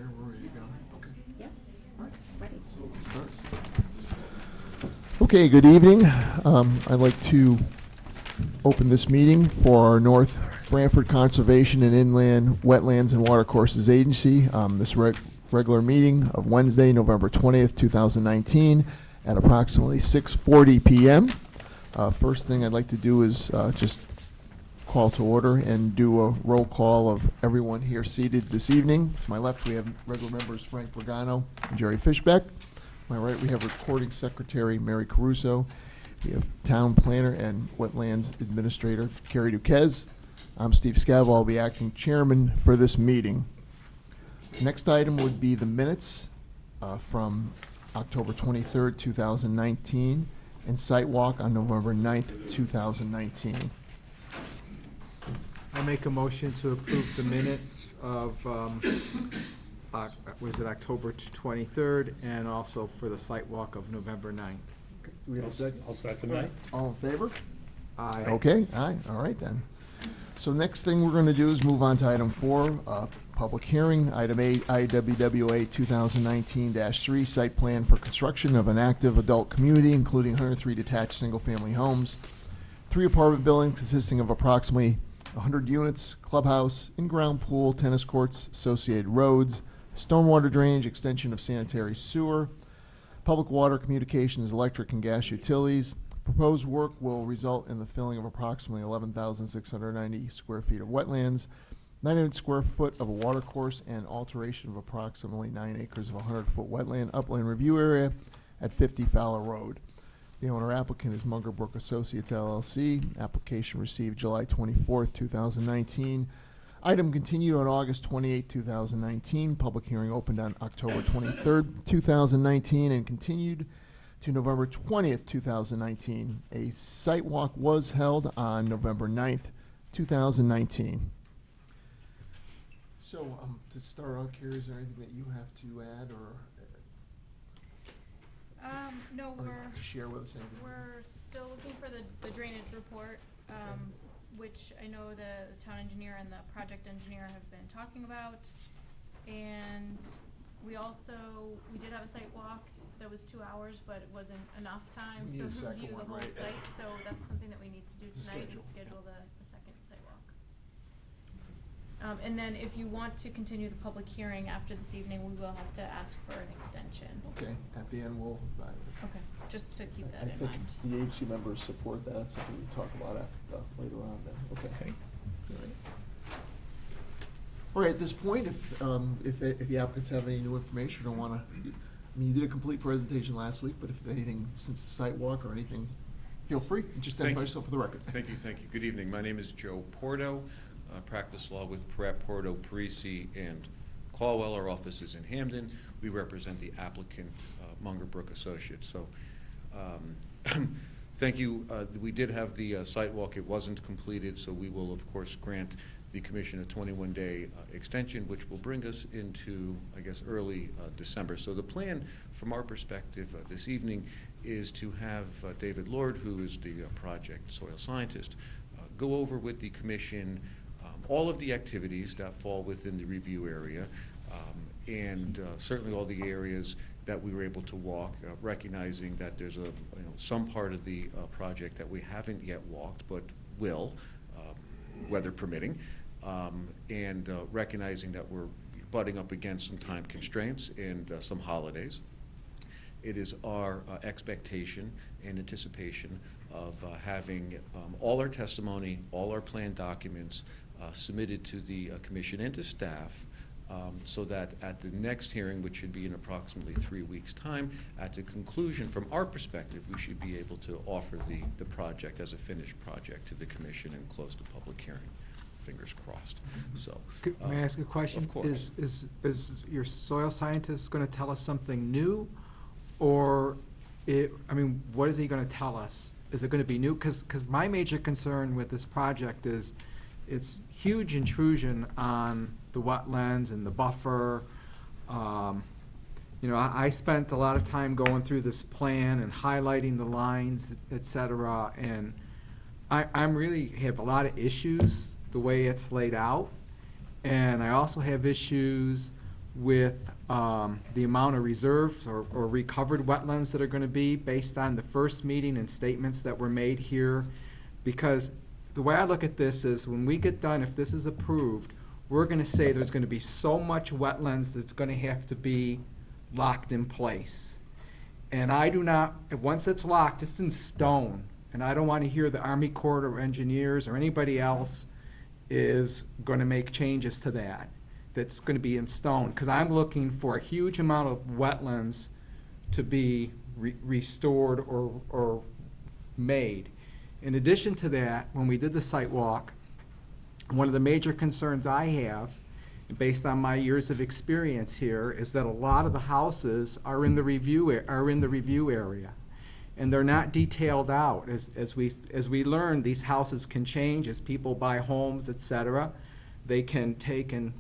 there, we're ready to go. Okay. Yep. All right. Ready. So we'll start. Okay, good evening. I'd like to open this meeting for our North Branford Conservation and Inland Wetlands and Watercourses Agency. This regular meeting of Wednesday, November 20th, 2019 at approximately 6:40 p.m. First thing I'd like to do is just call to order and do a roll call of everyone here seated this evening. To my left, we have regular members Frank Borgano and Jerry Fishbeck. To my right, we have Recording Secretary Mary Caruso. We have Town Planner and Wetlands Administrator Carrie Duquez. I'm Steve Scavo. I'll be acting chairman for this meeting. Next item would be the minutes from October 23rd, 2019, and site walk on November 9th, 2019. I make a motion to approve the minutes of, was it October 23rd, and also for the site walk of November 9th. Do we have a second? I'll second that. All in favor? Aye. Okay, aye, all right then. So next thing we're going to do is move on to item 4, public hearing. Item 8, IWWA 2019-3, site plan for construction of an active adult community, including 103 detached single-family homes, 3 apartment buildings consisting of approximately 100 units, clubhouse, in-ground pool, tennis courts, associated roads, stormwater drainage, extension of sanitary sewer, public water, communications, electric and gas utilities. Proposed work will result in the filling of approximately 11,690 square feet of wetlands, 900 square foot of a water course, and alteration of approximately 9 acres of 100-foot wetland upland review area at 50 Fowler Road. The owner applicant is Munger Brook Associates LLC. Application received July 24th, 2019. Item continued on August 28, 2019. Public hearing opened on October 23rd, 2019, and continued to November 20th, 2019. A site walk was held on November 9th, 2019. So, to start out, Carrie, is there anything that you have to add or No, to share with us? Anything? we're still looking for the drainage report, which I know the town engineer and the project engineer have been talking about. And we did have a site walk that was 2 hours, but it wasn't enough time We to need a second review the one, whole right? site, so that's something that we need to do The tonight, schedule. is schedule the second site walk. And then if you want to continue the public hearing after this evening, we will have to ask for an extension. Okay, at the end we'll. Okay, just to keep I that in think mind. the agency members support that. That's something we can talk about later on then. Okay. Okay. All right. All right, at this point, if the applicants have any new information or want to, I mean, you did a complete presentation last week, but if anything since the site walk or anything, feel free. Just Thank identify you. yourself for the record. Thank you. Good evening. My name is Joe Porto. Practice law with Pratt, Porto, Parisi, and Caldwell. Our office is in Hamden. We represent the applicant, Munger Brook Associates. So, thank you. We did have the site walk. It wasn't completed, so we will, of course, grant the commission a 21-day extension, which will bring us into, I guess, early December. So the plan, from our perspective this evening, is to have David Lord, who is the project soil scientist, go over with the commission all of the activities that fall within the review area, and certainly all the areas that we were able to walk, recognizing that there's some part of the project that we haven't yet walked, but will, weather permitting, and recognizing that we're butting up against some time constraints and some holidays. It is our expectation and anticipation of having all our testimony, all our plan documents submitted to the commission and to staff, so that at the next hearing, which should be in approximately 3 weeks' time, at the conclusion, from our perspective, we should be able to offer the project as a finished project to the commission and close the public hearing. Fingers crossed. So, May I ask a question? Of course. Is your soil scientist going to tell us something new? Or, what is he going to tell us? Is it going to be new? Because my major concern with this project is it's huge intrusion on the wetlands and the buffer. I spent a lot of time going through this plan and highlighting the lines, et cetera, and I'm really have a lot of issues the way it's laid out. And I also have issues with the amount of reserves or recovered wetlands that are gonna be based on the first meeting and statements that were made here. Because the way I look at this is, when we get done, if this is approved, we're gonna say there's gonna be so much wetlands that's gonna have to be locked in place. And I do not, once it's locked, it's in stone. And I don't want to hear the Army Corps of Engineers or anybody else is going to make changes to that. That's going to be in stone. Because I'm looking for a huge amount of wetlands to be restored or made. In addition to that, when we did the site walk, one of the major concerns I have, based on my years of experience here, is that a lot of the houses are in the review area, and they're not detailed out. As we learn, these houses can change as people buy homes, etc. They can take and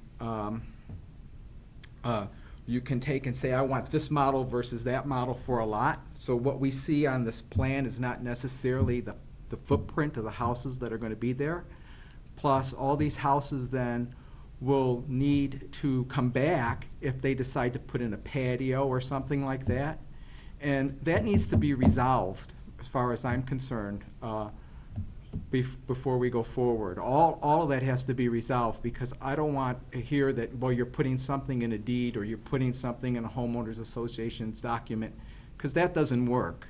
you can take and say, I want this model versus that model for a lot. So what we see on this plan is not necessarily the footprint of the houses that are going to be there. Plus, all these houses then will need to come back if they decide to put in a patio or something like that. And that needs to be resolved, as far as I'm concerned, before we go forward. All of that has to be resolved, because I don't want to hear that, well, you're putting something in a deed or you're putting something in a homeowners association's document, because that doesn't work.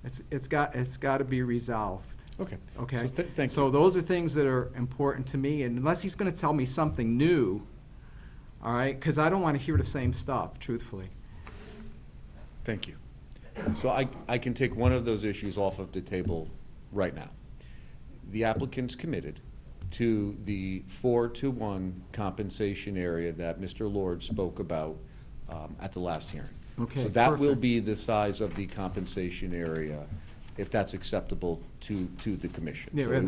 It's got to be resolved. Okay. Okay? So thank you. So those are things that are important to me, and unless he's gonna tell me something new, all right, because I don't want to hear the same stuff, truthfully. Thank you. So I can take one of those issues off of the table right now. The applicant's committed to the 4-to-1 compensation area that Mr. Lord spoke about at the last hearing. Okay, So that will perfect. be the size of the compensation area, if that's acceptable to the commission. Yeah, So and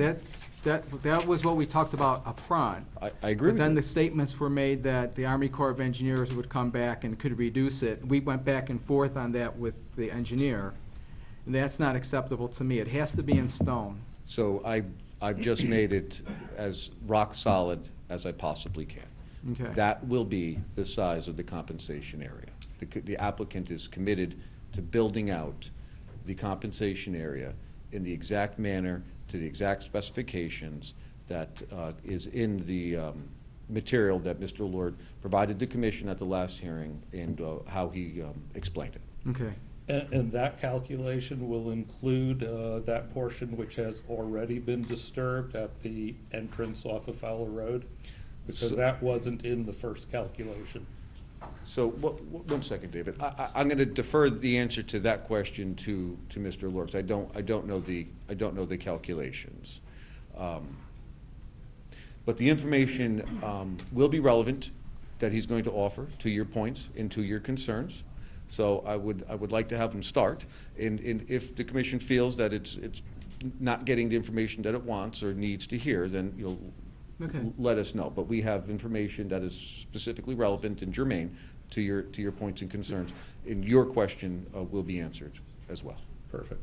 that was what we talked about up front. I agree But with then you. the statements were made that the Army Corps of Engineers would come back and could reduce it. We went back and forth on that with the engineer, and that's not acceptable to me. It has to be in stone. So I've just made it as rock solid as I possibly can. Okay. That will be the size of the compensation area. The applicant is committed to building out the compensation area in the exact manner, to the exact specifications that is in the material that Mr. Lord provided the commission at the last hearing, and how he explained it. Okay. And that calculation will include that portion which has already been disturbed at the entrance off of Fowler Road? Because So- that wasn't in the first calculation. So, one second, David. I'm going to defer the answer to that question to Mr. Lord, 'cause I don't know the calculations. But the information will be relevant that he's going to offer to your points and to your concerns. So I would like to have him start, and if the commission feels that it's not getting the information that it wants or needs to hear, then you'll Okay. let us know. But we have information that is specifically relevant and germane to your points and concerns, and your question will be answered as well. Perfect.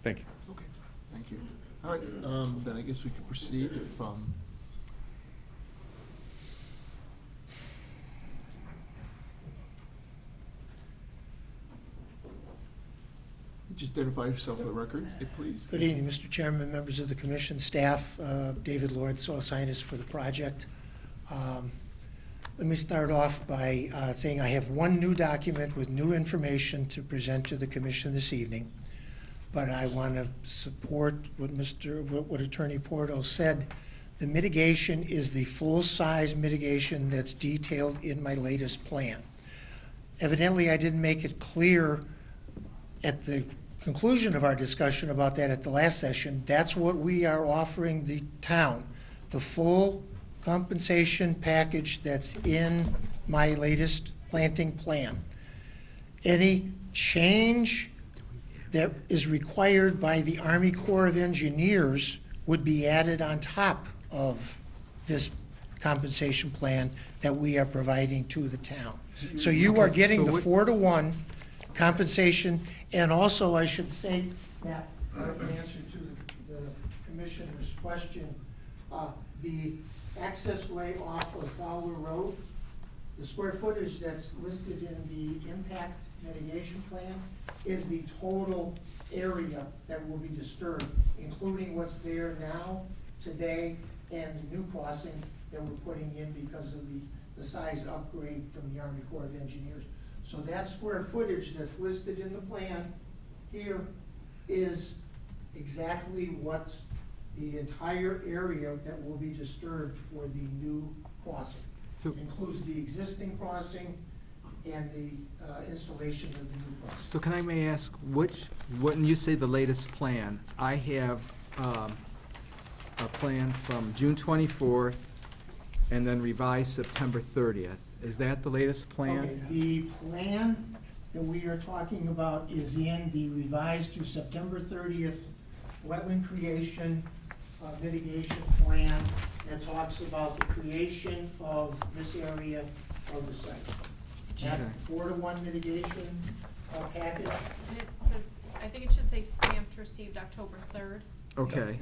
Thank you. Okay, thank you. All right, then I guess we could proceed if, just identify yourself for the record, please. Good evening, Mr. Chairman, members of the commission, staff. David Lord, soil scientist for the project. Let me start off by saying I have one new document with new information to present to the commission this evening. But I want to support what Attorney Porto said. The mitigation is the full-size mitigation that's detailed in my latest plan. Evidently, I didn't make it clear at the conclusion of our discussion about that at the last session. That's what we are offering the town, the full compensation package that's in my latest planting plan. Any change that is required by the Army Corps of Engineers would be added on top of this compensation plan that we are providing to the town. So you are getting so the what- 4-to-1 compensation, and also I should say that, in answer to the commissioner's question, the access way off of Fowler Road The square footage that's listed in the impact mitigation plan is the total area that will be disturbed, including what's there now, today, and the new crossing that we're putting in because of the size upgrade from the Army Corps of Engineers. So that square footage that's listed in the plan here is exactly what the entire area that will be disturbed for the new crossing. So- It includes the existing crossing and the installation of the new crossing. So can I may ask, when you say the latest plan, I have a plan from June 24th and then revised September 30th. Is that the latest plan? Okay, the plan that we are talking about is in the revised to September 30th wetland creation mitigation plan that talks about the creation of this area of the site. That's the 4-to-1 mitigation package. And it says, I think it should say stamped received October 3rd. Okay.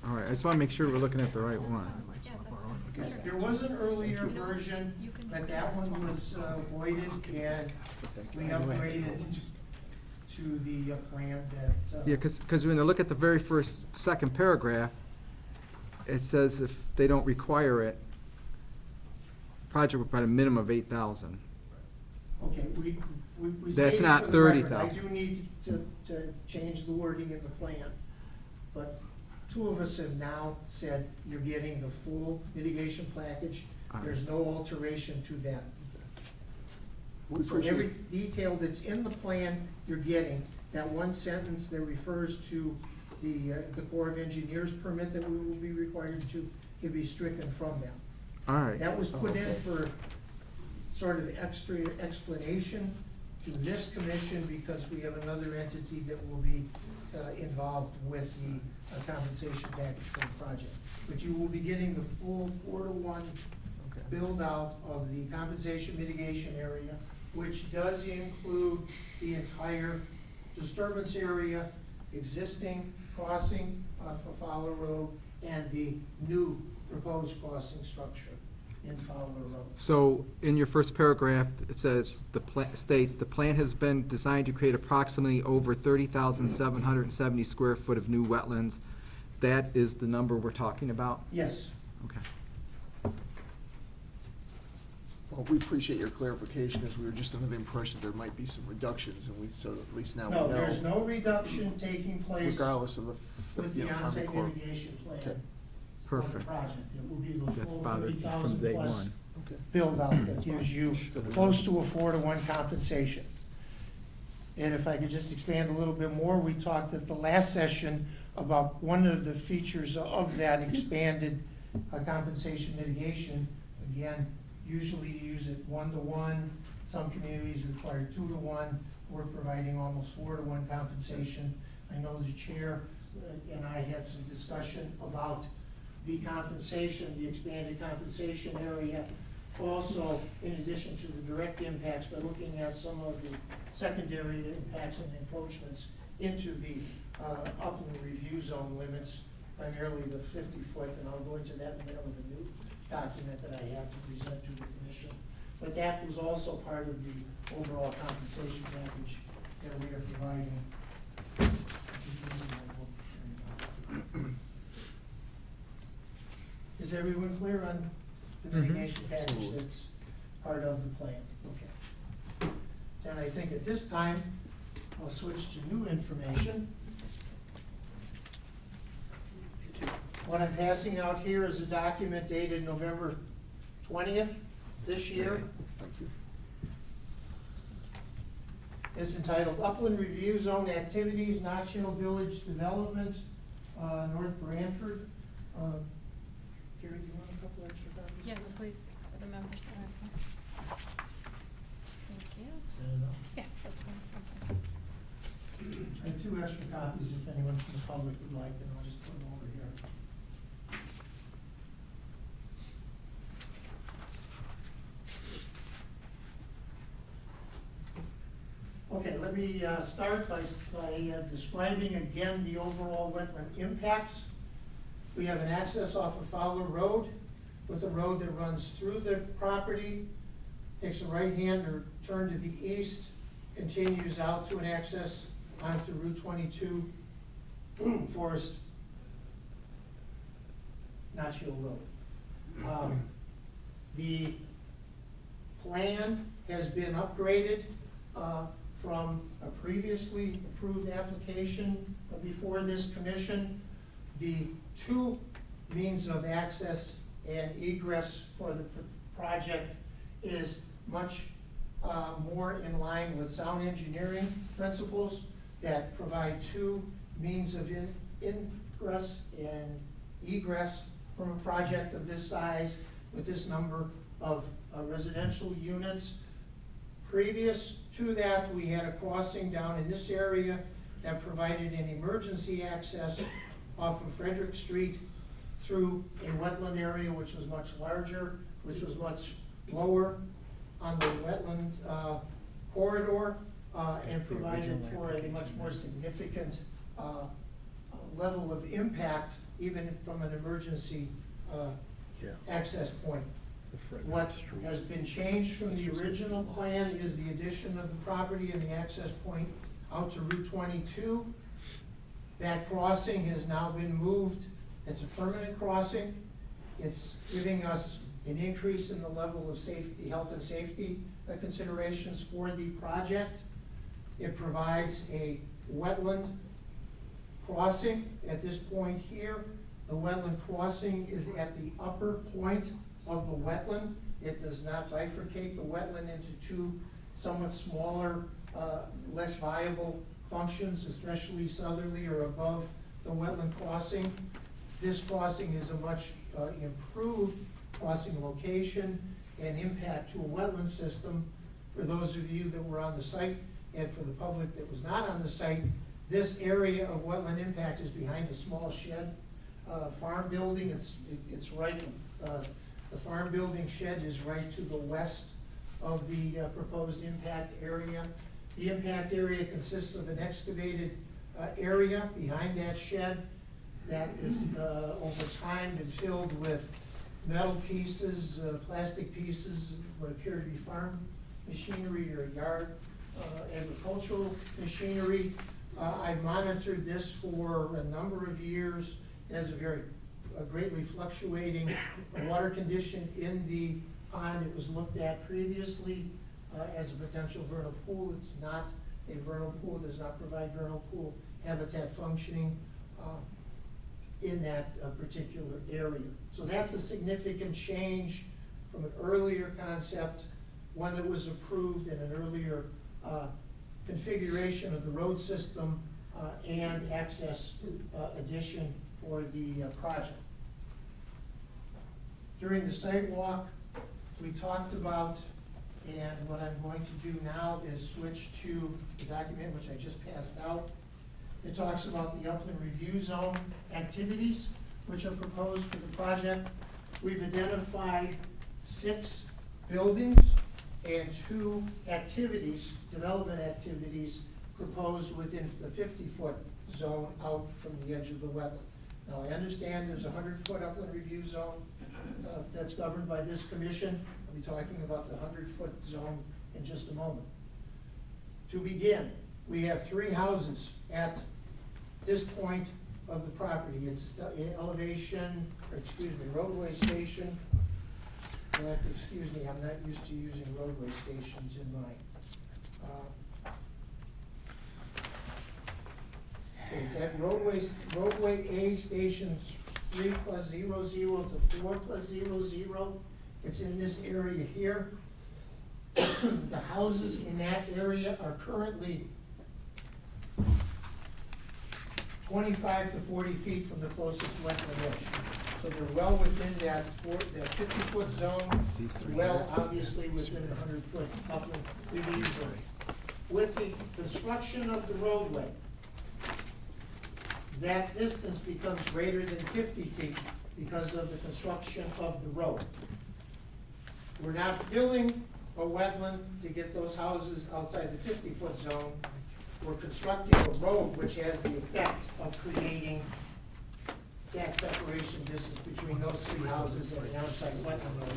All right, I just want to make sure we're looking at the right one. Yeah, that's fine. Yes, there was an earlier You know, version, you can but just that get this one one. was voided, and we upgraded to the plan that. Yeah, because when I look at the very second paragraph, it says if they don't require it, project would provide a minimum of 8,000. Okay, we That's stated not for the record, 30,000. I do need to change the wording in the plan, but two of us have now said you're getting the full mitigation package. There's no alteration to that. We So every appreciate, detail that's in the plan, you're getting. That one sentence that refers to the Corps of Engineers permit that we will be required to can be stricken from that. All right. That was put in for sort of extra explanation to this commission because we have another entity that will be involved with the compensation package for the project. But you will be getting the full 4-to-1 build out of the compensation mitigation area, which does include the entire disturbance area, existing crossing for Fowler Road, and the new proposed crossing structure in Fowler Road. So in your first paragraph, it says, states, the plan has been designed to create approximately over 30,770 square foot of new wetlands. That is the number we're talking about? Yes. Okay. well, we appreciate your clarification, as we were just under the impression there might be some reductions, and so at least now we know. No, there's no reduction taking place Regardless of the, with you the know, Army on-site Corps. mitigation plan Okay. for the Perfect. project. It will be the That's full about it 30,000 from day plus one. Okay. build-out that gives you close to a 4-to-1 compensation. And if I could just expand a little bit more, we talked at the last session about one of the features of that expanded compensation mitigation. Again, usually you use it 1-to-1, some communities require 2-to-1. We're providing almost 4-to-1 compensation. I know the chair and I had some discussion about the compensation, the expanded compensation area. Also, in addition to the direct impacts, by looking at some of the secondary impacts and encroachments into the upland review zone limits, primarily the 50-foot, and I'll go into that in a minute with a new document that I have to present to the commission. But that was also part of the overall compensation package that we are providing. Is everyone clear on the mitigation package that's part of the plan? Okay. Then I think at this time, I'll switch to new information. What I'm passing out here is a document dated November 20th this year. Thank you. It's entitled Upland Review Zone Activities, Knox Hill Village Development, North Branford. Carrie, do you want a couple extra copies? Yes, please, for the members that are here. Thank you. Is that enough? Yes, that's fine. Okay. I have 2 extra copies if anyone from the public would like them. I'll just put them over here. Okay, let me start by describing again the overall wetland impacts. We have an access off of Fowler Road with a road that runs through the property, takes a right hand or turn to the east, continues out to an access onto Route 22, Forest Notch Hill Road. The plan has been upgraded from a previously approved application before this commission. The two means of access and egress for the project is much more in line with sound engineering principles that provide two means of ingress and egress from a project of this size with this number of residential units. Previous to that, we had a crossing down in this area that provided an emergency access off of Frederick Street through a wetland area which was much larger, which was much lower on the wetland corridor, and provided for a much more significant level of impact, even from an emergency access point. What has been changed from the original plan is the addition of the property and the access point out to Route 22. That crossing has now been moved. It's a permanent crossing. It's giving us an increase in the level of safety, health and safety considerations for the project. It provides a wetland crossing at this point here. The wetland crossing is at the upper point of the wetland. It does not bifurcate the wetland into two somewhat smaller, less viable functions, especially southerly or above the wetland crossing. This crossing is a much improved crossing location and impact to a wetland system. For those of you that were on the site and for the public that was not on the site, this area of wetland impact is behind a small shed farm building. It's right, the farm building shed is right to the west of the proposed impact area. The impact area consists of an excavated area behind that shed that is over time been filled with metal pieces, plastic pieces, what appear to be farm machinery or yard agricultural machinery. I've monitored this for a number of years. It has a greatly fluctuating water condition in the pond. It was looked at previously as a potential vernal pool. It's not a vernal pool. It does not provide vernal pool habitat functioning in that particular area. So that's a significant change from an earlier concept, one that was approved in an earlier configuration of the road system and access addition for the project. During the site walk, we talked about, and what I'm going to do now is switch to the document which I just passed out. It talks about the upland review zone activities which are proposed for the project. We've identified 6 buildings and 2 activities, development activities, proposed within the 50-foot zone out from the edge of the wetland. Now, I understand there's a 100-foot upland review zone that's governed by this commission. I'll be talking about the 100-foot zone in just a moment. To begin, we have 3 houses at this point of the property. It's elevation, or excuse me, roadway station. You'll have to excuse me, I'm not used to using roadway stations in my, it's at roadway A station 3+00 to 4+00. It's in this area here. The houses in that area are currently 25 to 40 feet from the closest wetland edge. So they're well within that 50-foot zone, well, obviously within the 100-foot upland review zone. With the construction of the roadway, that distance becomes greater than 50 feet because of the construction of the road. We're not filling a wetland to get those houses outside the 50-foot zone. We're constructing a road which has the effect of creating that separation distance between those three houses and the outside wetland road.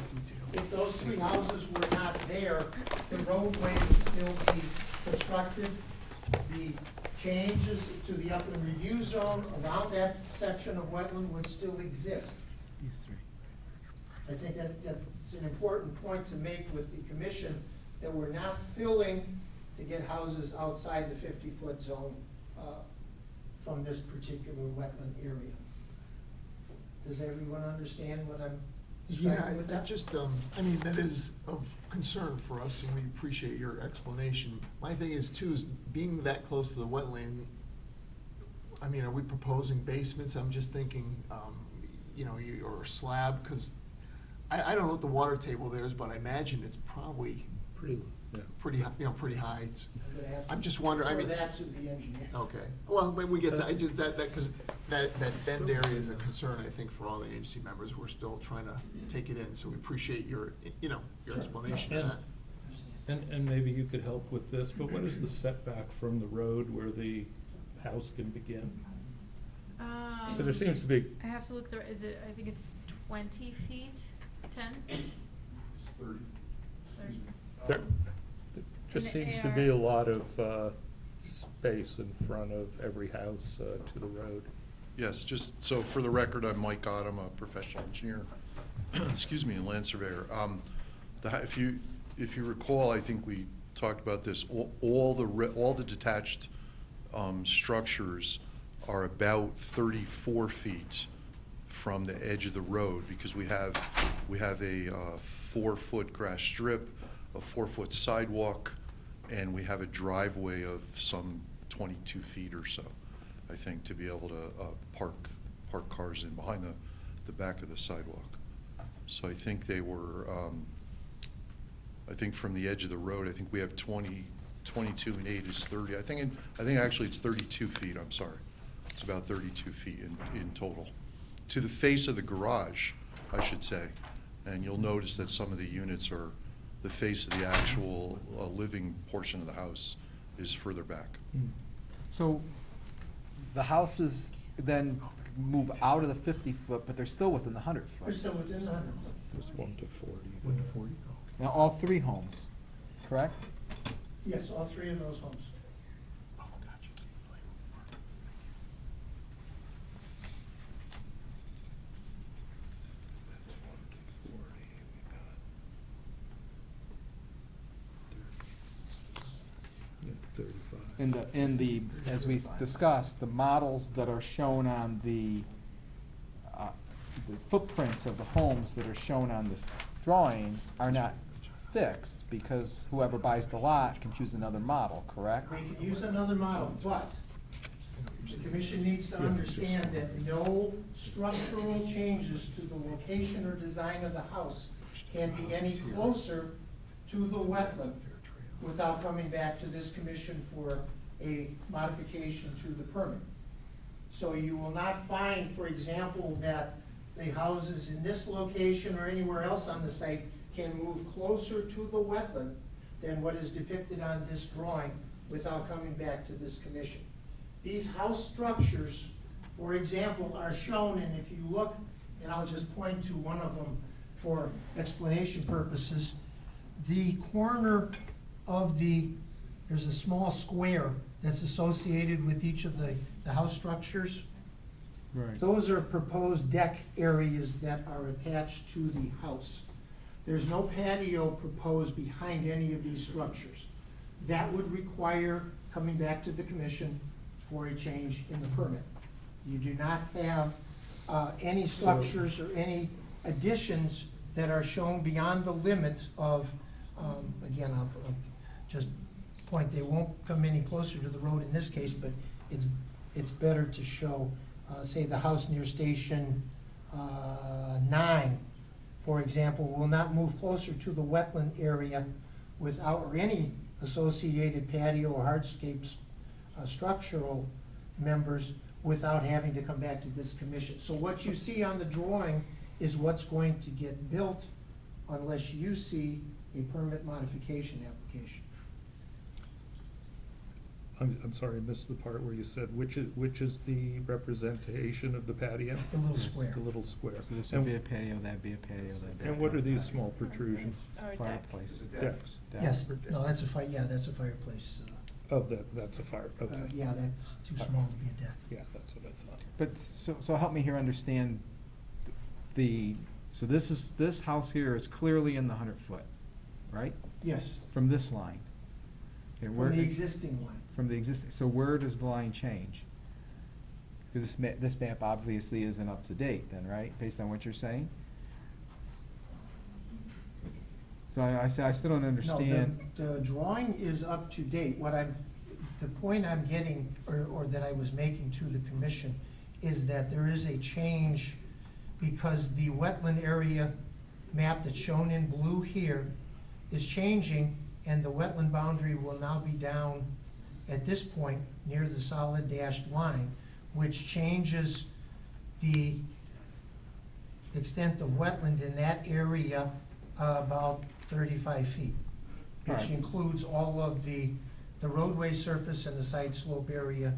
If those three houses were not there, the roadway would still be constructed. The changes to the upland review zone around that section of wetland would still exist. These three. I think that's an important point to make with the commission, that we're not filling to get houses outside the 50-foot zone from this particular wetland area. Does everyone understand what I'm Yeah, describing with that that? just, I mean, that is of concern for us, and we appreciate your explanation. My thing is too, is being that close to the wetland, I mean, are we proposing basements? I'm just thinking, you know, or a slab, because I don't know what the water table there is, but I imagine it's probably Pretty, yeah. pretty, you know, pretty high. I'm gonna have to I'm just wondering, I refer mean. that to the engineer. Okay, well, when we get to, I just, because that bend area is a concern, I think, for all the agency members. We're still trying to take it in, so we appreciate your, you know, your Sure. explanation of And, that. and maybe you could help with this, but what is the setback from the road where the house can begin? Because there seems to be, I have to look there, is it, I think it's 20 feet, 10? there just And seems to be a lot of space in front of every house to the road. Yes, just so for the record, I'm Mike Ott, I'm a professional engineer, excuse me, and land surveyor. If you recall, I think we talked about this, all the detached structures are about 34 feet from the edge of the road, because we have a 4-foot grass strip, a 4-foot sidewalk, and we have a driveway of some 22 feet or so, I think, to be able to park cars in behind the back of the sidewalk. So I think they were, I think from the edge of the road, I think we have 22 and 8 is 30. I think actually it's 32 feet, I'm sorry. It's about 32 feet in total. To the face of the garage, I should say. And you'll notice that some of the units are, the face of the actual living portion of the house is further back. So the houses then move out of the 50-foot, but they're still within the 100-foot. We're still within the 100 foot. There's 1 to 40. 1 to 40, Now, all three homes, correct? Yes, all three of those homes. Oh, gotcha. In the, as we discussed, the models that are shown on the footprints of the homes that are shown on this drawing are not fixed, because whoever buys the lot can choose another model, correct? They can use another model, but the commission needs to understand that no structural changes to the location or design of the house can be any closer to the wetland without coming back to this commission for a modification to the permit. So you will not find, for example, that the houses in this location or anywhere else on the site can move closer to the wetland than what is depicted on this drawing without coming back to this commission. These house structures, for example, are shown, and if you look, and I'll just point to one of them for explanation purposes, the corner of there's a small square that's associated with each of the house structures. Right. Those are proposed deck areas that are attached to the house. There's no patio proposed behind any of these structures. That would require coming back to the commission for a change in the permit. You do not have any structures or any additions that are shown beyond the limits of, again, I'll just point, they won't come any closer to the road in this case, but it's better to show, say, the house near Station 9, for example, will not move closer to the wetland area without, or any associated patio or hardscapes structural members without having to come back to this commission. So what you see on the drawing is what's going to get built unless you see a permit modification application. I'm sorry, I missed the part where you said, which is the representation of the patio? The little square. The little square. So this would be a And patio, that'd be a patio, that'd be a. and what are these small protrusions? Or deck. Fireplace. Decks. Deck. Yes, no, that's a that's a fireplace. Oh, that's a fire, okay. Yeah, that's too small to be a deck. Yeah, that's what I thought. But, so help me here understand so this house here is clearly in the 100-foot, right? Yes, From this line. Okay, where- from the existing one. From the existing, so where does the line change? Because this map obviously isn't up to date then, right, based on what you're saying? So I still don't understand. No, the drawing is up to date. The point I'm getting, or that I was making to the commission, is that there is a change because the wetland area map that's shown in blue here is changing, and the wetland boundary will now be down at this point near the solid dashed line, which changes the extent of wetland in that area about 35 feet, which Right. includes all of the roadway surface and the side slope area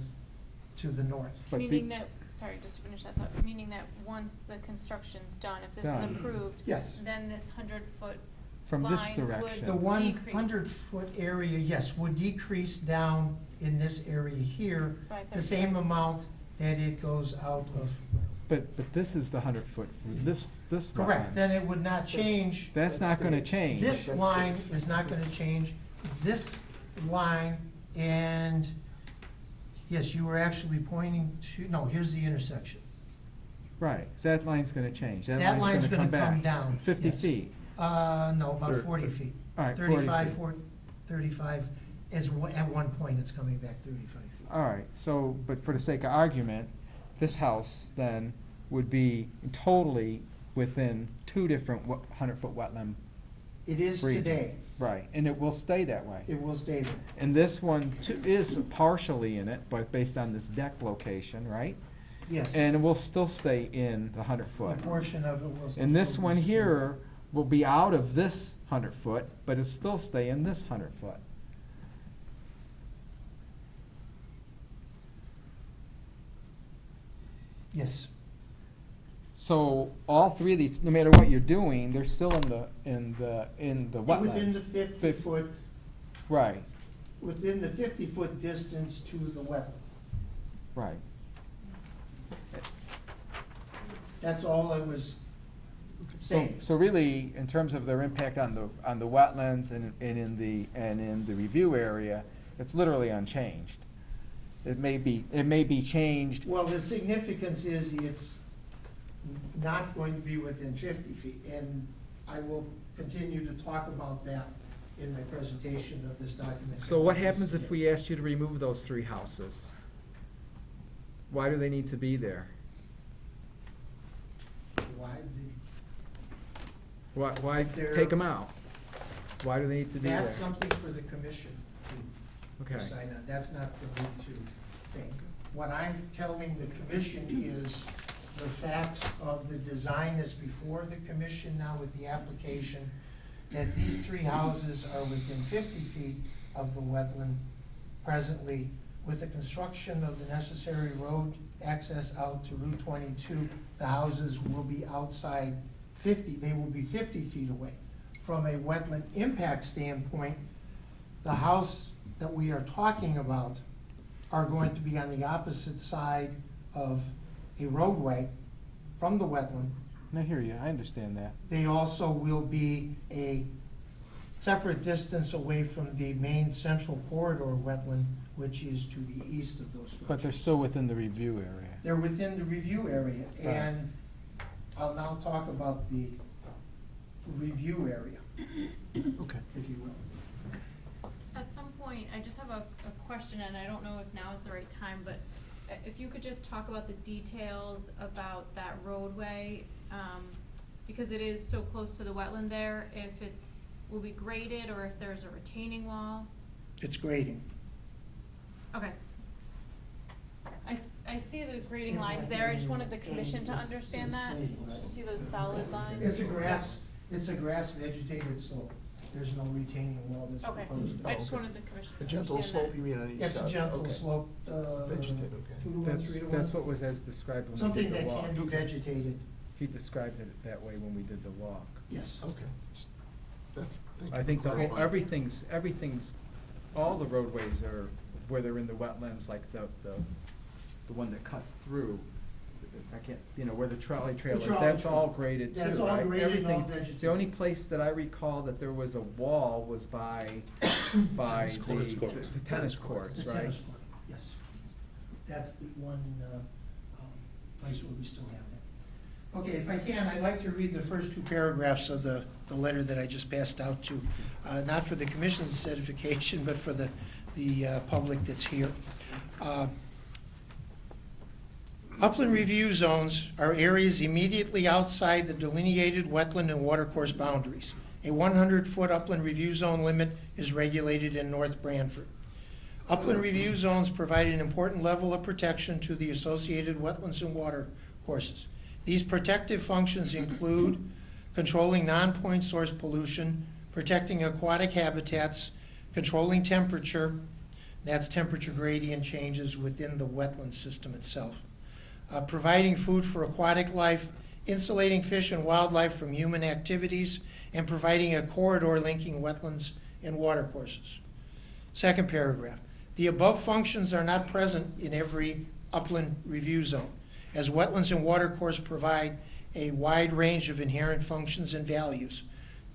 to the north. But be- Meaning that, sorry, just to finish that thought, meaning that once the construction's done, if this is Done. approved, Yes. then this 100-foot From this line direction. The would decrease 100-foot area, yes, would decrease down in this area here, by the 30. same amount that it goes out of. But this is the 100-foot from this Correct, wetlands. then it would not change. That's not gonna change. This line is not gonna change, this line, and, yes, you were actually pointing to, no, here's the intersection. Right, so that line's gonna change. That line's gonna come back. down. 50 yes. feet. No, about Thir- 40 feet. All right, 40 35, feet. 35, at one point, it's coming back 35 feet. All right, so, but for the sake of argument, this house then would be totally within two different 100-foot wetland. It is region. today, Right, and it will stay that way. it will stay there. And this one is partially in it, but based on this deck location, right? Yes. And it will still stay in the 100-foot. A portion of it will. And this one here will be out of this 100-foot, but it'll still stay in this 100-foot. Yes, So all three of these, no matter what you're doing, they're still in the wetlands. within the 50-foot, Right, within the 50-foot distance to the wetland. right. That's all I was saying. So really, in terms of their impact on the wetlands and in the review area, it's literally unchanged. It may be changed. Well, the significance is it's not going to be within 50 feet, and I will continue to talk about that in my presentation of this document. So what happens if we asked you to remove those three houses? Why do they need to be there? Why Why They're- take them out? Why do they need to be there? That's something for the commission to Okay. decide on. That's not for me to think. What I'm telling the commission is the facts of the design that's before the commission now with the application, that these three houses are within 50 feet of the wetland presently. With the construction of the necessary road access out to Route 22, the houses will be outside 50, they will be 50 feet away. From a wetland impact standpoint, the house that we are talking about are going to be on the opposite side of a roadway from the wetland. I hear you, I understand that. They also will be a separate distance away from the main central corridor wetland, which is to the east of those structures. But they're still within the review area. They're within the review area, and I'll now talk about the review area, Okay. if you will. At some point, I just have a question, and I don't know if now is the right time, but if you could just talk about the details about that roadway, because it is so close to the wetland there, if it's, will be graded, or if there's a retaining wall? It's grading. Okay. I see the grading lines there, I just wanted the commission to understand that, to see those solid lines. It's a grass vegetated slope. There's no retaining wall that's Okay, proposed. I just okay. wanted the commission A to gentle understand slope, that. you mean on each side? It's a gentle Okay. slope, Vegetated, okay. 2 to 1, That's, 3 to 1. that's what was as described when we Something did the that walk. can be vegetated, He described it that way when we did the walk. yes. Okay. That's, thank you I think for the whole, clarifying. everything's, all the roadways are, where they're in the wetlands, like the one that cuts through, I can't, where the trolley trail is, trolley that's trail. all graded too, right? That's all graded and all Everything- vegetated. The only place that I recall that there was a wall was by Tennis courts. the tennis courts, The right? tennis court, yes. That's the one place where we still have that. Okay, if I can, I'd like to read the first 2 paragraphs of the letter that I just passed out to, not for the commission's edification, but for the public that's here. Upland review zones are areas immediately outside the delineated wetland and watercourse boundaries. A 100-foot upland review zone limit is regulated in North Branford. Upland review zones provide an important level of protection to the associated wetlands and watercourses. These protective functions include controlling non-point source pollution, protecting aquatic habitats, controlling temperature, that's temperature gradient changes within the wetland system itself, providing food for aquatic life, insulating fish and wildlife from human activities, and providing a corridor linking wetlands and watercourses. Second paragraph. The above functions are not present in every upland review zone, as wetlands and watercourse provide a wide range of inherent functions and values.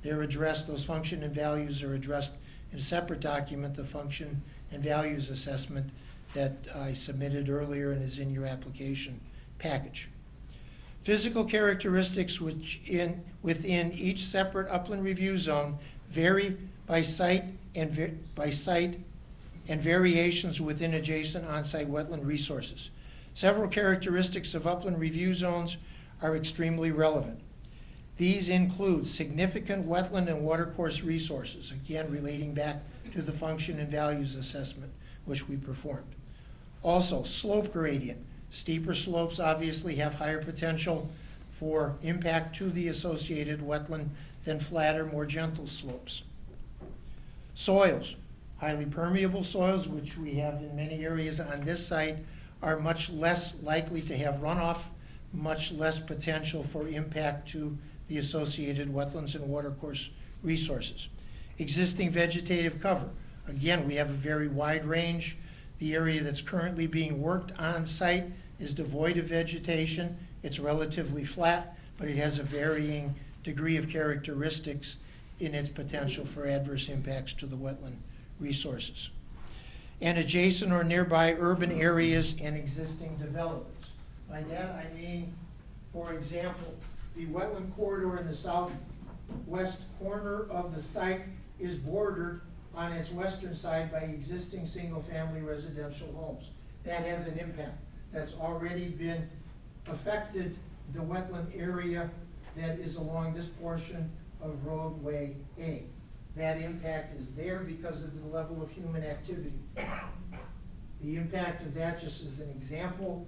They're addressed, those function and values are addressed in a separate document, the function and values assessment that I submitted earlier and is in your application package. Physical characteristics within each separate upland review zone vary by site and variations within adjacent on-site wetland resources. Several characteristics of upland review zones are extremely relevant. These include significant wetland and watercourse resources, again relating back to the function and values assessment which we performed. Also, slope gradient. Steeper slopes obviously have higher potential for impact to the associated wetland than flatter, more gentle slopes. Soils. Highly permeable soils, which we have in many areas on this site, are much less likely to have runoff, much less potential for impact to the associated wetlands and watercourse resources. Existing vegetative cover. Again, we have a very wide range. The area that's currently being worked on site is devoid of vegetation. It's relatively flat, but it has a varying degree of characteristics in its potential for adverse impacts to the wetland resources. And adjacent or nearby urban areas and existing developments. By that I mean, for example, the wetland corridor in the southwest corner of the site is bordered on its western side by existing single-family residential homes. That has an impact. That's already been affected the wetland area that is along this portion of roadway A. That impact is there because of the level of human activity. The impact of that, just as an example,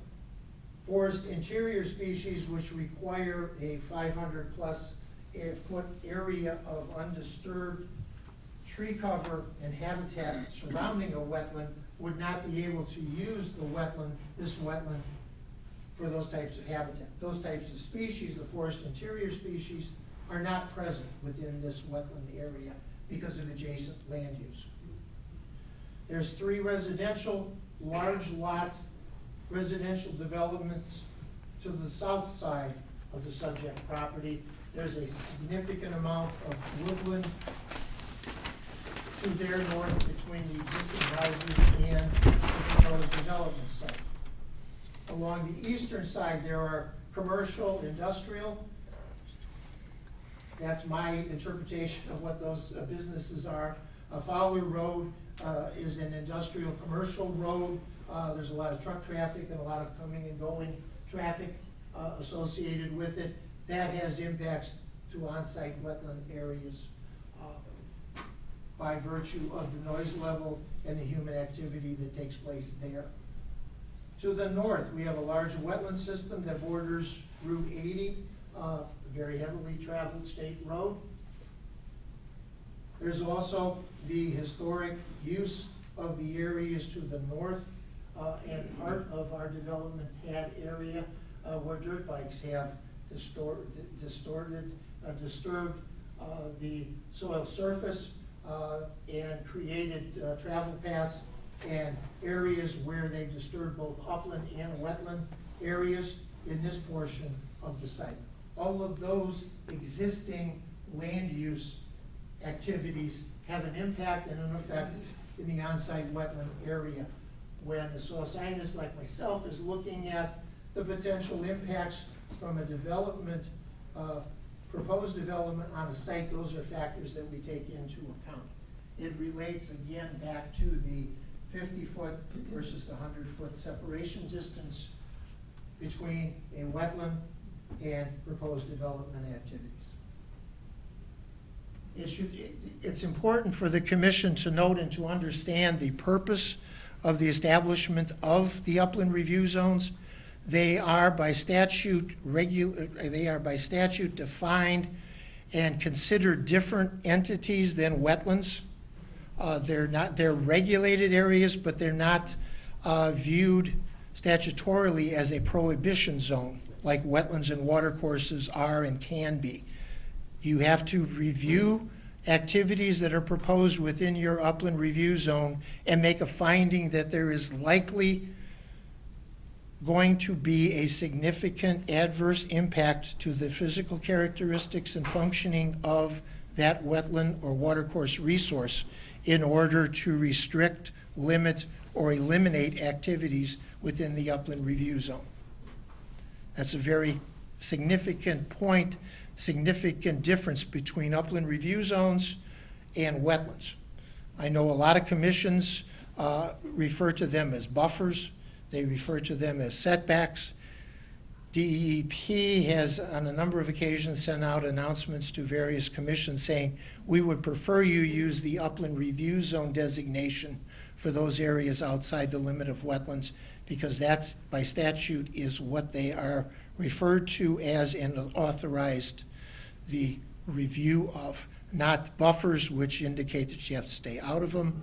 forest interior species which require a 500+ foot area of undisturbed tree cover and habitat surrounding a wetland would not be able to use the wetland, this wetland, for those types of habitat. Those types of species, the forest interior species, are not present within this wetland area because of adjacent land use. There's 3 residential, large lot residential developments to the south side of the subject property. There's a significant amount of woodland to their north between the existing houses and the proposed development site. Along the eastern side, there are commercial, industrial. That's my interpretation of what those businesses are. Fowler Road is an industrial commercial road. There's a lot of truck traffic and a lot of coming and going traffic associated with it. That has impacts to on-site wetland areas by virtue of the noise level and the human activity that takes place there. To the north, we have a large wetland system that borders Route 80, a very heavily traveled state road. There's also the historic use of the areas to the north and part of our development pad area where dirt bikes have disturbed the soil surface and created travel paths and areas where they've disturbed both upland and wetland areas in this portion of the site. All of those existing land use activities have an impact and an effect in the on-site wetland area. When the soil scientist like myself is looking at the potential impacts from a development, proposed development on a site, those are factors that we take into account. It relates again back to the 50-foot versus the 100-foot separation distance between a wetland and proposed development activities. It's important for the commission to note and to understand the purpose of the establishment of the upland review zones. They are by statute defined and considered different entities than wetlands. They're regulated areas, but they're not viewed statutorily as a prohibition zone like wetlands and watercourses are and can be. You have to review activities that are proposed within your upland review zone and make a finding that there is likely going to be a significant adverse impact to the physical characteristics and functioning of that wetland or watercourse resource in order to restrict, limit, or eliminate activities within the upland review zone. That's a very significant point, significant difference between upland review zones and wetlands. I know a lot of commissions refer to them as buffers. They refer to them as setbacks. DEP has on a number of occasions sent out announcements to various commissions saying, we would prefer you use the upland review zone designation for those areas outside the limit of wetlands, because that's, by statute, is what they are referred to as and authorized the review of, not buffers, which indicate that you have to stay out of them,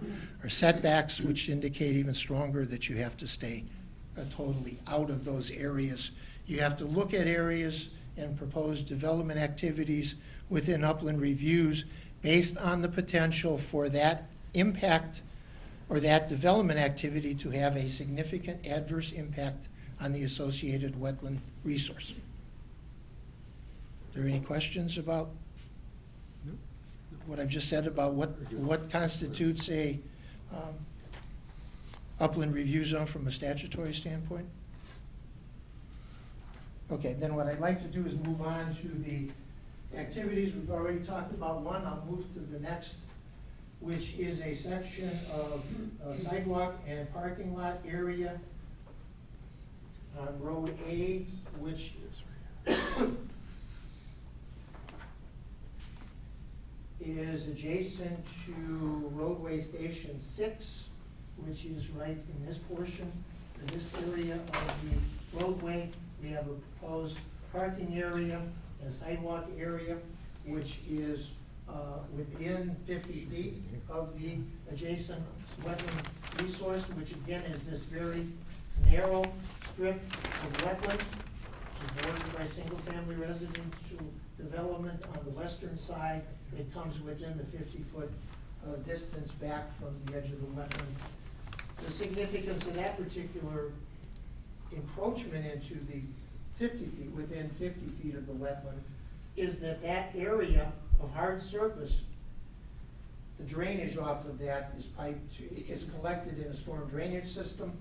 or setbacks, which indicate even stronger that you have to stay totally out of those areas. You have to look at areas and propose development activities within upland reviews based on the potential for that impact or that development activity to have a significant adverse impact on the associated wetland resource. Are there any questions about what I've just said about what constitutes a upland review zone from a statutory standpoint? Okay, then what I'd like to do is move on to the activities. We've already talked about one. I'll move to the next, which is a section of sidewalk and parking lot area on Road A, which is adjacent to roadway station 6, which is right in this portion, in this area of the roadway. We have a proposed parking area and a sidewalk area, which is within 50 feet of the adjacent wetland resource, which again is this very narrow strip of wetland, which is bordered by single-family residential development on the western side. It comes within the 50-foot distance back from the edge of the wetland. The significance of that particular encroachment into the 50 feet, within 50 feet of the wetland, is that that area of hard surface, the drainage off of that is piped, is collected in a storm drainage system.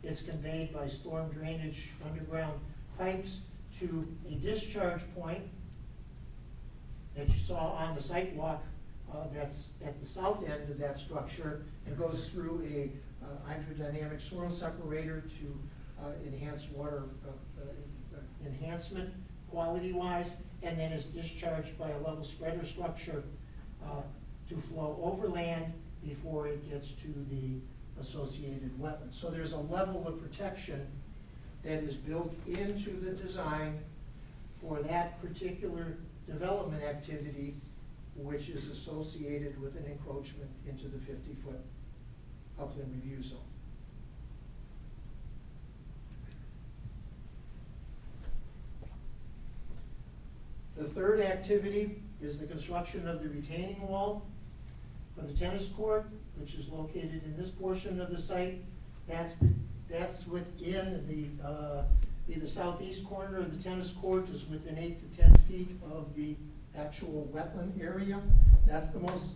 It's conveyed by storm drainage underground pipes to a discharge point that you saw on the sidewalk that's at the south end of that structure. It goes through a hydrodynamic soil separator to enhance water enhancement quality-wise, and then is discharged by a level spreader structure to flow overland before it gets to the associated wetlands. So there's a level of protection that is built into the design for that particular development activity which is associated with an encroachment into the 50-foot upland review zone. The third activity is the construction of the retaining wall for the tennis court, which is located in this portion of the site. That's within the southeast corner of the tennis court is within 8 to 10 feet of the actual wetland area. That's the most,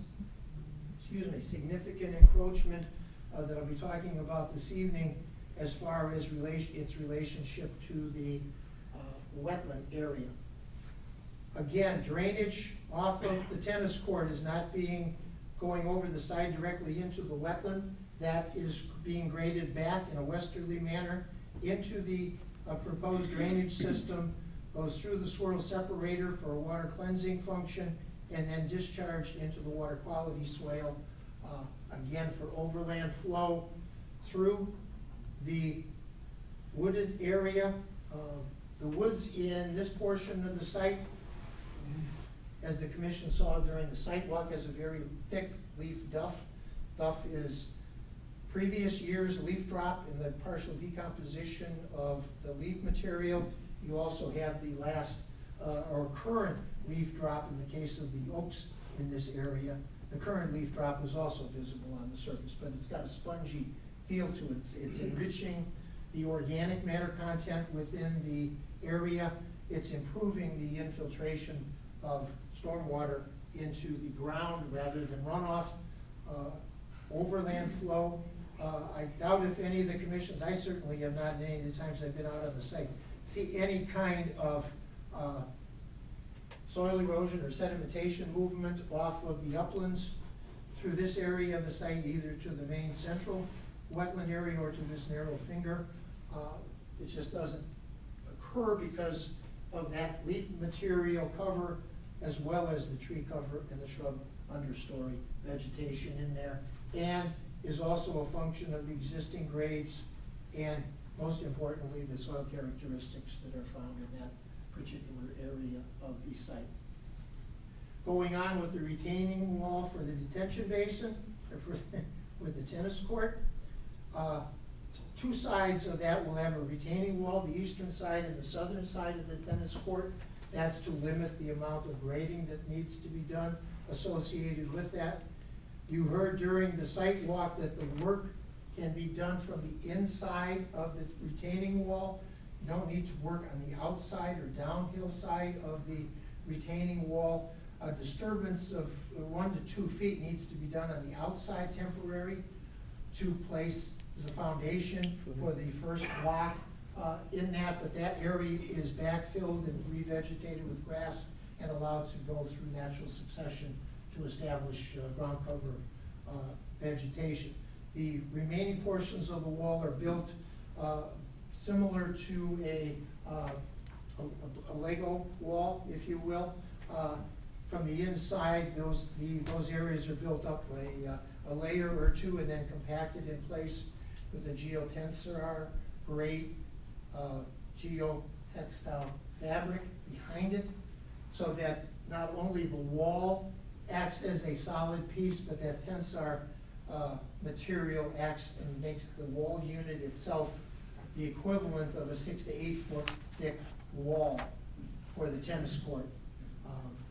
significant encroachment that I'll be talking about this evening as far as its relationship to the wetland area. Again, drainage off of the tennis court is not going over the side directly into the wetland. That is being graded back in a westerly manner into the proposed drainage system, goes through the swirl separator for a water cleansing function, and then discharged into the water quality swale, again for overland flow through the wooded area. The woods in this portion of the site, as the commission saw during the site walk, has a very thick leaf duff. Duff is previous year's leaf drop and the partial decomposition of the leaf material. You also have the last or current leaf drop in the case of the oaks in this area. The current leaf drop is also visible on the surface, but it's got a spongy feel to it. It's enriching the organic matter content within the area. It's improving the infiltration of stormwater into the ground rather than runoff. Overland flow, I doubt if any of the commissions, I certainly have not in any of the times I've been out on the site, see any kind of soil erosion or sedimentation movement off of the uplands through this area of the site, either to the main central wetland area or to this narrow finger. It just doesn't occur because of that leaf material cover as well as the tree cover and the shrub understory vegetation in there, and is also a function of the existing grades and, most importantly, the soil characteristics that are found in that particular area of the site. Going on with the retaining wall for the detention basin, or with the tennis court, two sides of that will have a retaining wall, the eastern side and the southern side of the tennis court. That's to limit the amount of grading that needs to be done associated with that. You heard during the site walk that the work can be done from the inside of the retaining wall. You don't need to work on the outside or downhill side of the retaining wall. A disturbance of 1 to 2 feet needs to be done on the outside temporary to place the foundation for the first block in that, but that area is backfilled and revegetated with grass and allowed to go through natural succession to establish ground cover vegetation. The remaining portions of the wall are built similar to a Lego wall, if you will. From the inside, those areas are built up a layer or two and then compacted in place with a geotensar grade geotextile fabric behind it, so that not only the wall acts as a solid piece, but that tensar material acts and makes the wall unit itself the equivalent of a 6 to 8 foot thick wall for the tennis court.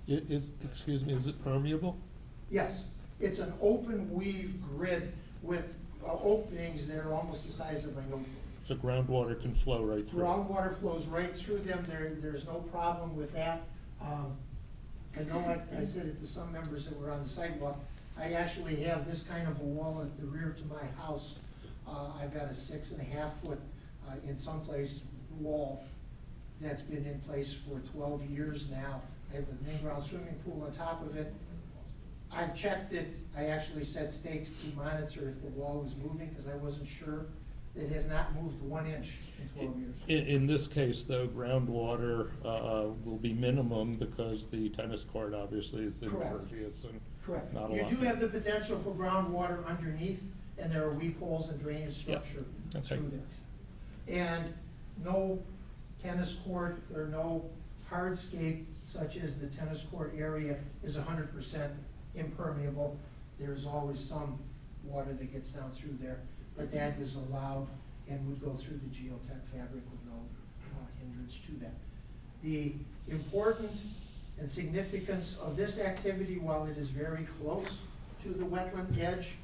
Excuse me, is it permeable? Yes, it's an open weave grid with openings that are almost the size of my notebook. So groundwater can flow right through? Groundwater flows right through them. There's no problem with that. I know I said it to some members that were on the sidewalk. I actually have this kind of a wall at the rear to my house. I've got a 6.5 foot, in some place, wall that's been in place for 12 years now. I have an in-ground swimming pool on top of it. I've checked it. I actually set stakes to monitor if the wall was moving because I wasn't sure. It has not moved 1 inch in 12 years. In this case, though, groundwater will be minimum because the tennis court obviously is impervious and Correct. not a You lot. do have the potential for groundwater underneath, and there are weep holes and drainage structure Okay. through this. And no tennis court or no hardscape such as the tennis court area, is 100% impermeable. There's always some water that gets down through there, but that is allowed and would go through the geotech fabric with no hindrance to that. The importance and significance of this activity, while it is very close to the wetland edge,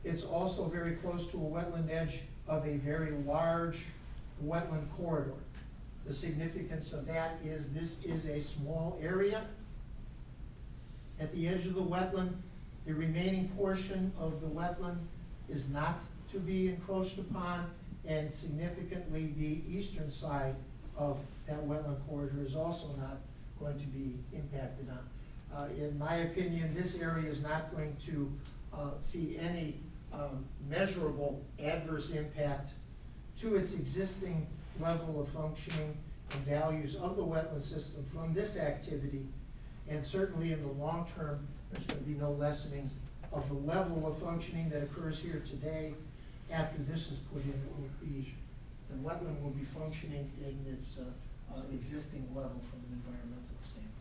it's also very close to a wetland edge of a very large wetland corridor. The significance of that is this is a small area at the edge of the wetland. The remaining portion of the wetland is not to be encroached upon, and significantly, the eastern side of that wetland corridor is also not going to be impacted on. In my opinion, this area is not going to see any measurable adverse impact to its existing level of functioning and values of the wetland system from this activity. And certainly in the long term, there's going to be no lessening of the level of functioning that occurs here today. After this is put in, it will be, the wetland will be functioning in its existing level from an environmental standpoint.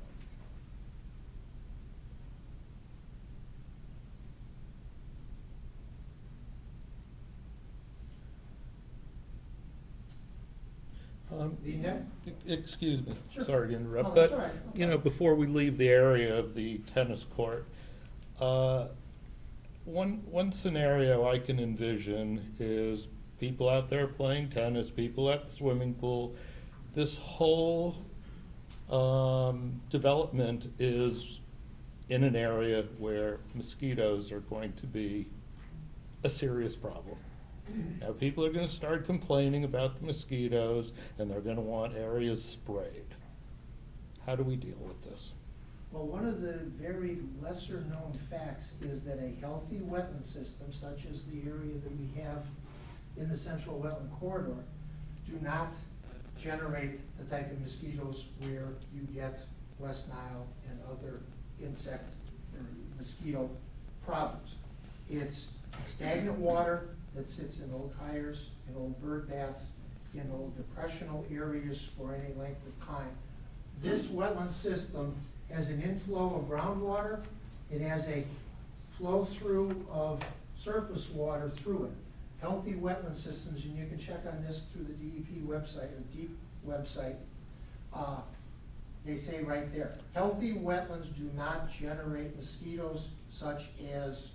The net, Excuse me, Sure. sorry to interrupt, No, that's but, all right. No you know, problem. before we leave the area of the tennis court, one scenario I can envision is people out there playing tennis, people at the swimming pool. This whole development is in an area where mosquitoes are going to be a serious problem. Now, people are gonna start complaining about the mosquitoes, and they're gonna want areas sprayed. How do we deal with this? well, one of the very lesser-known facts is that a healthy wetland system, such as the area that we have in the central wetland corridor, do not generate the type of mosquitoes where you get West Nile and other insect or mosquito problems. It's stagnant water that sits in old tires, in old bird baths, in old depressional areas for any length of time. This wetland system has an inflow of groundwater. It has a flow through of surface water through it. Healthy wetland systems, and you can check on this through the DEP website or DEEP website, they say right there, healthy wetlands do not generate mosquitoes such as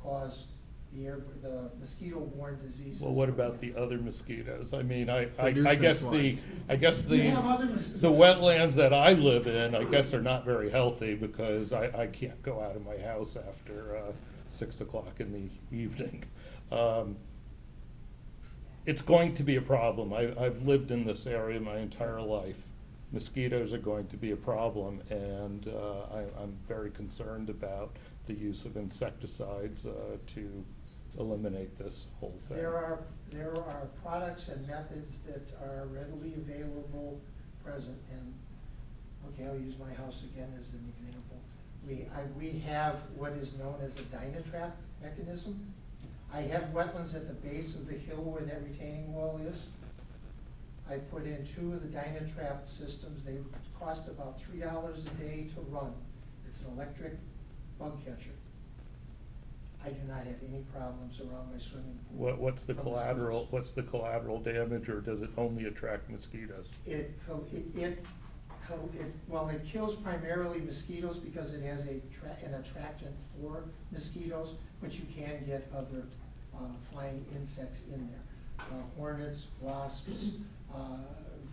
cause the mosquito-borne diseases. Well, what that we about have. the other mosquitoes? I mean, I nuisance guess ones. We have other mosquitoes. the wetlands that I live in, I guess are not very healthy because I can't go out of my house after 6 o'clock in the evening. It's going to be a problem. I've lived in this area my entire life. Mosquitoes are going to be a problem, and I'm very concerned about the use of insecticides to eliminate this whole thing. There are products and methods that are readily available present, and, okay, I'll use my house again as an example. We have what is known as a Dynatrap mechanism. I have wetlands at the base of the hill where that retaining wall is. I put in 2 of the Dynatrap systems. They cost about $3 a day to run. It's an electric bug catcher. I do not have any problems around my swimming pool. What's the from collateral, mosquitoes. what's the collateral damage, or does it only attract mosquitoes? Well, it kills primarily mosquitoes because it has an attractant for mosquitoes, but you can get other flying insects in there. Hornets, wasps,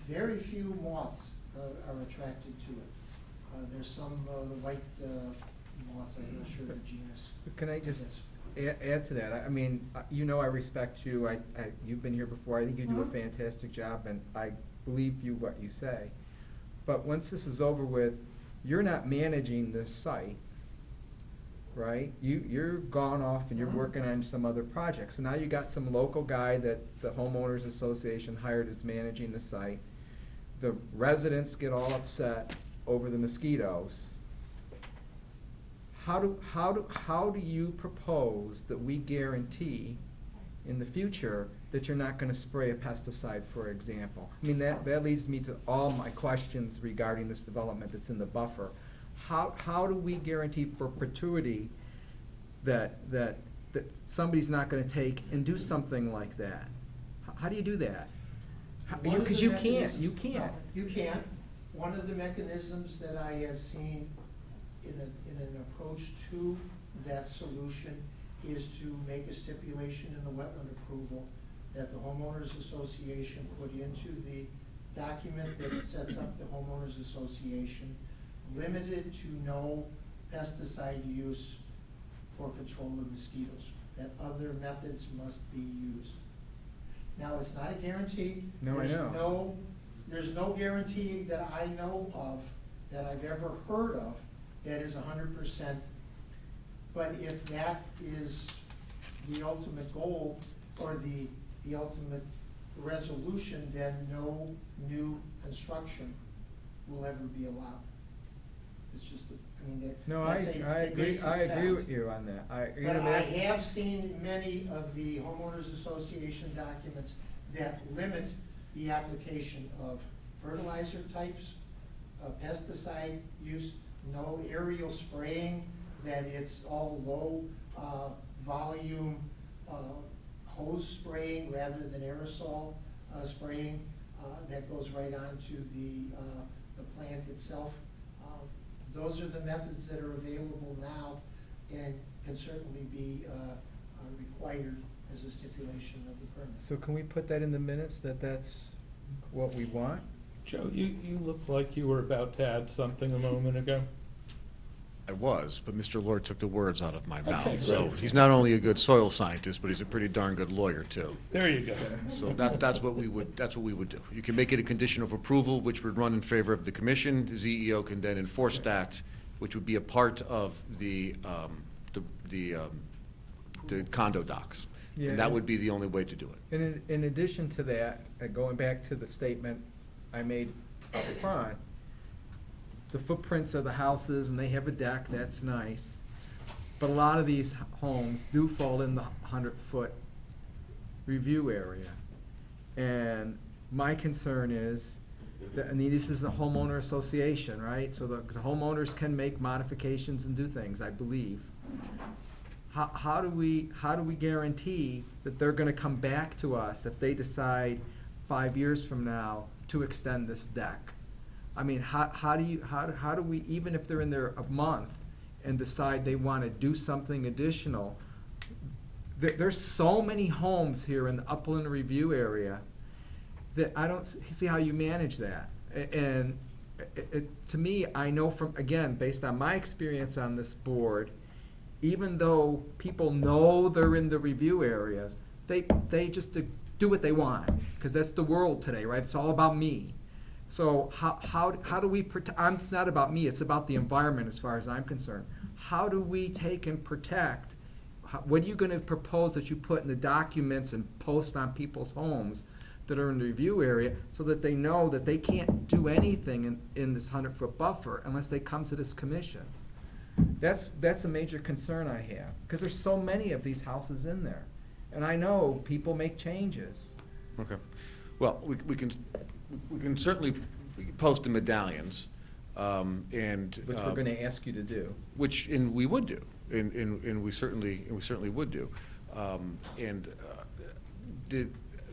very few moths are attracted to it. There's some, the white moths, I'm not sure the genus. Can I just Yes. add to that? I mean, you know I respect you. You've been here before. I think you do a Mhm. fantastic job, and I believe you what you say. But once this is over with, you're not managing this site, right? You're gone off and you're Mhm. working on some other project. So now you got some local guy that the homeowners association hired is managing the site. The residents get all upset over the mosquitoes. How do you propose that we guarantee in the future that you're not gonna spray a pesticide, for example. I mean, that leads me to all my questions regarding this development that's in the buffer. How do we guarantee for perpetuity that somebody's not gonna take and do something like that? How do you do that? One of Because the you can't, mechanisms- you can't. No, you can't. One of the mechanisms that I have seen in an approach to that solution is to make a stipulation in the wetland approval that the homeowners association put into the document that sets up the homeowners association, limited to no pesticide use for control of mosquitoes, that other methods must be used. Now, it's not a guarantee. No, I know. There's no guarantee that I know of, that I've ever heard of, that is 100%. But if that is the ultimate goal, or the ultimate resolution, then no new construction will ever be allowed. It's just, No, that's a agree, basic I agree fact. with you on that. But I have seen many of the homeowners association documents that limit the application of fertilizer types, pesticide use, no aerial spraying, that it's all low volume hose spraying rather than aerosol spraying that goes right onto the plant itself. Those are the methods that are available now and can certainly be required as a stipulation of the permit. So can we put that in the minutes, that that's what we want? Joe, you look like you were about to add something a moment ago. I was, but Mr. Lord took the words out of my Okay, mouth. So great. he's not only a good soil scientist, but he's a pretty darn good lawyer, too. There you go. So that's what we would do. You can make it a condition of approval, which would run in favor of the commission. The ZEO can then enforce that, which would be a part of the condo docs. Yeah. And that would be the only way to do it. And in addition to that, going back to the statement I made up front, the footprints of the houses, and they have a deck, that's nice. But a lot of these homes do fall in the 100-foot review area. And my concern is, that, I mean, this is a homeowner association, right? So the homeowners can make modifications and do things, I believe. How do we guarantee that they're gonna come back to us if they decide 5 years from now to extend this deck? I mean, how do we, even if they're in there a month and decide they wanna do something additional, there's so many homes here in the upland review area that I don't see how you manage that. And to me, I know from, again, based on my experience on this board, even though people know they're in the review areas, they just do what they want, because that's the world today, right? It's all about me. So how do we protect, it's not about me, it's about the environment as far as I'm concerned. How do we take and protect, what are you gonna propose that you put in the documents and post on people's homes that are in the review area, so that they know that they can't do anything in this 100-foot buffer unless they come to this commission? That's a major concern I have, because there's so many of these houses in there. And I know people make changes. Okay. Well, we can certainly post the medallions, and. Which we're gonna ask you to do. And we would do, and we certainly would do.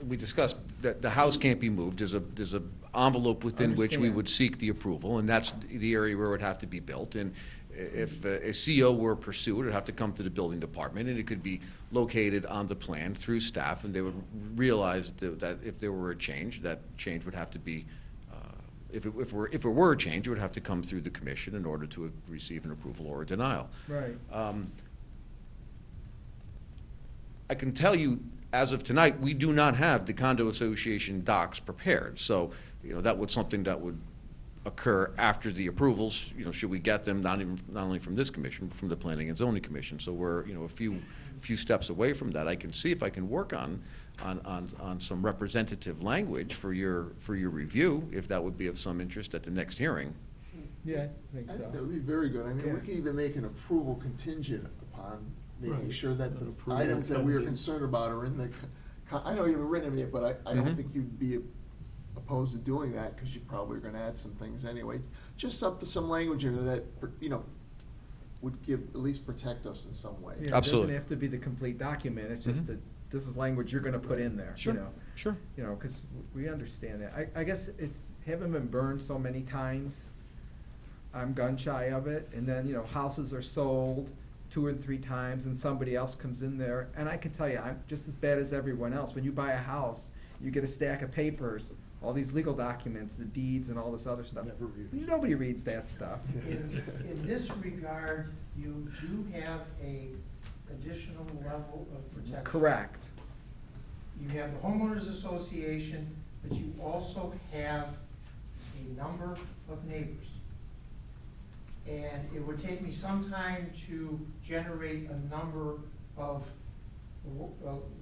We discussed that the house can't be moved. There's a envelope within which we Understand. would seek the approval, and that's the area where it would have to be built. And if a CO were pursued, it'd have to come to the building department, and it could be located on the plan through staff, and they would realize that if there were a change, that change would have to be, if it were a change, it would have to come through the commission in order to receive an approval or a denial. Right. I can tell you, as of tonight, we do not have the condo association docs prepared. So, that would something that would occur after the approvals, should we get them, not only from this commission, but from the Planning and Zoning Commission. So we're, a few steps away from that. I can see if I can work on some representative language for your review, if that would be of some interest at the next hearing. Yeah, I think I think that so. would be very good. I mean, Yeah. we can even make an approval contingent upon making Right. sure that An the approval items that we are coming in. concerned about are in the, I know you haven't written them yet, but I don't Mhm. think you'd be opposed to doing that, because you probably are gonna add some things anyway. Just up to some language in there that, you know, would give, at least protect us in some way. Yeah, it Absolutely. doesn't have to be the complete document, it's just Mhm. that this is language you're gonna put in there, you Sure, know? sure. You know, because we understand that. I guess it's, having been burned so many times, I'm gun shy of it, and then, you know, houses are sold 2 or 3 times, and somebody else comes in there, and I can tell you, I'm just as bad as everyone else. When you buy a house, you get a stack of papers, all these legal documents, the deeds and all this other stuff. Never read. Nobody reads that stuff. In this regard, you do have a additional level of protection. Correct. You have the homeowners association, but you also have a number of neighbors. And it would take me some time to generate a number of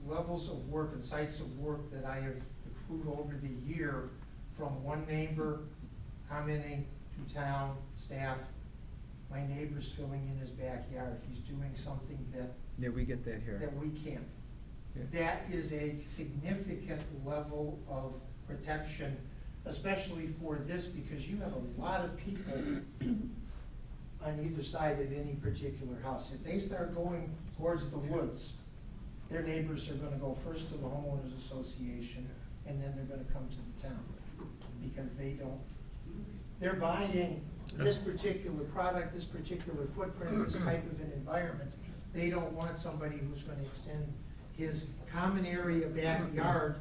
levels of work and sites of work that I have accrued over the year from one neighbor commenting to town staff, my neighbor's filling in his backyard, he's doing something that Yeah, we get that here. we can't. Yeah. That is a significant level of protection, especially for this, because you have a lot of people on either side of any particular house. If they start going towards the woods, their neighbors are gonna go first to the homeowners association, and then they're gonna come to the town, because they're buying this particular product, this particular footprint, this type of an environment. They don't want somebody who's gonna extend his common area backyard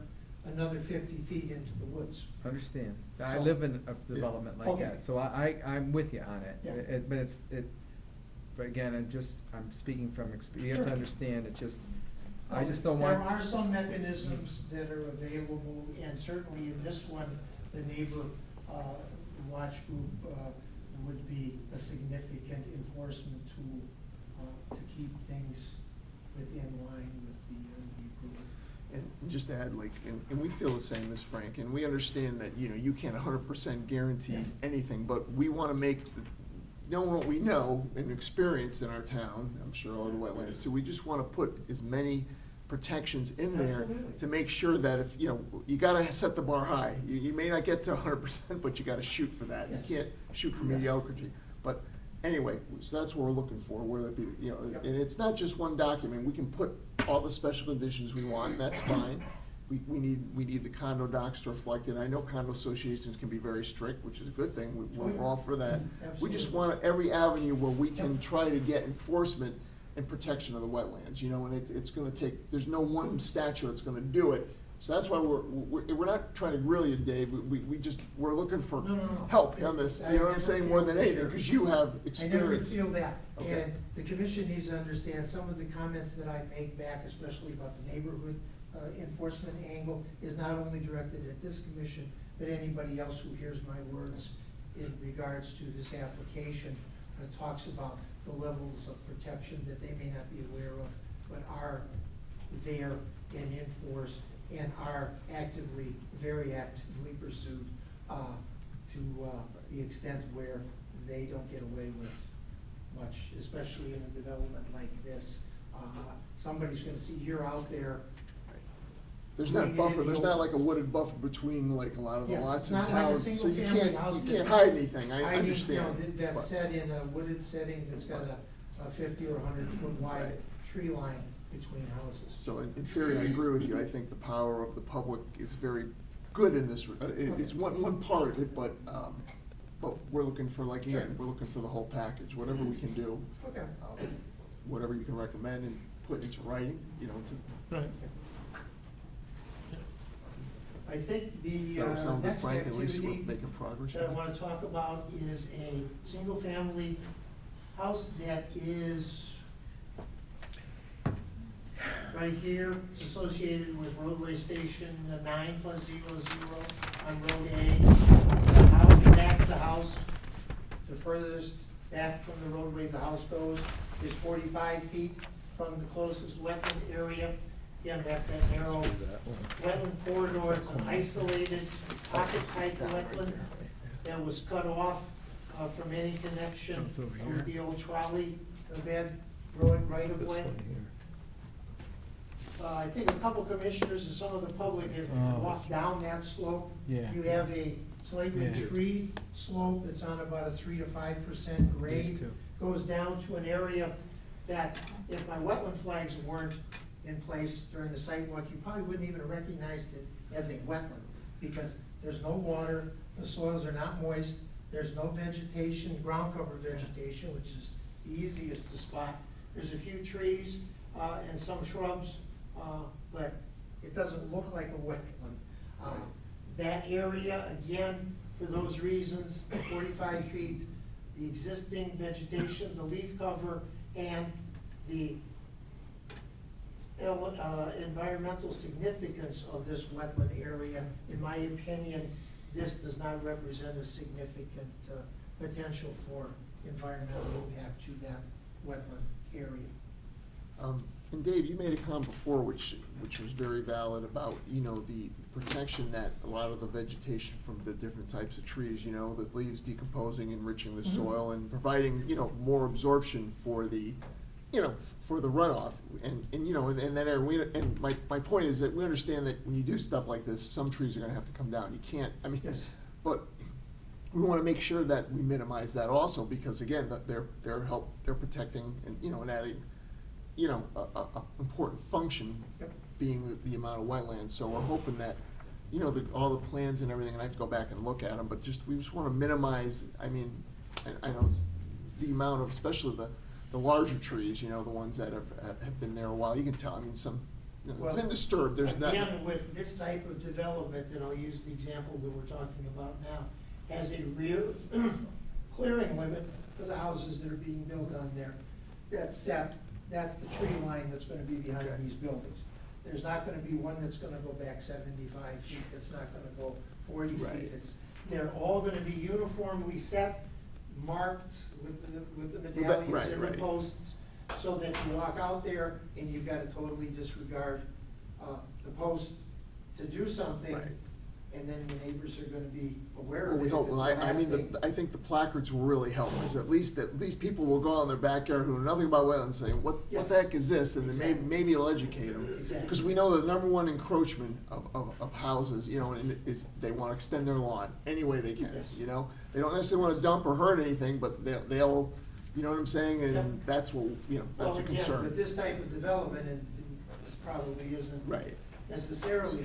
another 50 feet into the woods. Understand. I So- live in a development like Okay. that, so I'm with you on it. Yeah. But again, I'm speaking from experience. You have to Sure. understand, it's just, I just don't want. There are some mechanisms that are available, and certainly in this one, the neighbor watch group would be a significant enforcement tool to keep things within line with the approval. And just to add, like, and we feel the same as Frank, and we understand that, you know, you can't 100% guarantee anything, but we want to make, knowing what we know and experienced in our town, I'm sure all the wetlands too, we just want to put as many protections in there Absolutely. to make sure that if, you know, you got to set the bar high. You may not get to 100%, but you got to shoot for that. Yes. You can't shoot for Yes. mediocrity. But anyway, so that's what we're looking for, whether it be, you know, Yep. and it's not just one document. We can put all the special conditions we want, and that's fine. We need the condo docs to reflect it. I know condo associations can be very strict, which is a good thing. We're all for that. We just Absolutely. want every avenue where we can Yep. try to get enforcement and protection of the wetlands, you know, and it's gonna take, there's no one statute that's gonna do it. So that's why we're not trying to grill you, Dave. We're looking for No. help on this, you know what I'm saying, more than anything, because you have I never experience. feel that, Okay. and the commission needs to understand some of the comments that I make back, especially about the neighborhood enforcement angle, is not only directed at this commission, but anybody else who hears my words in regards to this application. Talks about the levels of protection that they may not be aware of, but are there and in force, and are actively, very actively pursued to the extent where they don't get away with much, especially in a development like this. Somebody's gonna see you're out there. There's not doing it buffer, in the there's not open. like a wooded buffer between like a lot of the Yes, lots it's in not like a town, so you single-family can't, house you can't that's hide anything, I hiding, understand. That's but- set in a wooded setting that's got a 50 or 100-foot wide Right. tree line between houses. So in theory, I agree with you. I think the power of the public is very good in this, it's one part of it, but we're looking for, like, Sure. again, we're looking for the whole package, whatever we can do. Okay. Whatever you can recommend and put into writing, you know, to. Right. I think the So it sounds like next Frank, at least we're activity making progress. that I want to talk about is a single-family house that is right here. It's associated with roadway station 9+00 on Road A. The house, the back of the house, the furthest back from the roadway the house goes is 45 feet from the closest wetland area. Again, that's that narrow wetland corridor. It's an isolated pocket-type wetland that was cut off from any connection It's over with here. the old trolley bed road right of This way. one here. I think a couple commissioners and some of the public have walked down that slope. Yeah. You have a slightly Yeah. tree slope that's on about a 3 to 5% grade. These two. Goes down to an area that, if my wetland flags weren't in place during the site walk, you probably wouldn't even have recognized it as a wetland, because there's no water, the soils are not moist, there's no vegetation, ground cover vegetation, which is the easiest to spot. There's a few trees, and some shrubs, but it doesn't look like a wetland. That area, again, for those reasons, the 45 feet, the existing vegetation, the leaf cover, and the environmental significance of this wetland area, in my opinion, this does not represent a significant potential for environmental impact to that wetland area. And Dave, you made a comment before, which was very valid about, the protection that a lot of the vegetation from the different types of trees, the leaves decomposing, enriching the soil, and providing, more absorption for the, for the runoff. And in that area, and my point is that we understand that when you do stuff like this, some trees are gonna have to come down. You can't, Yes. but we wanna make sure that we minimize that also, because again, that they're protecting and, and adding, a important function, Yep. being the amount of wetlands. So we're hoping that, all the plans and everything, and I have to go back and look at them, but we just wanna minimize, I know it's the amount of, especially the larger trees, the ones that have been there a while. You can tell, some, it's been disturbed, there's that. Again, with this type of development, and I'll use the example that we're talking about now, has a rear clearing limit for the houses that are being built on there. That's set, that's the tree line that's gonna be behind Okay. these buildings. There's not gonna be one that's gonna go back 75 feet, that's not gonna go 40 feet. Right. They're all gonna be uniformly set, marked with the medallions right, and the right. posts, so that you walk out there and you've gotta totally disregard the post to do something, Right. and then your neighbors are gonna be aware Well, of it. we if hope, it's well, the I last mean, thing. I think the placards will really help, because at least people will go out in their backyard who know nothing about wetlands, saying, what Yes. the heck is this? And then Exactly. maybe it'll educate them. Exactly. Because we know the number one encroachment of houses, and is they want to extend their lawn any way they can, Yes. They don't necessarily want to dump or hurt anything, but they'll, you know what I'm saying? Yep. And that's what, that's a Well, again, concern. with this type of development, and this probably isn't Right. necessarily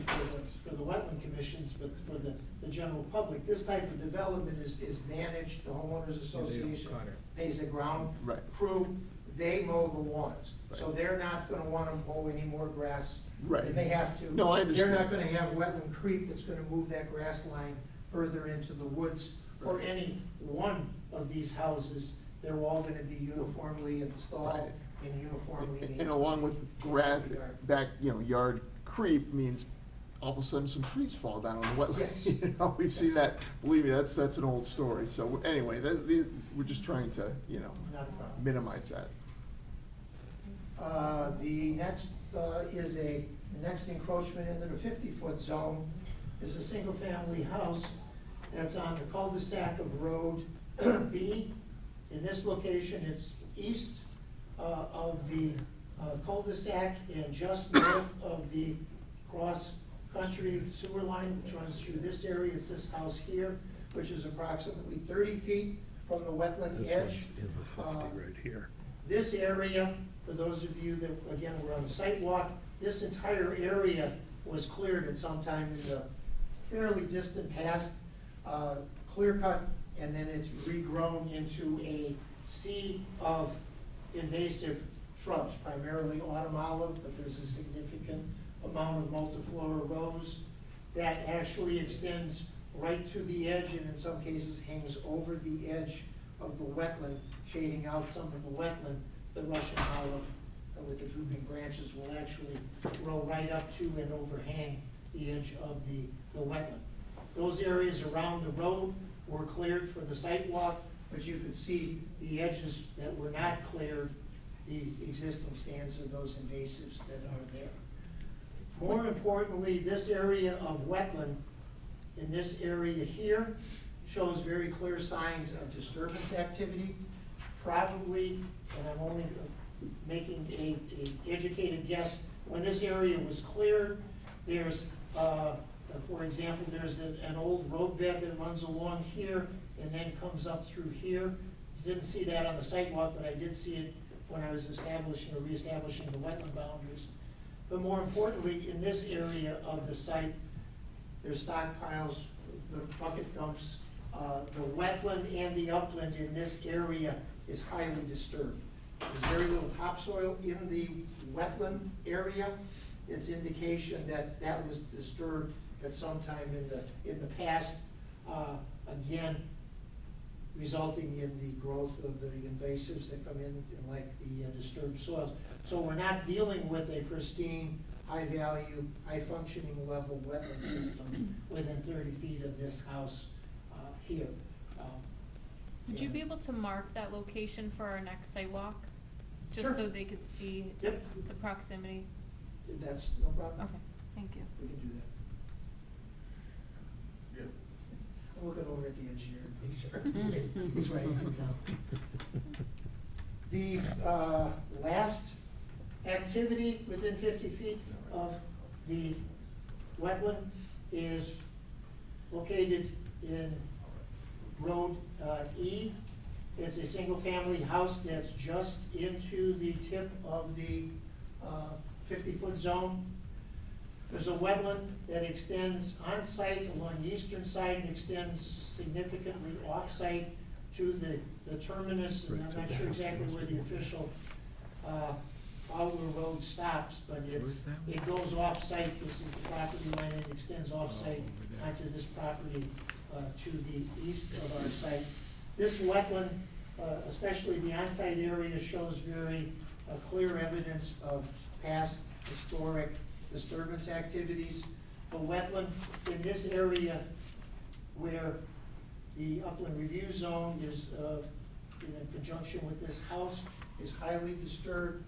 for the wetland commissions, but for the general public, this type of development is managed, the homeowners association got it. pays a ground Right. crew, they mow the lawns. So Right. they're not gonna wanna mow any more grass Right. than they have to. No, I understand. They're not gonna have wetland creep that's gonna move that grass line further into the woods for Right. any one of these houses. They're all gonna be uniformly installed Right. and uniformly maintained. And along with grass, back, yard creep means all of a sudden some trees fall down on the Yes. wetland. We've seen that, believe me, that's an old story. So anyway, we're just trying to, Not a problem. minimize that. The next the next encroachment into the 50-foot zone is a single-family house that's on the cul-de-sac of Road B. In this location, it's east of the cul-de-sac and just north of the cross-country sewer line, which runs through this area. It's this house here, which is approximately 30 feet from the wetland edge. right here. This area, for those of you that, again, were on the site walk, this entire area was cleared at some time in the fairly distant past, clear cut, and then it's regrown into a sea of invasive shrubs, primarily autumn olive, but there's a significant amount of multiflora rose that actually extends right to the edge, and in some cases hangs over the edge of the wetland, shading out some of the wetland. The Russian olive with the drooping branches will actually grow right up to and overhang the edge of the wetland. Those areas around the road were cleared for the site walk, but you could see the edges that were not cleared, the existing stands of those invasives that are there. More importantly, this area of wetland in this area here shows very clear signs of disturbance activity. Probably, and I'm only making a educated guess. When this area was cleared, there's, for example, there's an old roadbed that runs along here and then comes up through here. Didn't see that on the sidewalk, but I did see it when I was establishing or reestablishing the wetland boundaries. But more importantly, in this area of the site, there's stockpiles, the bucket dumps. The wetland and the upland in this area is highly disturbed. There's very little topsoil in the wetland area. It's indication that that was disturbed at some time in the past. Again, resulting in the growth of the invasives that come in like the disturbed soils. So we're not dealing with a pristine, high-value, high-functioning level wetland system within 30 feet of this house here. Would you be able to mark that location for our next site walk? Just Sure. so they could see Yep. the proximity? That's no problem. Okay, thank you. We can do that. I'm looking over at the engineer to make sure he's writing it down. The last activity within 50 feet of the wetland is located in Road E. It's a single-family house that's just into the tip of the 50-foot zone. There's a wetland that extends on-site along the eastern side and extends significantly off-site to the terminus, and I'm not sure exactly where the official Fowler Road stops, but it goes off-site. This is the property line, and it extends off-site onto this property to the east of our site. This wetland, especially the on-site area, shows very clear evidence of past historic disturbance activities. The wetland in this area where the upland review zone is in conjunction with this house is highly disturbed.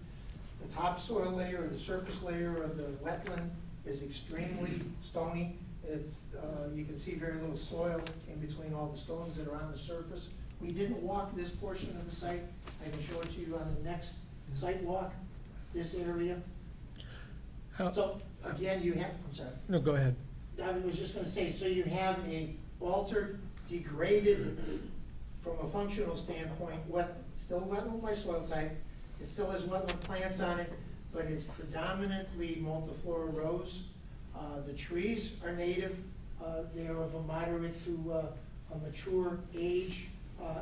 The topsoil layer or the surface layer of the wetland is extremely stony. It's, you can see very little soil in between all the stones that are on the surface. We didn't walk this portion of the site. I can show it to you on the next site walk, this area. So, again, you have, I'm sorry. No, go ahead. I was just gonna say, so you have a altered, degraded, from a functional standpoint, still wetland by soil type. It still has wetland plants on it, but it's predominantly multiflora rose. The trees are native. They're of a moderate to a mature age,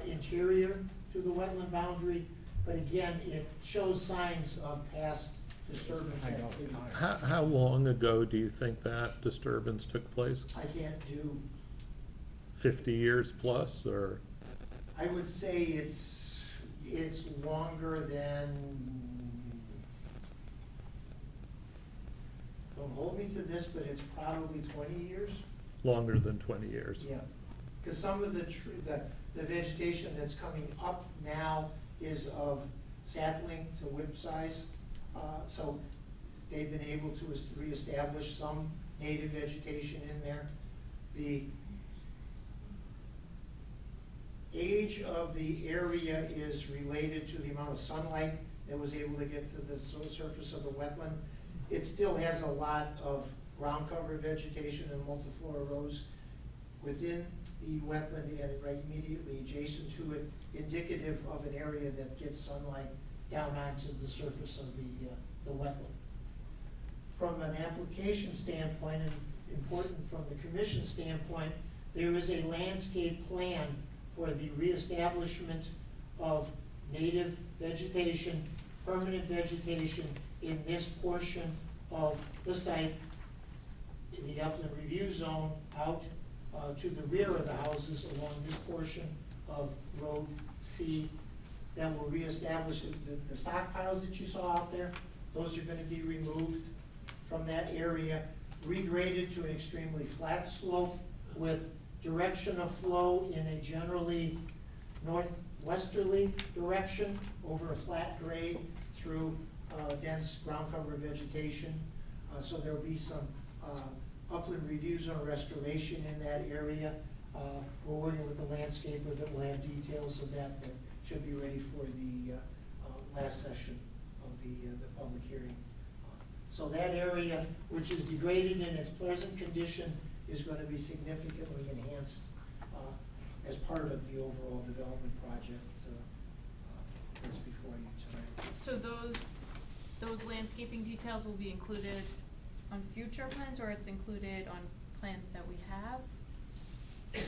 interior to the wetland boundary. But again, it shows signs of past disturbance activity. How long ago do you think that disturbance took place? I can't do, 50 years plus, or? I would say it's longer than, don't hold me to this, but it's probably 20 years. Longer than 20 years? Yeah, because some of the vegetation that's coming up now is of sapling to whip size. So they've been able to reestablish some native vegetation in there. The age of the area is related to the amount of sunlight that was able to get to the surface of the wetland. It still has a lot of ground cover vegetation and multiflora rose within the wetland and right immediately adjacent to it, indicative of an area that gets sunlight down onto the surface of the wetland. From an application standpoint, and important from the commission standpoint, there is a landscape plan for the reestablishment of native vegetation, permanent vegetation in this portion of the site, in the upland review zone, out to the rear of the houses along this portion of Road C, that will reestablish the stockpiles that you saw out there. Those are gonna be removed from that area, regraded to an extremely flat slope with direction of flow in a generally northwesterly direction over a flat grade through dense ground cover vegetation. So there will be some upland reviews on restoration in that area. We're working with the landscaper that will have details of that should be ready for the last session the public hearing. So that area, which is degraded in its present condition, is going to be significantly enhanced as part of the overall development project that's before you tonight. So those landscaping details will be included on future plans, or it's included on plans that we have?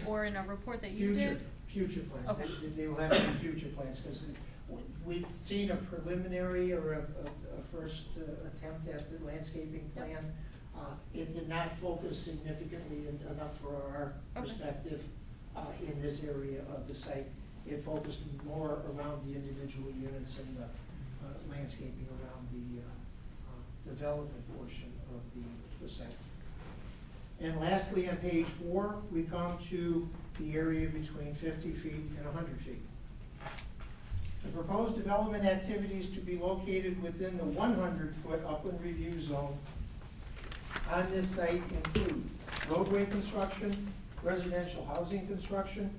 Or in a report that you did? Future plans. Okay. They will have to be future plans, because we've seen a preliminary or a first attempt at the landscaping Yep. plan. It did not focus significantly enough for our Okay. perspective in this area of the site. It focused more around the individual units and the landscaping around the development portion of the site. And lastly, on page 4, we come to the area between 50 feet and 100 feet. The proposed development activities to be located within the 100-foot upland review zone on this site include roadway construction, residential housing construction,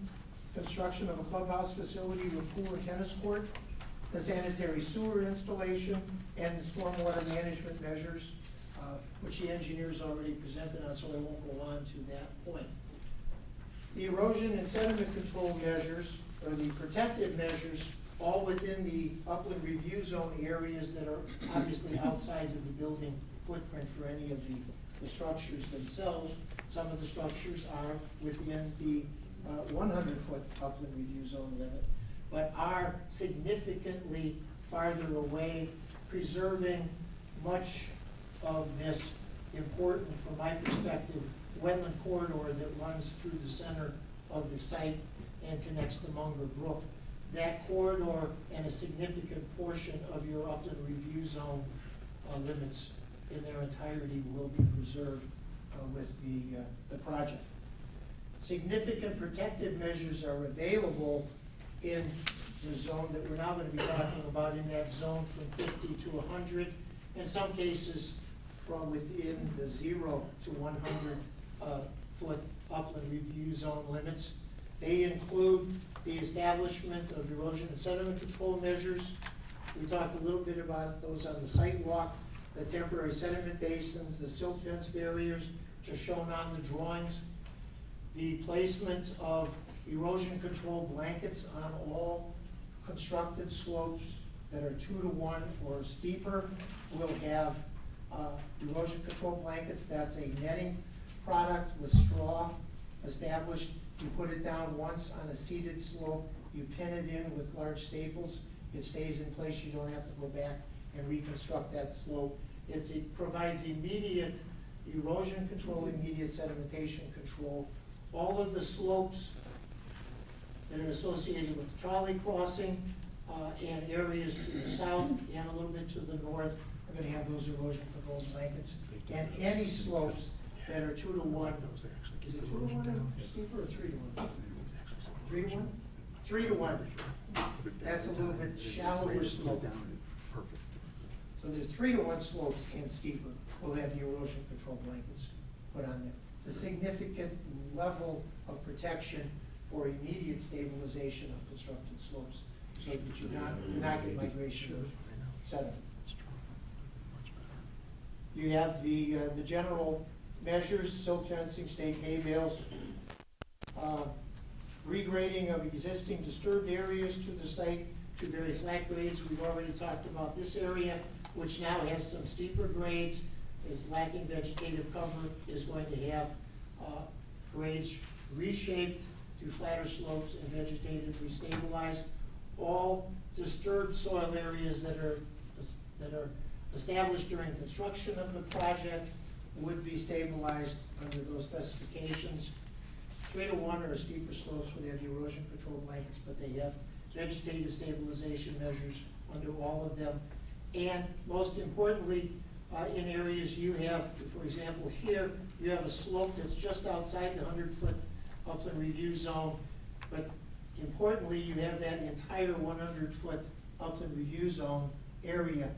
construction of a clubhouse facility with pool and tennis court, the sanitary sewer installation, and the stormwater management measures, which the engineers already presented on, so I won't go on to that point. The erosion and sediment control measures, or the protective measures, all within the upland review zone areas that are obviously outside of the building footprint for any of the structures themselves. Some of the structures are within the 100-foot upland review zone limit, but are significantly farther away, preserving much of this important, from my perspective, wetland corridor that runs through the center of the site and connects to Munger Brook. That corridor and a significant portion of your upland review zone limits in their entirety will be preserved with the project. Significant protective measures are available in the zone that we're now going to be talking about, in that zone from 50 to 100, in some cases from within the 0 to 100 foot upland review zone limits. They include the establishment of erosion and sediment control measures. We talked a little bit about those on the sidewalk, the temporary sediment basins, the silt fence barriers, which are shown on the drawings. The placement of erosion control blankets on all constructed slopes that are 2 to 1 or steeper will have erosion control blankets. That's a netting product with straw established. You put it down once on a seeded slope, you pin it in with large staples, it stays in place, you don't have to go back and reconstruct that slope. It provides immediate erosion control, immediate sedimentation control. All of the slopes that are associated with the trolley crossing and areas to the south and a little bit to the north are going to have those erosion control blankets. And any slopes that are 2 to 1, is it 2 to 1 and steeper, or 3 to 1? 3 to 1? 3 to 1. That's a little bit shallower slope. So there's 3 to 1 slopes and steeper will have the erosion control blankets put on there. It's a significant level of protection for immediate stabilization of constructed slopes, so that you do not get migration of sediment. You have the general measures: silt fencing, stake hay bales, regrading of existing disturbed areas to the site to very flat grades. We've already talked about this area, which now has some steeper grades, is lacking vegetative cover, is going to have grades reshaped to flatter slopes and vegetatively stabilized. All disturbed soil areas that are established during construction of the project would be stabilized under those specifications. 3 to 1 or steeper slopes would have erosion control blankets, but they have vegetative stabilization measures under all of them. And most importantly, in areas you have, for example, here, you have a slope that's just outside the 100-foot upland review zone, but importantly, you have that entire 100-foot upland review zone area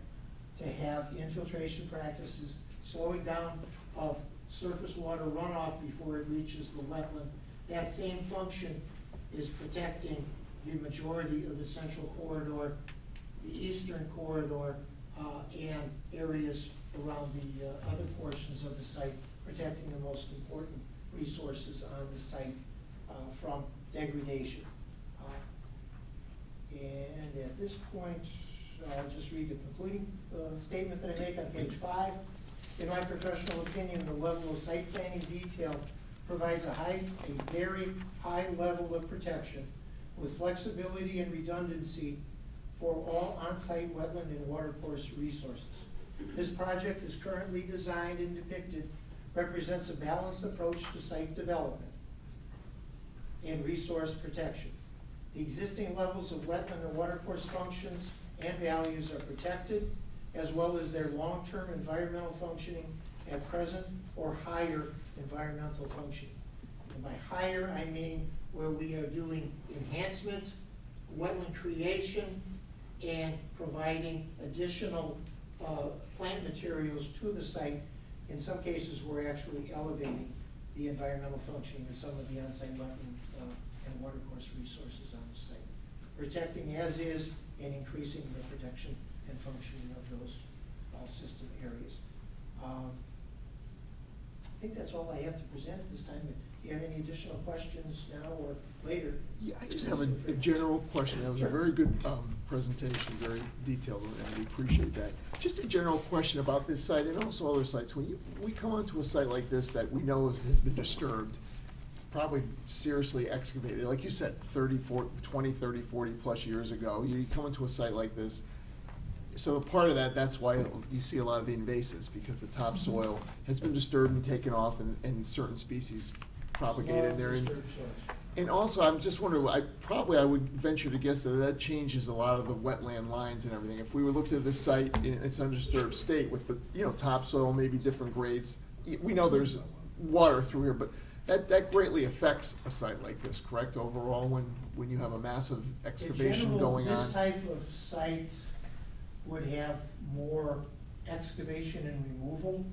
to have infiltration practices, slowing down of surface water runoff before it reaches the wetland. That same function is protecting the majority of the central corridor, the eastern corridor, and areas around the other portions of the site, protecting the most important resources on the site from degradation. And at this point, I'll just read the concluding statement that I make on page 5. In my professional opinion, the level of site planning detail provides a very high level of protection with flexibility and redundancy for all on-site wetland and watercourse resources. This project is currently designed and depicted represents a balanced approach to site development and resource protection. The existing levels of wetland and watercourse functions and values are protected, as well as their long-term environmental functioning at present or higher environmental functioning. And by higher, I mean where we are doing enhancement, wetland creation, and providing additional plant materials to the site. In some cases, we're actually elevating the environmental functioning of some of the on-site wetland and watercourse resources on the site. Protecting as is and increasing the protection and functioning of those system areas. I think that's all I have to present at this time. Do you have any additional questions now or later? Yeah, I just have a general question. That was a very good presentation, very detailed, and we appreciate that. Just a general question about this site and also other sites. When we come onto a site like this that we know has been disturbed, probably seriously excavated, like you said, 20, 30, 40 plus years ago, you come into a site like this. So part of that's why you see a lot of the invasives, because the topsoil has been disturbed and taken off, and certain species propagated there. And also, I'm just wondering, I would venture to guess that changes a lot of the wetland lines and everything. If we were looking at this site in its undisturbed state with the, topsoil, maybe different grades, we know there's water through here, but that greatly affects a site like this, correct, overall, when you have a massive excavation going on? This type of site would have more excavation and removal.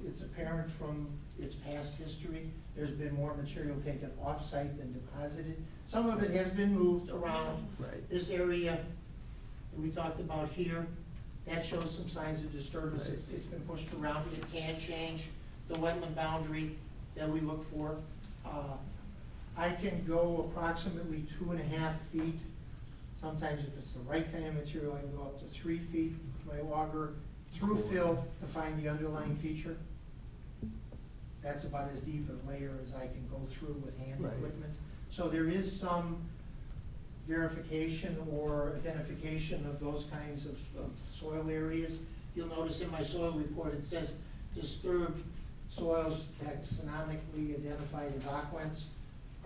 It's apparent from its past history. There's been more material taken off-site than deposited. Some of it has been moved around. Right. This area that we talked about here, that shows some signs of disturbance. Right. It's been pushed around. It can change the wetland boundary that we look for. I can go approximately 2.5 feet. Sometimes if it's the right kind of material, I can go up to 3 feet with my auger through fill to find the underlying feature. That's about as deep a layer as I can go through with hand Right. equipment. So there is some verification or identification of those kinds of soil areas. You'll notice in my soil report, it says disturbed soils taxonomically identified as aquants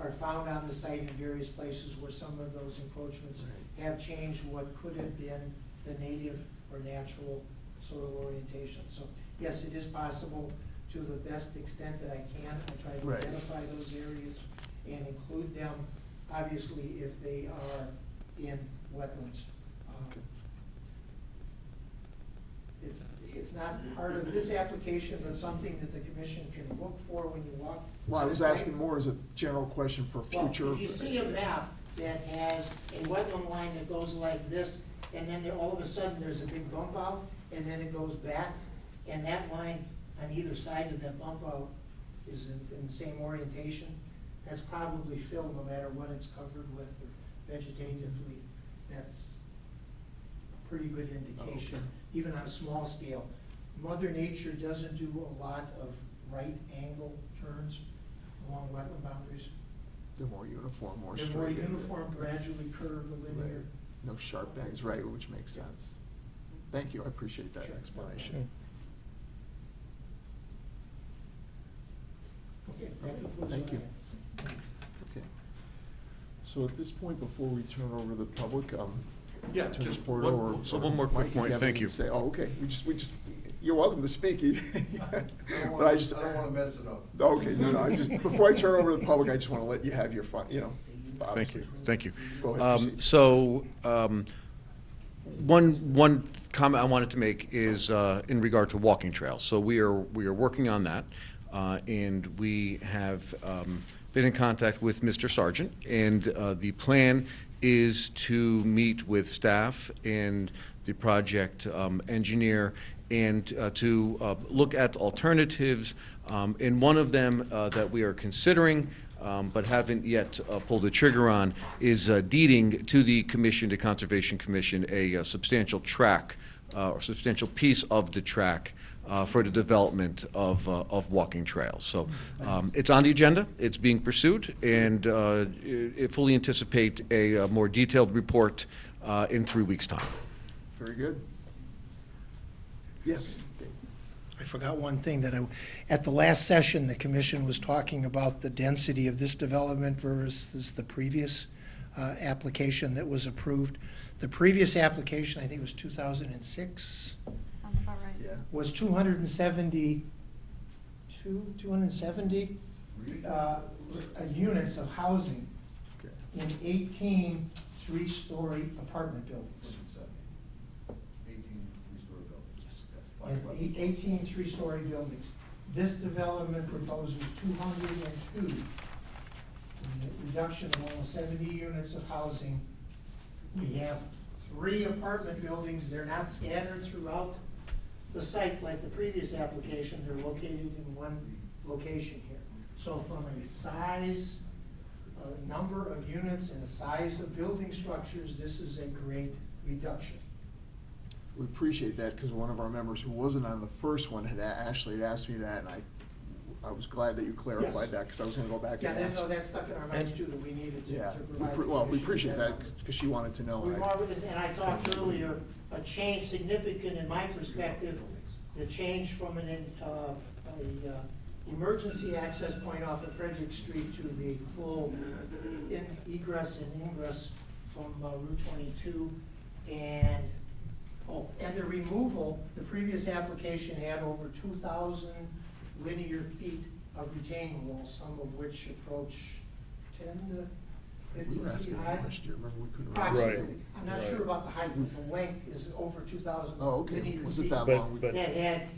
are found on the site in various places where some of those encroachments have changed what could have been the native or natural soil orientation. So yes, it is possible to the best extent that I can. I try to Right. identify those areas and include them, obviously, if they are in wetlands. Okay. It's not part of this application, but something that the commission can look for when you walk. Well, I was the site. asking more as a general question for future. Well, if you see a map that has a wetland line that goes like this, and then all of a sudden there's a big bump out, and then it goes back, and that line on either side of that bump out is in the same orientation, that's probably fill no matter what it's covered with or vegetatively. That's a pretty good indication, even on a small scale. Mother Nature doesn't do a lot of right angle turns along wetland boundaries. They're more uniform, more They're straight. more uniform, gradually curve, linear. No sharp bends, right, which makes sense. Thank you, I appreciate that Sure. explanation. Okay, that concludes Thank what I you. have. Okay. So at this point, before we turn over to the public, Yeah, turn just the board one- over. so or one more quick Mike, point. you have Thank anything you. to say? Oh, okay, we just, you're welcome to speak. But I just. I don't wanna mess it up. Okay, no, before I turn over to the public, I just wanna let you have your fun, Thank you, thank you. Go ahead, proceed. So, one comment I wanted to make is in regard to walking trails. So we are working on that, and we have been in contact with Mr. Sargent, and the plan is to meet with staff and the project engineer, and to look at alternatives. And one of them that we are considering, but haven't yet pulled the trigger on, is deeding to the Commission, the Conservation Commission, a substantial track or substantial piece of the track for the development of walking trails. So it's on the agenda, it's being pursued, and it fully anticipate a more detailed report in 3 weeks' time. Very good. Yes. I forgot one thing at the last session, the commission was talking about the density of this development versus the previous application that was approved. The previous application, I think it was 2006, Sounds about right. Yeah. was 270 units of housing Okay. in 18 three-story apartment buildings. 18 three-story buildings. This development proposes 202, a reduction of almost 70 units of housing. We have 3 apartment buildings. They're not scattered throughout the site like the previous application. They're located in one location here. So from a size, number of units and a size of building structures, this is a great reduction. We appreciate that, because one of our members who wasn't on the first one had actually had asked me that, and I was glad that you clarified Yes. that, because I was gonna go back Yeah, and ask. that stuck in our minds too, that we needed to Yeah, provide. well, we the appreciate commission that, because she wanted to know. We've already, and I talked earlier, a change significant in my perspective, the change from an emergency access point off of Frederick Street to the full egress and ingress from Route 22, and the removal, the previous application had over 2,000 linear feet of retaining walls, some of which approach 10 to We 15 were feet asking high. last year, remember, we couldn't. Approximately. I'm not Right. sure about the height, but the length is over 2,000 Oh, okay, linear was it feet. that But- long? but- That had,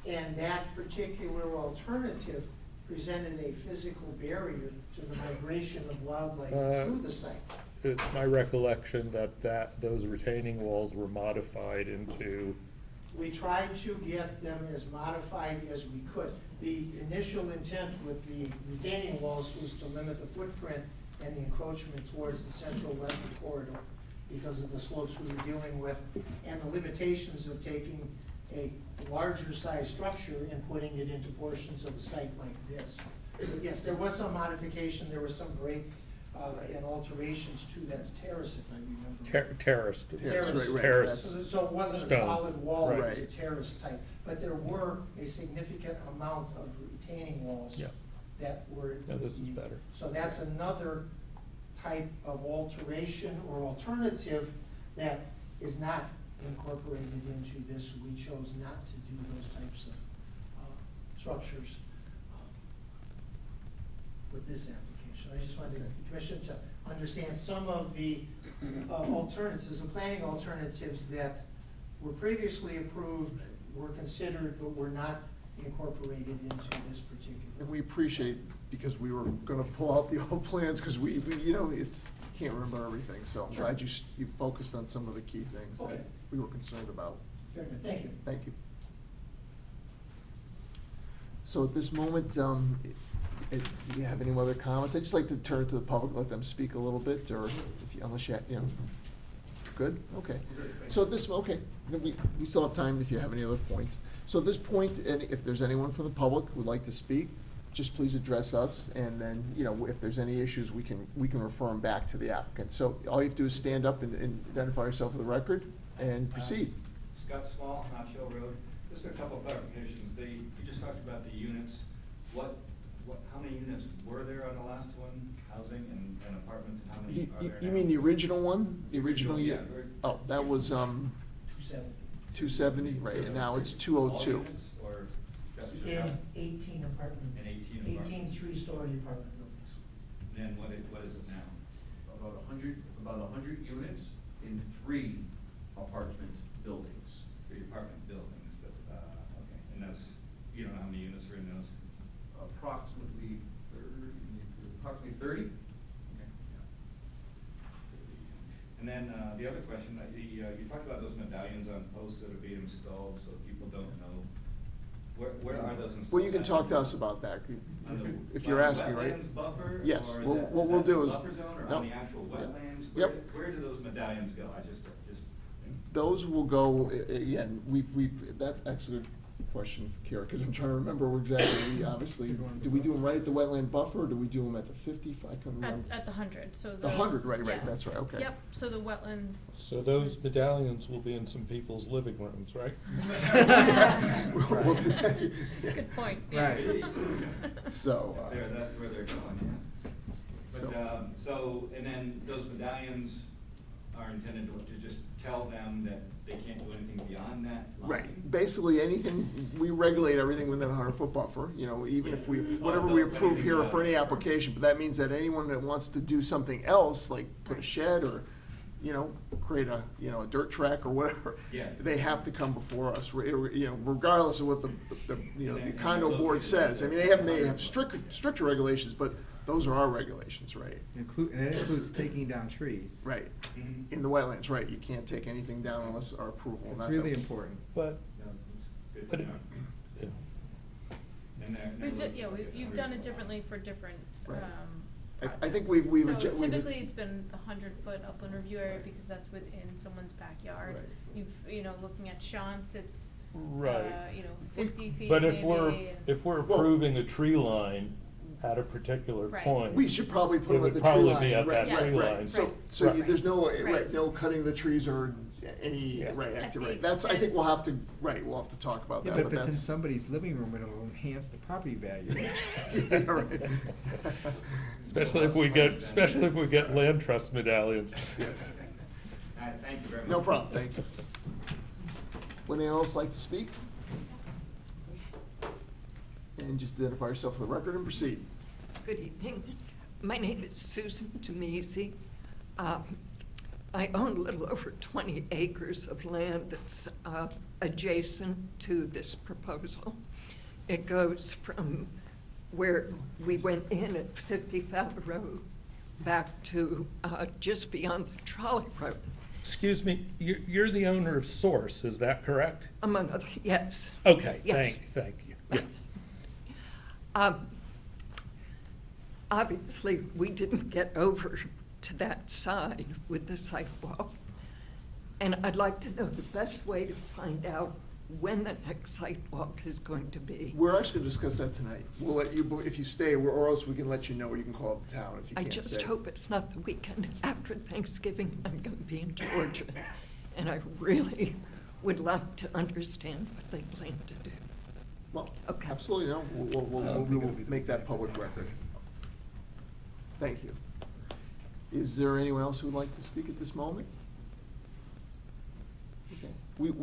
and that particular alternative presented a physical barrier to the migration of wildlife through the site. It's my recollection that those retaining walls were modified into, We tried to get them as modified as we could. The initial intent with the retaining walls was to limit the footprint and the encroachment towards the central western corridor because of the slopes we were dealing with and the limitations of taking a larger size structure and putting it into portions of the site like this. But yes, there was some modification, there was some great and alterations to that terrace, if I remember. terraced. Terrace, right, Terraced. So it wasn't a Stone. solid wall, it was a Right. terrace type, but there were a significant amount of retaining walls Yeah. that were. No, this is better. So that's another type of alteration or alternative that is not incorporated into this. We chose not to do those types of structures with this application. I just wanted the commission to understand some of the alternatives, the planning alternatives that were previously approved, were considered, but were not incorporated into this particular. And we appreciate, because we were gonna pull out the old plans, because we, you know, you can't remember everything, so I'm Sure. glad you focused on some of the key things Okay. that we were concerned about. Very good, thank you. Thank you. So at this moment, do you have any other comments? I'd just like to turn to the public, let them speak a little bit, or if you, unless you know. Good, okay. So at this, okay, we still have time if you have any other points. So at this point, if there's anyone from the public who would like to speak, just please address us, and then, if there's any issues, we can refer them back to the applicant. So all you have to do is stand up and identify yourself for the record, and proceed. Scott Small, Notch Hill Road. Just a couple of clarifications. You just talked about the units. How many units were there on the last one, housing and apartments, and how many are there You now? mean the original one? The original, Yeah. Oh, that was, 270. 270, right, and now it's All 202. units, or just In 18 apartment. In 18 18 apartments. three-story apartment buildings. Then what is it now? About 100 units in 3 apartment buildings. 3 apartment buildings, but, okay. And those, you don't know how many units are in those? Approximately 30. Okay. Yeah. And then then, the other question, you talked about those medallions on posts that are being installed, so people don't know, where are those installed? Well, you can talk to us about that, if you're asking, right? Wetlands buffer? Yes, Or is well, that- what is we'll that do the is- buffer zone or no. on the actual Yep. wetlands? Yep. Where do those medallions go? Those will go, again, that's actually a good question, Kara, because I'm trying to remember exactly, we obviously, do we do them right at the wetland buffer, or do we do them at the 50? I couldn't remember. At the 100, so the. The 100, right, that's yes. right, okay. Yep, so the wetlands. So those medallions will be in some people's living rooms, right? Good point, yeah. Right. So, That's where they're going, yeah. So- But, so, and then those medallions are intended to just tell them that they can't do anything beyond that line? right, basically, anything, we regulate everything within a 100-foot buffer, even if we, whatever we approve here for any application, but that means that anyone that wants to do something else, like put a shed or, create a dirt track or whatever, Yeah. they have to come before us, regardless of what the condo board says. I mean, they have stricter regulations, but those are our regulations, right? And that includes taking down trees. Right, Mhm. in the wetlands, right, you can't take anything down unless our approval. It's not really that- important. But, Yeah, it's good but, to it- know. yeah. And they're We've, looking yeah, for you've done it differently for different, Right. projects. I think we've So typically, it's been a 100-foot upland review area because that's within someone's backyard. Right. Looking at Shantz, it's, Right. 50 feet But maybe. if we're, and- if we're Well- approving a tree line at a particular Right. point. We should probably put It them would at the tree probably line. be at right, that right, tree right. line. So, Right. there's no, Right. no cutting the trees or any, Yeah. right, At the right. That's, I think we'll extent- have to, we'll have to talk about Yeah, that, but but if it's in that's. somebody's living room, it'll enhance the property value. Yeah, right. Especially if we get land trust medallions. Yes. Thank you very much. No problem, thank you. Would anyone else like to speak? And just identify yourself for the record and proceed. Good evening. My name is Susan Demisi. I own a little over 20 acres of land that's adjacent to this proposal. It goes from where we went in at 50 Fowler Road back to just beyond the trolley road. Excuse me, you're the owner of Source, is that correct? Among other, yes. Okay, Yes. thank you, yeah. Obviously, we didn't get over to that side with the sidewalk. And I'd like to know the best way to find out when the next sidewalk is going to be. We're actually gonna discuss that tonight. We'll let you, if you stay, or else we can let you know, or you can call the town if you I can't stay. just hope it's not the weekend after Thanksgiving. I'm going to be in Georgia. And I really would like to understand what they plan to do. Well, Okay. absolutely, no, we'll make that public record. Thank you. Is there anyone else who would like to speak at this moment? Okay.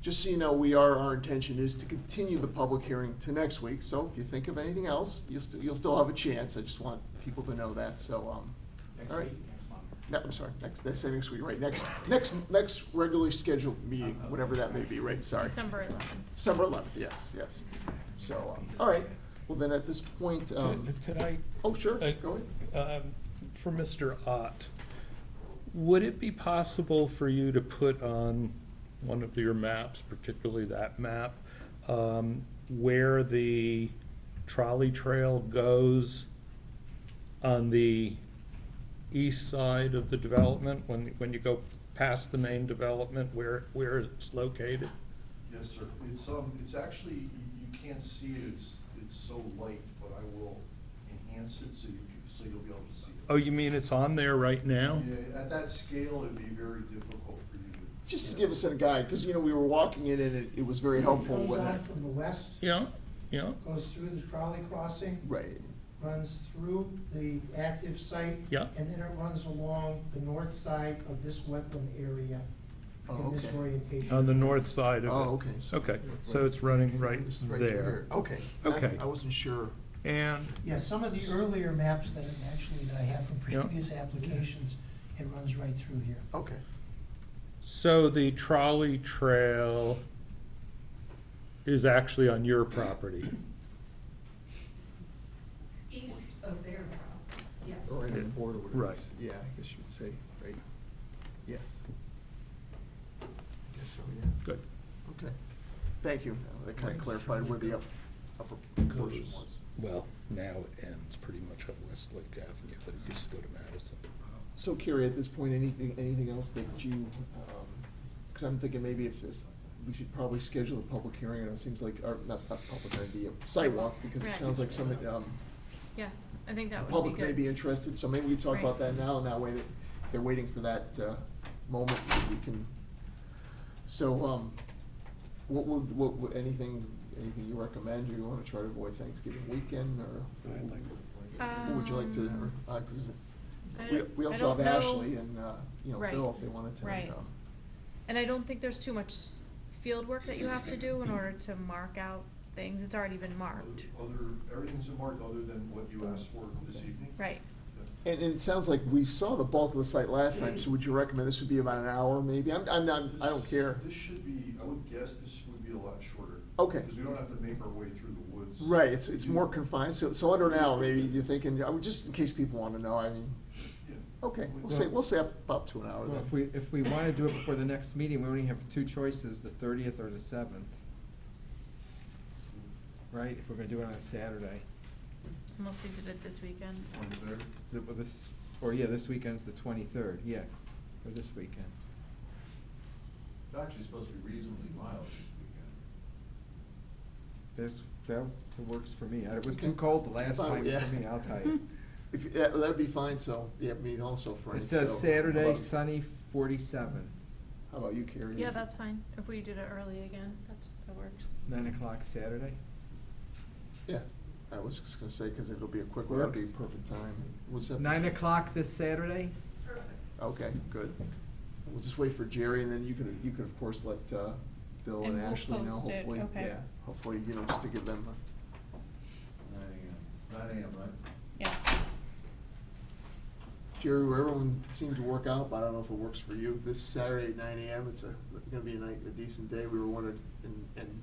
Just so you know, our intention is to continue the public hearing to next week, so if you think of anything else, you'll still have a chance. I just want people to know that, so, all right. Next month. No, I'm sorry, next week, right, next regularly scheduled meeting, whatever that may be, right, sorry. December 11th. December 11th, yes. So, all right, well then at this point, Could I? oh, sure, go ahead. For Mr. Ott, would it be possible for you to put on one of your maps, particularly that map, where the trolley trail goes on the east side of the development, when you go past the main development, where it's located? Yes, sir. It's actually, you can't see it, it's so light, but I will enhance it so you'll be able to see it. Oh, you mean it's on there right now? Yeah, at that scale, it'd be very difficult for you to. Just to give us a guide, because, we were walking in and it was very helpful It when goes on that. from the west, Yeah. goes through the trolley crossing, Right, runs through the active site. Yeah. And then it runs along the north side of this wetland area Oh, in this okay. orientation. On the north side of it? oh, okay. Okay, so it's running right This is right through there. here. Okay. Okay. I wasn't sure. And, Yeah, some of the earlier maps that I have from Yeah. previous applications, it runs right through here. Okay. so the trolley trail is actually on your property? East of their property, yes. Or in the border, whatever. Right. Yeah, I guess you would say, right, yeah. so, yeah. Good. Okay. Thank you. That kind of Right. clarified where the upper portion Goes, was. well, now it ends pretty much at Westlake Avenue, but it used to go to Madison. So Carrie, at this point, anything else that you, because I'm thinking maybe if we should probably schedule a public hearing, and it seems like, or not public hearing, the sidewalk, because it Right. sounds like some, Yes, I think the that would be public may good. be interested, so maybe we talk Right. about that now, and that way that if they're waiting for that moment, we can. So, what would, anything you recommend? Do you want to try to avoid Thanksgiving weekend, or what would you like to, or, 'cause we I also don't have know. Ashley and, Right. Bill, if they wanted to. Right. And I don't think there's too much field work that you have to do in order to mark out things. It's already been marked. Everything's marked other than what you asked for this evening? Right. And it sounds like we saw the bulk of the site last time, so would you recommend this would be about an hour, maybe? I'm not, I don't care. This should be, I would guess this would be a lot shorter. Okay. Because we don't have to make our way through the woods. Right, it's more confined, so under an hour, maybe, you're thinking, just in case people want to know, I mean, Yeah. okay, we'll say up to an hour Well, then. if we want to do it before the next meeting, we only have two choices, the 30th or the 7th. Right, if we're gonna do it on a Saturday. Unless we did it this weekend. This weekend's the 23rd, yeah, or this weekend. It's actually supposed to be reasonably mild this weekend. That works for me. It was Okay. too cold the last Fine, time yeah. for me, I'll tell you. Yeah, that'd be fine, so, yeah, me also, Frank. It says so- Saturday, How about- sunny, 47, How about you, Carrie? Yeah, that's fine. If we did it early again, that works. 9 o'clock Saturday. Yeah, I was just gonna say, because it'll be a quick, that'd be Works. perfect time. We'll just have to 9 o'clock this Saturday? Okay, good. We'll just wait for Jerry, and then you could of course let Bill And and we'll Ashley know, post it, hopefully, okay. yeah, hopefully, just to give them, 9 AM, right? Yes. Jerry, where everyone seemed to work out, but I don't know if it works for you. This Saturday at 9 AM, it's gonna be a decent day. We were wondering, and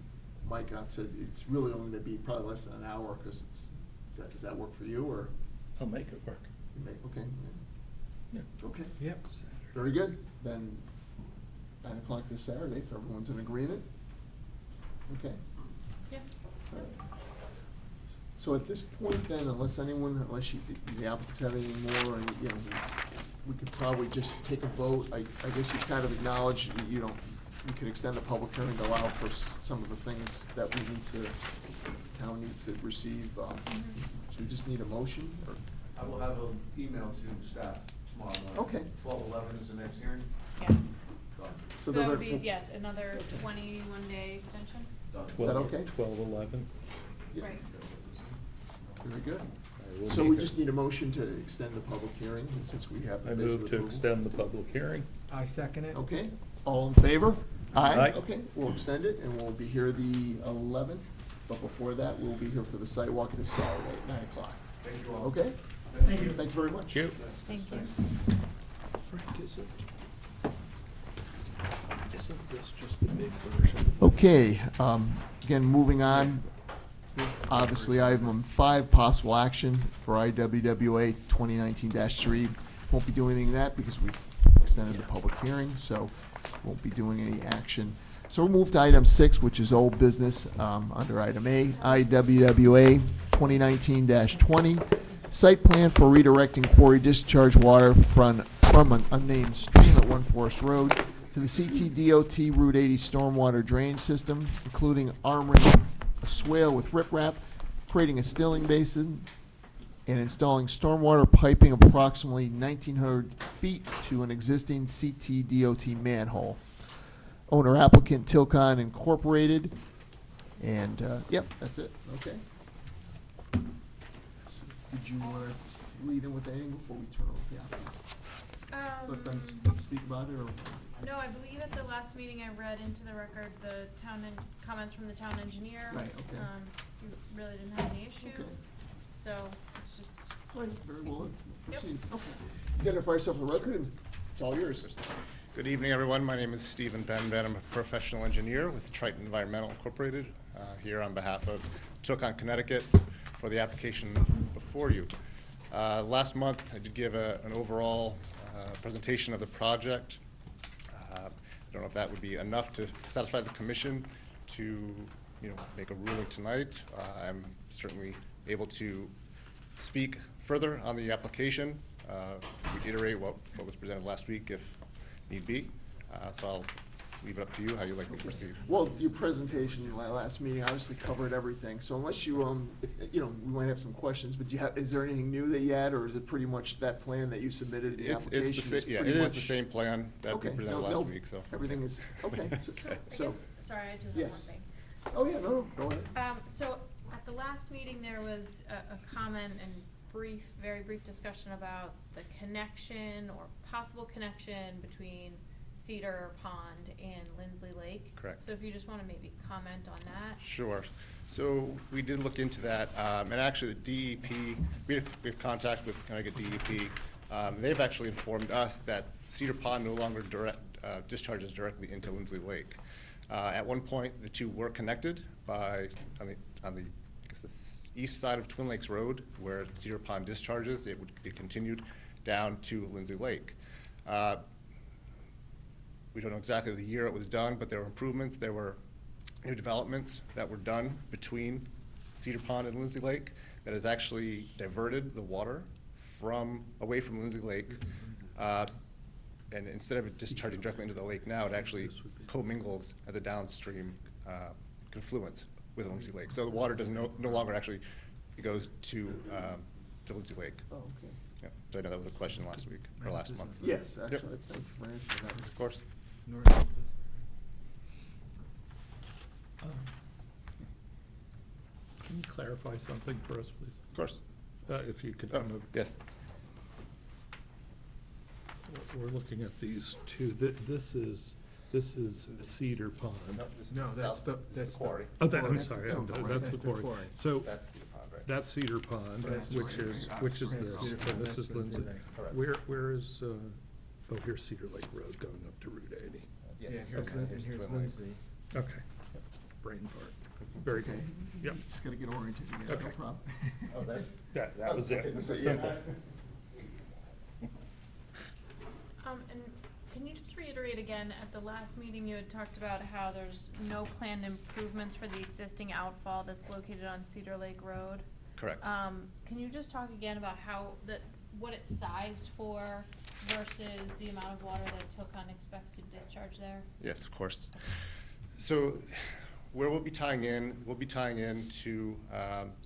Mike said it's really only gonna be probably less than an hour, because does that work for you, or? I'll make it work. Okay. Yeah. Okay. Yep. Very good. Then 9 o'clock this Saturday, if everyone's in agreement. Okay. Yeah. So at this point then, unless the applicants have anything more, and, we could probably just take a vote. I guess you kind of acknowledge, we could extend the public hearing to allow for some of the things that the town needs to receive. So we just need a motion, or? I will have an email to staff tomorrow morning. Okay. 12/11 is the next hearing? Yes. Done. So they're that would gonna- be yet another 21-day extension? Done. Is that okay? 12/11. Yeah. Right. Very good. I will So make we it. just need a motion to extend the public hearing, and since we have. I the move basic to approval. extend the public hearing. I second it. Okay, all in favor? Aye. Okay, we'll extend it, and we'll be here the 11th, but before that, we'll be here for the sidewalk this Saturday at 9 o'clock. Thank you all. Okay? Thank you. Thank you very much. Thank you. Thank you. Frank, isn't this just the big version? Okay, again, moving on. Obviously, item 5, possible action for IWWA 2019-3. Won't be doing anything that because we've extended the public hearing, so won't be doing any action. So we'll move to item 6, which is old business, under item A, IWWA 2019-20. Site plan for redirecting quarry discharge water from an unnamed stream at One Forest Road to the CTDOT Route 80 stormwater drainage system, including armoring a swale with riprap, creating a stilling basin, and installing stormwater piping approximately 1,900 feet to an existing CTDOT manhole. Owner applicant Tilcon Incorporated, and, yep, that's it, okay. Did you want to lead in with anything before we turn over to the applicant? Let them speak about it, or? No, I believe at the last meeting I read into the record the comments from the town engineer. Right, okay. He really didn't have any issue, Okay. so it's just, Right, very well, Yep. proceed. Okay. Identify yourself for the record, and it's all yours. Good evening, everyone. My name is Stephen Ben. I'm a professional engineer with Triton Environmental Incorporated, here on behalf of Tilcon, Connecticut, for the application before you. Last month, I did give an overall presentation of the project. I don't know if that would be enough to satisfy the commission to, make a ruling tonight. I'm certainly able to speak further on the application, reiterate what was presented last week if need be. So I'll leave it up to you how you'd like me to proceed. Well, your presentation last meeting obviously covered everything, so unless you, we might have some questions, but is there anything new that you add, or is it pretty much that plan that you submitted in the application? Yeah, it is the same plan that we Okay, presented last week, so. Everything is, okay, I so, guess, sorry, I do have one yes. thing. Oh, yeah, no, go ahead. So at the last meeting, there was a comment and very brief discussion about the connection or possible connection between Cedar Pond and Lindsley Lake. Correct. So if you just want to maybe comment on that. Sure. So we did look into that, and actually the DEP, we have contact with Connecticut DEP. They've actually informed us that Cedar Pond no longer discharges directly into Lindsley Lake. At one point, the two were connected by, on the I guess the east side of Twin Lakes Road, where Cedar Pond discharges, it continued down to Lindsley Lake. We don't know exactly the year it was done, but there were improvements, there were new developments that were done between Cedar Pond and Lindsley Lake that has actually diverted the water away from Lindsley Lake. And instead of it discharging directly into the lake now, it actually commingles at the downstream confluence with Lindsley Lake. So the water does no longer actually, it goes to Lindsley Lake. Oh, okay. Yeah. So I know that was a question last week, or last month. Yes, Yep. actually, thank you for answering that. Of course. Can you clarify something for us, please? Of course. If you could, Yes. we're looking at these two. This is Cedar Pond. No, that's the quarry. Oh, quarry. I'm That's the sorry, quarry. that's the That's the quarry. quarry. So That's Cedar Pond, right? that's Cedar Pond, That's which Cedar is, Pond. which is That's this, Cedar and Pond. this That's is Lindsley. Lindsley Lake. Correct. Where is, here's Cedar Lake Road going up to Route 80. Yeah, Yes. here's, Okay. and here's Twin Lakes. Lindsley. Okay. Brain fart. Very good. Yep. Just gotta get oriented again, no Okay. problem. Oh, is that? That was it. Okay, It was so, yeah. simple. And can you just reiterate again, at the last meeting, you had talked about how there's no planned improvements for the existing outfall that's located on Cedar Lake Road? Correct. Can you just talk again about what it's sized for versus the amount of water that Tilcon expects to discharge there? Yes, of course. So where we'll be tying in to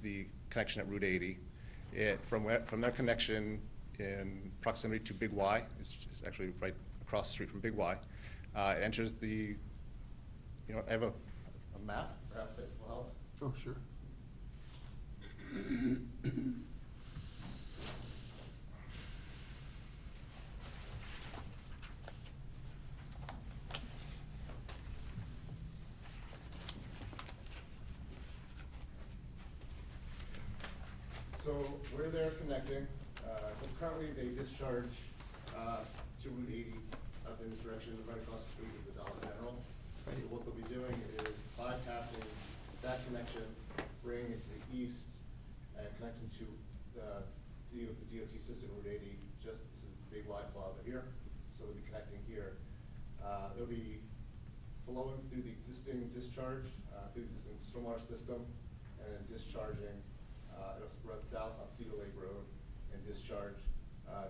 the connection at Route 80. From their connection in proximity to Big Y, it's actually right across the street from Big Y. It enters the, I have a map, perhaps that will help. Oh, sure. So where they're connecting, currently they discharge to Route 80 up in this direction, right across the street is the Dollar General. So what they'll be doing is bypassing that connection, bringing it to the east, and connecting to the DOT system, Route 80, this is the Big Y Plaza here, so they'll be connecting here. They'll be flowing through the existing discharge, through the existing stormwater system, and then discharging, it'll run south on Cedar Lake Road and discharge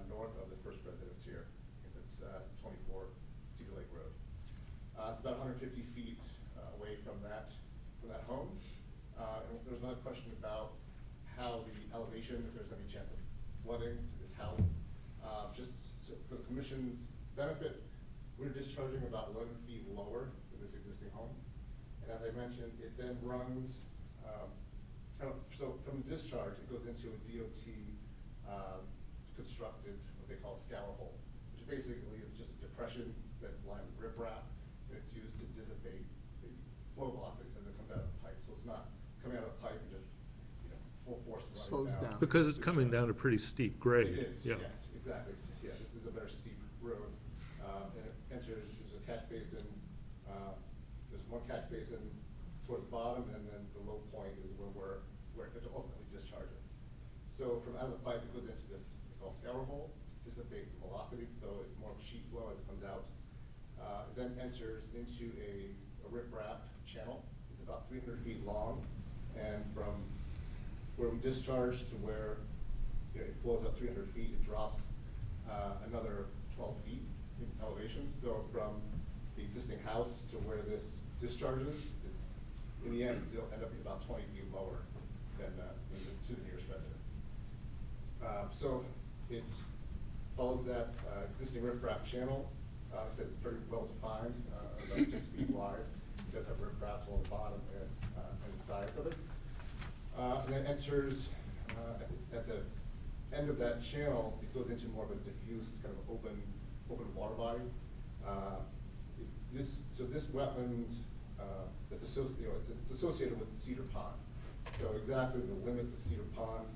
north of the first residence here. It's 24 Cedar Lake Road. It's about 150 feet away from that home. And there's another question about how the elevation, if there's any chance of flooding to this house. Just so for the commission's benefit, we're discharging about 11 feet lower than this existing home. And as I mentioned, it then runs, so from the discharge, it goes into a DOT constructed, what they call scour hole, which basically is just a depression that's lined with riprap, and it's used to dissipate the flow velocities as it comes out of the pipe. So it's not coming out of the pipe and just, full force running Slows down. down. Because it's coming down a pretty steep grade. It is, Yeah. yes, exactly. Yeah, this is a very steep road. And it enters, there's a catch basin, there's one catch basin towards the bottom, and then the low point is where it ultimately discharges. So from out of the pipe, it goes into this, they call scour hole, to dissipate the velocity, so it's more of a sheet flow as it comes out. It then enters into a riprap channel. It's about 300 feet long, and from where we discharge to where it flows about 300 feet, it drops another 12 feet in elevation. So from the existing house to where this discharges, it's, in the end, it'll end up being about 20 feet lower than to the nearest residence. So it follows that existing riprap channel. Like I said, it's very well defined, about 6 feet wide. It does have ripraps along the bottom and the sides of it. And then enters at the end of that channel. It goes into more of a diffuse, kind of open water body. So this wetland that's associated, it's associated with Cedar Pond. So exactly the limits of Cedar Pond.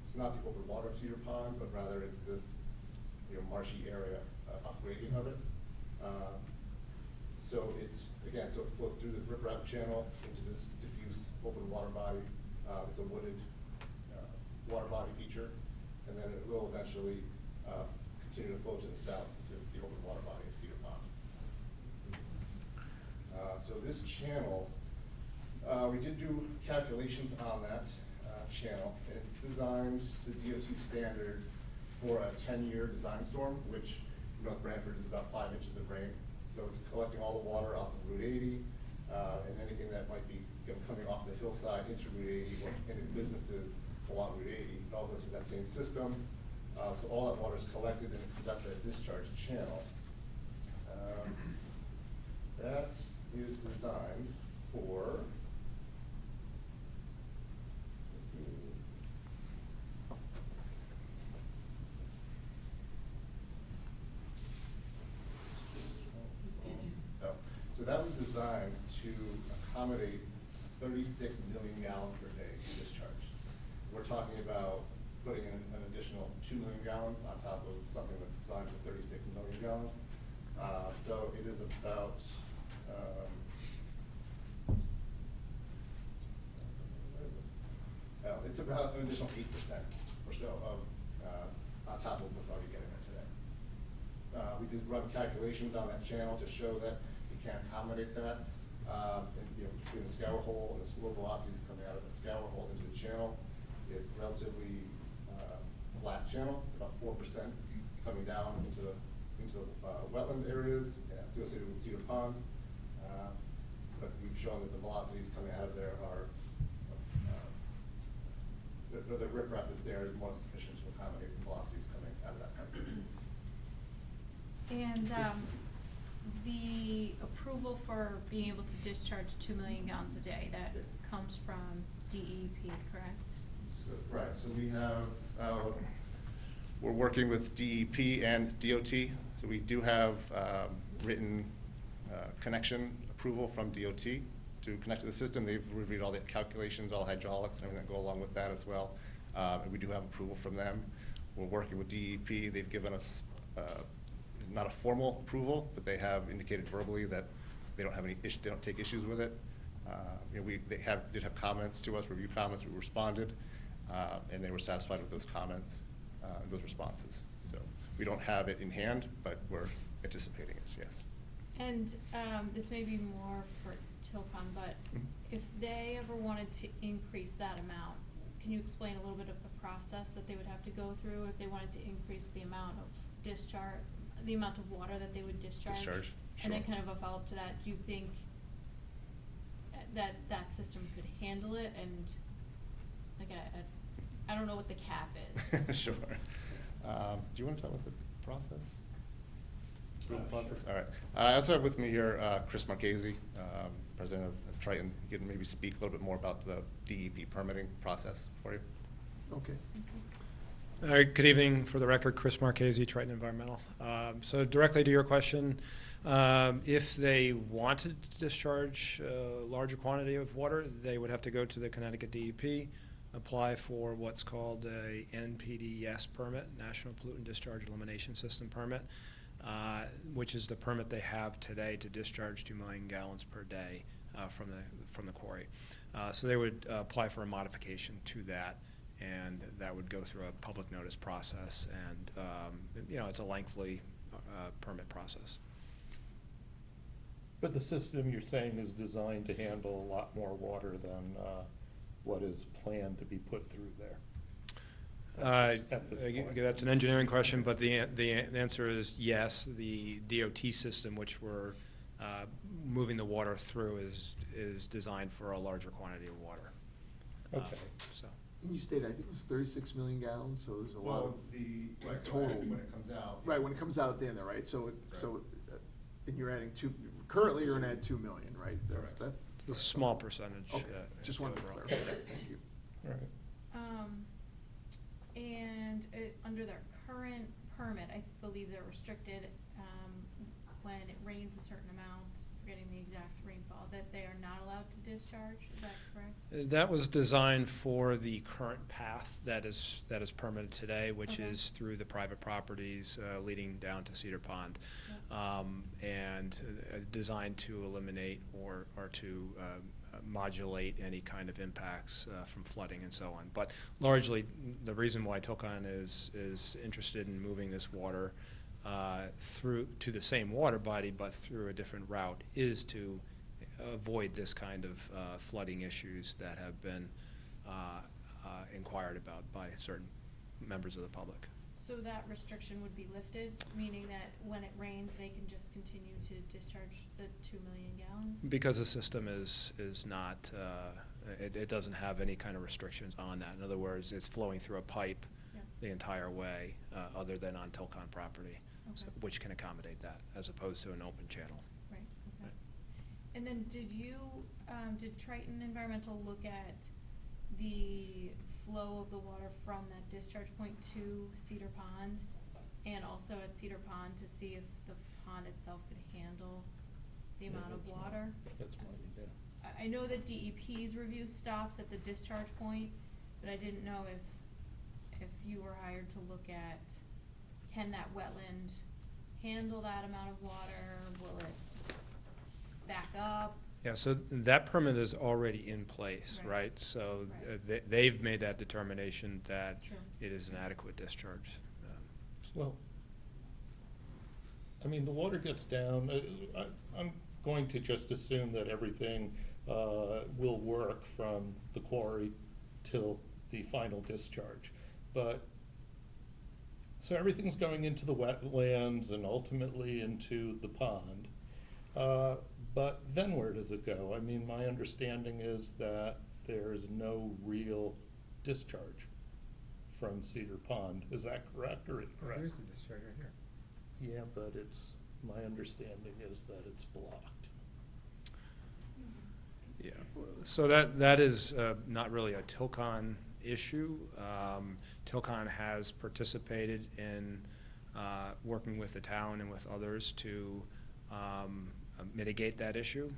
It's not the open water of Cedar Pond, but rather it's this marshy area upgrading of it. So it flows through the riprap channel into this diffuse open water body. It's a wooded water body feature, and then it will eventually continue to flow to the south to the open water body at Cedar Pond. So this channel, we did do calculations on that channel, and it's designed to DOT standards for a 10-year design storm, which North Branford is about 5 inches of rain. So it's collecting all the water off of Route 80 and anything that might be coming off the hillside into Route 80 or into businesses along Route 80. It all goes through that same system. So all that water is collected and comes out that discharge channel. That is designed for so that was designed to accommodate 36 million gallons per day discharge. We're talking about putting in an additional 2 million gallons on top of something that's designed for 36 million gallons. So it is about it's about an additional 8% or so of on top of what's already getting there today. We did run calculations on that channel to show that we can accommodate that. And, between the scour hole and the slow velocities coming out of the scour hole into the channel, it's a relatively flat channel. It's about 4% coming down into the wetland areas associated with Cedar Pond. But we've shown that the velocities coming out of there are the riprap that's there is more than sufficient to accommodate the velocities coming out of that country. And the approval for being able to discharge 2 million gallons a day, that comes from DEP, correct? So, right, so we have We're working with DEP and DOT, so we do have written connection approval from DOT to connect to the system. They've reviewed all the calculations, all hydraulics and everything that go along with that as well. And we do have approval from them. We're working with DEP. They've given us not a formal approval, but they have indicated verbally that they don't have any issue, they don't take issues with it. They did have comments to us, review comments. We responded, and they were satisfied with those comments, those responses. So we don't have it in hand, but we're anticipating it. Yes. And this may be more for Tilcon, but if they ever wanted to increase that amount, can you explain a little bit of the process that they would have to go through if they wanted to increase the amount of discharge, the amount of water that they would discharge? Sure. And then kind of a follow-up to that, do you think that that system could handle it? And like I don't know what the cap is. Sure. Do you want to talk about the process? Process? All right. I also have with me here Chris Marchese, president of Triton. He can maybe speak a little bit more about the DEP permitting process for you. Okay. All right, good evening. For the record, Chris Marchese, Triton Environmental. So directly to your question, if they wanted to discharge a larger quantity of water, they would have to go to the Connecticut DEP, apply for what's called a NPDES permit, National Pollutant Discharge Elimination System permit, which is the permit they have today to discharge 2 million gallons per day from the quarry. So they would apply for a modification to that, and that would go through a public notice process, and it's a lengthy permit process. But the system you're saying is designed to handle a lot more water than what is planned to be put through there? At this point. That's an engineering question, but the answer is yes. The DOT system, which we're moving the water through, is designed for a larger quantity of water. Okay. So. You stated, I think it was 36 million gallons, so there's a lot Well, of the, total. when it comes out. Right, when it comes out at the end there, right? So, and you're adding currently you're gonna add 2 million, right? That's A small percentage. Okay, just wanted to overall. clarify. Thank you. All right. And under their current permit, I believe they're restricted, when it rains a certain amount, forgetting the exact rainfall, that they are not allowed to discharge, is that correct? That was designed for the current path that is permitted today, which Okay. is through the private properties leading down to Cedar Pond, and designed to eliminate or to modulate any kind of impacts from flooding and so on. But largely, the reason why Tilcon is interested in moving this water through to the same water body but through a different route is to avoid this kind of flooding issues that have been inquired about by certain members of the public. So that restriction would be lifted, meaning that when it rains, they can just continue to discharge the 2 million gallons? Because the system is not, it doesn't have any kind of restrictions on that. In other words, it's flowing through a pipe the entire way, other than on Tilcon property, Okay. which can accommodate that, as opposed to an open channel. Right, okay. And then did Triton Environmental look at the flow of the water from that discharge point to Cedar Pond, and also at Cedar Pond to see if the pond itself could handle the amount of water? That's my idea. I know that DEP's review stops at the discharge point, but I didn't know if you were hired to look at, can that wetland handle that amount of water? Will it back up? Yeah, so that permit is already in place, Right. right? So Right. they've made that determination that Sure. it is an adequate discharge. Well, I mean, the water gets down, I'm going to just assume that everything will work from the quarry till the final discharge. But, so everything's going into the wetlands and ultimately into the pond. But then where does it go? I mean, my understanding is that there is no real discharge from Cedar Pond. Is that correct or incorrect? Here's the discharge right here. Yeah, but my understanding is that it's blocked. Yeah, so that is not really a Tilcon issue. Tilcon has participated in working with the town and with others to mitigate that issue.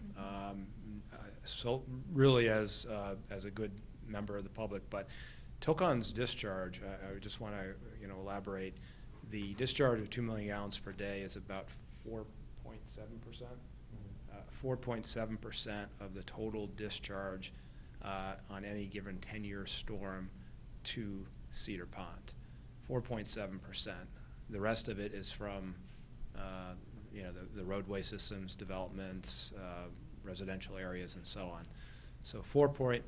So really as a good member of the public, but Tilcon's discharge, I just want to elaborate. The discharge of 2 million gallons per day is about 4.7%. 4.7% of the total discharge on any given 10-year storm to Cedar Pond. 4.7%. The rest of it is from the roadway systems, developments, residential areas, and so on. So 4.7%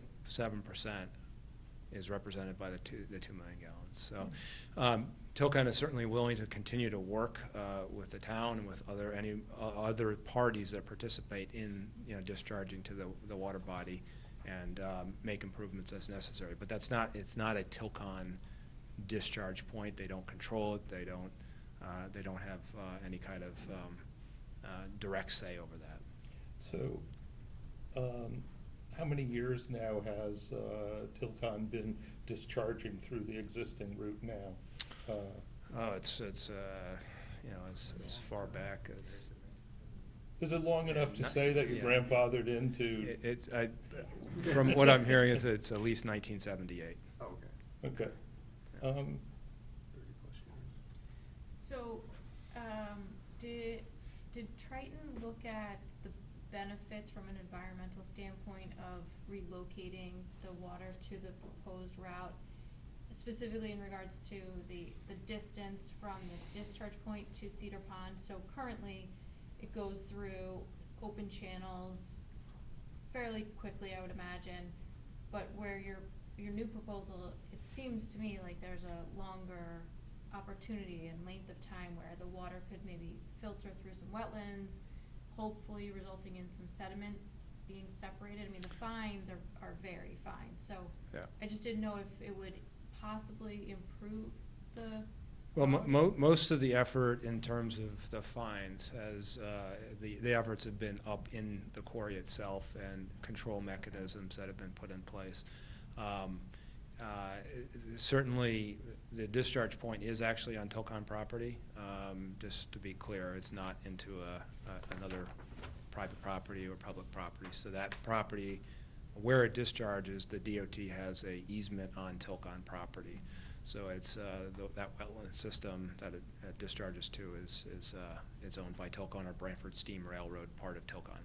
is represented by the 2 million gallons. So Tilcon is certainly willing to continue to work with the town and with any other parties that participate in discharging to the water body and make improvements as necessary. But it's not a Tilcon discharge point. They don't control it. They don't have any kind of direct say over that. So, how many years now has Tilcon been discharging through the existing route now? It's as far back as. Is it long enough to say that you're grandfathered into? From what I'm hearing, it's at least 1978. Oh, okay. Okay. 30+ years. So, did Triton look at the benefits from an environmental standpoint of relocating the water to the proposed route, specifically in regards to the distance from the discharge point to Cedar Pond? So currently, it goes through open channels fairly quickly, I would imagine. But where your new proposal, it seems to me like there's a longer opportunity and length of time where the water could maybe filter through some wetlands, hopefully resulting in some sediment being separated. I mean, the fines are very fine, so Yeah. I just didn't know if it would possibly improve the Well, quality. most of the effort in terms of the fines has, the efforts have been up in the quarry itself and control mechanisms that have been put in place. Certainly, the discharge point is actually on Tilcon property. Just to be clear, it's not into another private property or public property. So that property, where it discharges, the DOT has a easement on Tilcon property. So it's that wetland system that it discharges to is owned by Tilcon or Branford Steam Railroad, part of Tilcon.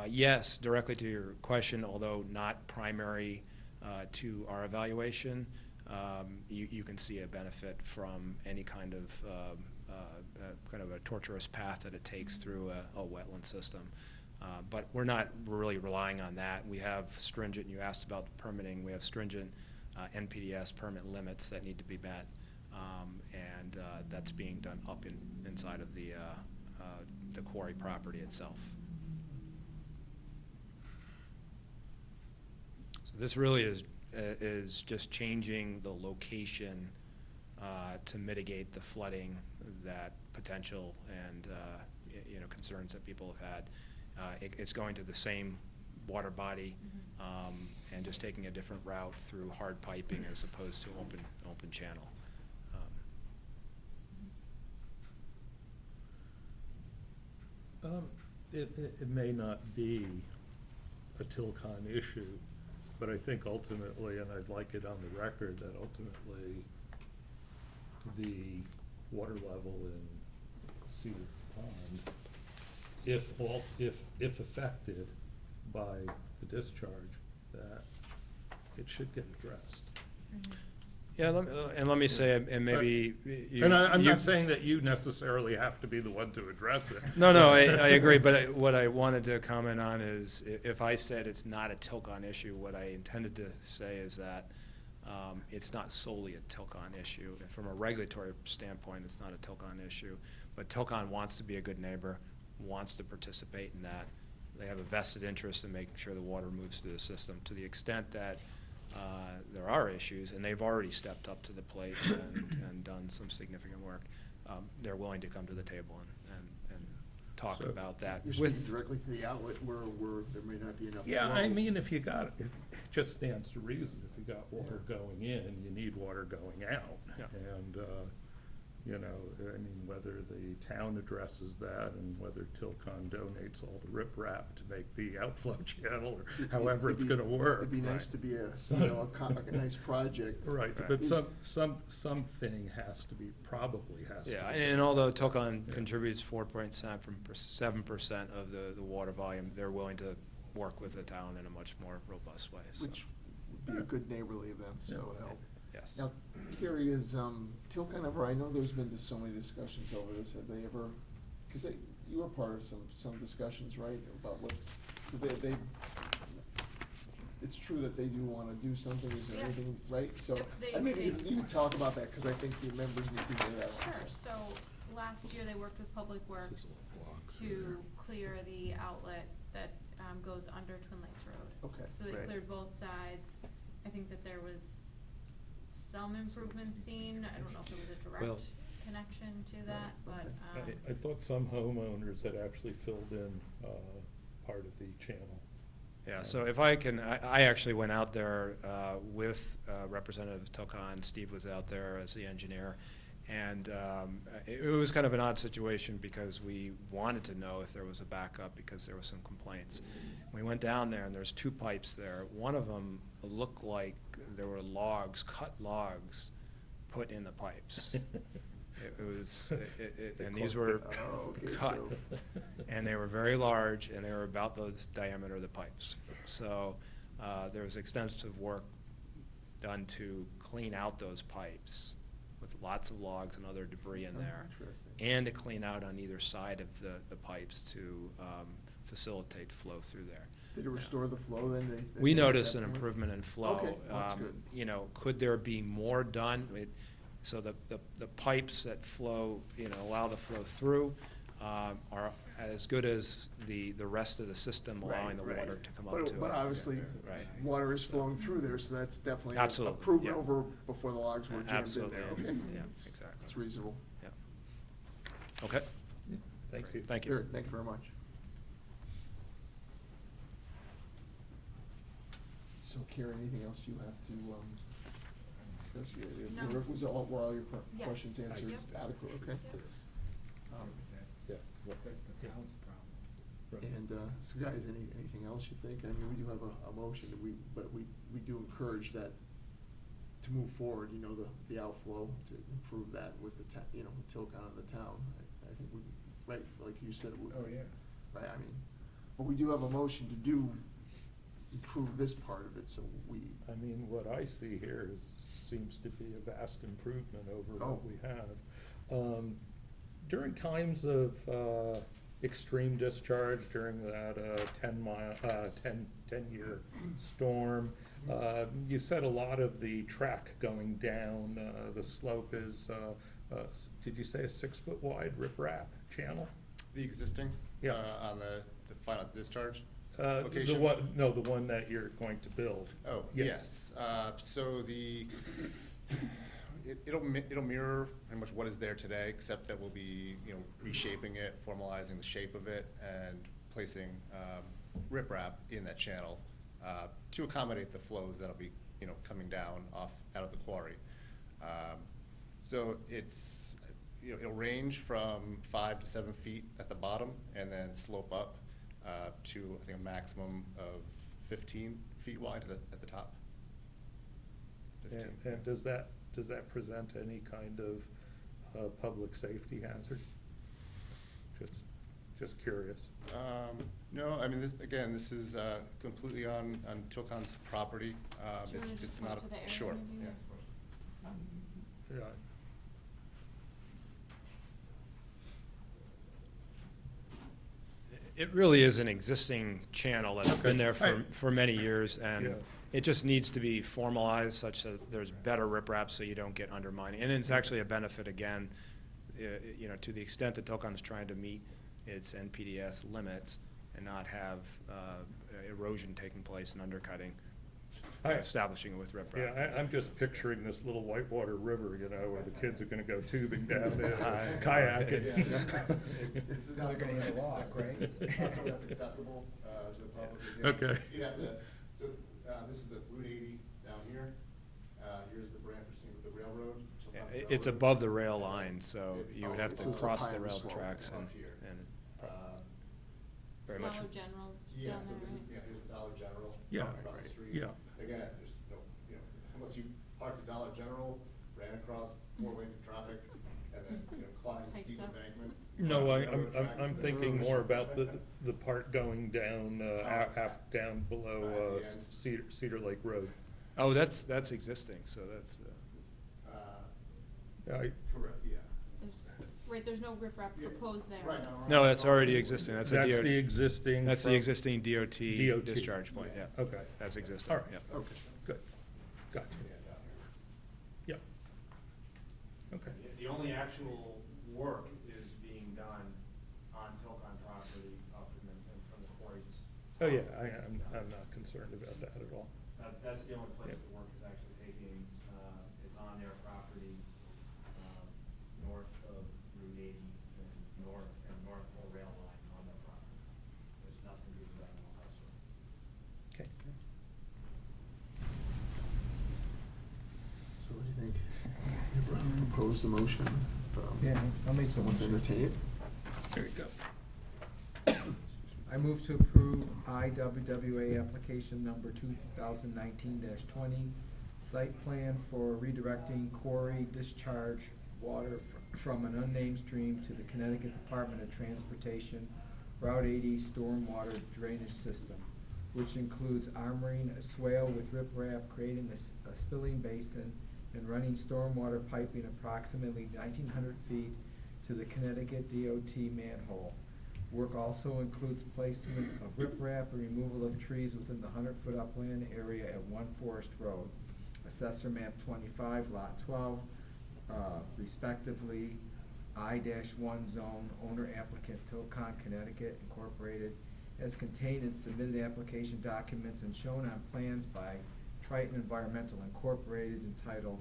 Yes, directly to your question, although not primary to our evaluation, you can see a benefit from any kind of a tortuous path that it takes through a wetland system. But we're not really relying on that. We have stringent, you asked about the permitting, we have stringent NPDS permit limits that need to be met, and that's being done up inside of the quarry property itself. So this really is just changing the location to mitigate the flooding that potential and concerns that people have had. It's going to the same water body, and just taking a different route through hard piping as opposed to open channel. It may not be a Tilcon issue, but I think ultimately, and I'd like it on the record, that ultimately the water level in Cedar Pond, if affected by the discharge, that it should get addressed. Mhm. Yeah, let me say, and maybe I'm not saying that you necessarily have to be the one to address it. No, I agree, but what I wanted to comment on is, if I said it's not a Tilcon issue, what I intended to say is that it's not solely a Tilcon issue. And from a regulatory standpoint, it's not a Tilcon issue, but Tilcon wants to be a good neighbor, wants to participate in that. They have a vested interest in making sure the water moves through the system. To the extent that there are issues, and they've already stepped up to the plate and done some significant work, they're willing to come to the table and talk about that. You're speaking directly to the outlet where there may not be enough flow. Yeah, I mean, if it just stands to reason, if you got water going in, you need water going out. Yeah. And, I mean, whether the town addresses that and whether Tilcon donates all the riprap to make the outflow channel, or however it's gonna work. It'd be nice to be a nice project. Right, but something probably has to be. Yeah, and although Tilcon contributes 4.7% of the water volume, they're willing to work with the town in a much more robust way. So. Which would be a good neighborly event, so it would help. Yes. Now, Carrie, is Tilcon ever, I know there's been so many discussions over this, have they ever, because you were part of some discussions, right, about what, so they, it's true that they do want to do something, is there Yeah. anything, right? So, Yep, maybe they- you can talk about that, because I think the members need to hear that. Sure, so last year they worked with Public Works to clear the outlet that goes under Twin Lakes Road. Okay, So they great. cleared both sides. I think that there was some improvement seen. I don't know if it was a Well- direct connection to that, but, I thought some homeowners had actually filled in part of the channel. Yeah, so if I can, I actually went out there with Representative Tilcon. Steve was out there as the engineer. And it was kind of an odd situation because we wanted to know if there was a backup because there were some complaints. We went down there and there's two pipes there. One of them looked like there were cut logs put in the pipes. And these were cut, and they were very large, and they were about the diameter of the pipes. So there was extensive work done to clean out those pipes with lots of logs and other debris in Oh, there. interesting. And to clean out on either side of the pipes to facilitate flow through there. Did it restore the flow then? We at that noticed an point? improvement in flow. Okay, well, that's good. You know, could there be more done? So the pipes that flow, you know, allow the flow through are as good as the rest of the system, allowing the Right, water right. to come up to it. But obviously, Right. water is flowing through there, so that's definitely Absolutely, improvement yeah. over before the logs were jammed in Absolutely, there, yeah, okay? yeah, It's- exactly. It's reasonable. Yeah. Okay, Thank you. thank you. Sure, thank you very much. So Karen, anything else you have to discuss? No. Were all your Yes. questions answered Yep. adequate, okay? Yeah. That's the town's problem. Right. And, so guys, anything else you think? I mean, we do have a motion, but we do encourage that to move forward, you know, the outflow, to improve that with the you know, Tilcon and the town. I think we, right, like you said, it would. Oh, yeah. Right, I mean, but we do have a motion to improve this part of it, so we. I mean, what I see here seems to be a vast improvement over Oh. what we have. During times of extreme discharge, during that 10-year storm, you said a lot of the track going down, the slope is, did you say a 6-foot wide riprap channel? The existing? Yeah. On the final discharge The location? one, no, the one that you're going to build. Oh, yes. So it'll mirror pretty much what is there today, except that we'll be, you know, reshaping it, formalizing the shape of it, and placing riprap in that channel to accommodate the flows that'll be, you know, coming down out of the quarry. So it's, you know, it'll range from 5 to 7 feet at the bottom, and then slope up to, I think, a maximum of 15 feet wide at the top. 15. And does that present any kind of public safety hazard? Just curious. No, I mean, this is completely on Tilcon's property. Do you wanna It's just not point to the area Sure, maybe, yeah. Yeah. It really is an existing channel that's been there Okay. for many years, Yeah. and it just needs to be formalized such that there's better riprap so you don't get undermining. And it's actually a benefit, again, you know, to the extent that Tilcon is trying to meet its NPDS limits and not have erosion taking place and undercutting, establishing it with riprap. Yeah, I'm just picturing this little whitewater river, you know, where the kids are gonna go tubing down it, kayaking. This is Now not they're gonna something hit a that's log, right? It's not something that's accessible to the public. Okay. You'd have to, so, this is the Route 80 down here. Here's the Branford, with the railroad. Yeah, it's above the rail line, so you would have to So it's up cross high the on the rail slope. tracks Up here. and Uh, very much. Dollar General's Yeah, down so there, this is, right? yeah, here's the Dollar General. Yeah, across the right, street. yeah. Again, there's no, you know, unless you parked at Dollar General, ran across 4 lanes of traffic, and then, you know, climbed the steep Hiked up. embankment. No, railroad tracks, I'm the thinking roads. more about the part going down, down below At the end. Cedar Lake Road. Oh, that's existing, so that's, Correct, yeah. Right, there's no riprap Yeah. proposed there. Right now. no, that's already existing, that's a That's DOT. the existing. That's the from- existing DOT DOT. discharge point, yeah. Okay. That's existing, All right, yeah. okay, good, gotcha, Yeah, down here. yeah. Okay. The only actual work is being done on Tilcon property up from the quarries. Oh, yeah, I'm not concerned about that at all. That's the only place Yep. the work is actually taking, it's on their property, north of Route 80 and north of the rail line on their property. There's nothing being done elsewhere. Okay. So what do you think? Propose the motion. Yeah, I'll make the Someone's motion. entertain it? There you go. I move to approve IWWA application number 2019-20, site plan for redirecting quarry discharge water from an unnamed stream to the Connecticut Department of Transportation Route 80 stormwater drainage system, which includes armoring a swale with riprap, creating a stilling basin, and running stormwater piping approximately 1,900 feet to the Connecticut DOT manhole. Work also includes placement of riprap and removal of trees within the 100-foot upland area at 1 Forest Road. Assessor map 25, lot 12, respectively, I-1 zone, owner applicant Tilcon Connecticut Incorporated, as contained in submitted application documents and shown on plans by Triton Environmental Incorporated entitled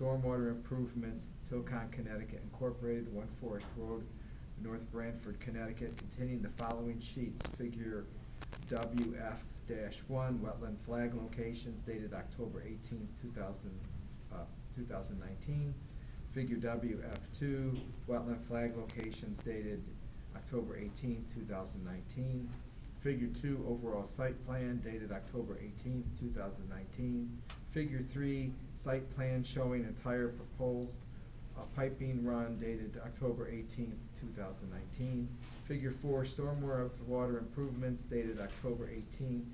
Stormwater Improvements, Tilcon Connecticut Incorporated, 1 Forest Road, North Branford, Connecticut, containing the following sheets. Figure WF-1, wetland flag locations dated October 18, 2019. Figure WF2, wetland flag locations dated October 18, 2019. Figure 2, overall site plan dated October 18, 2019. Figure 3, site plan showing entire proposed piping run dated October 18, 2019. Figure 4, stormwater water improvements dated October 18,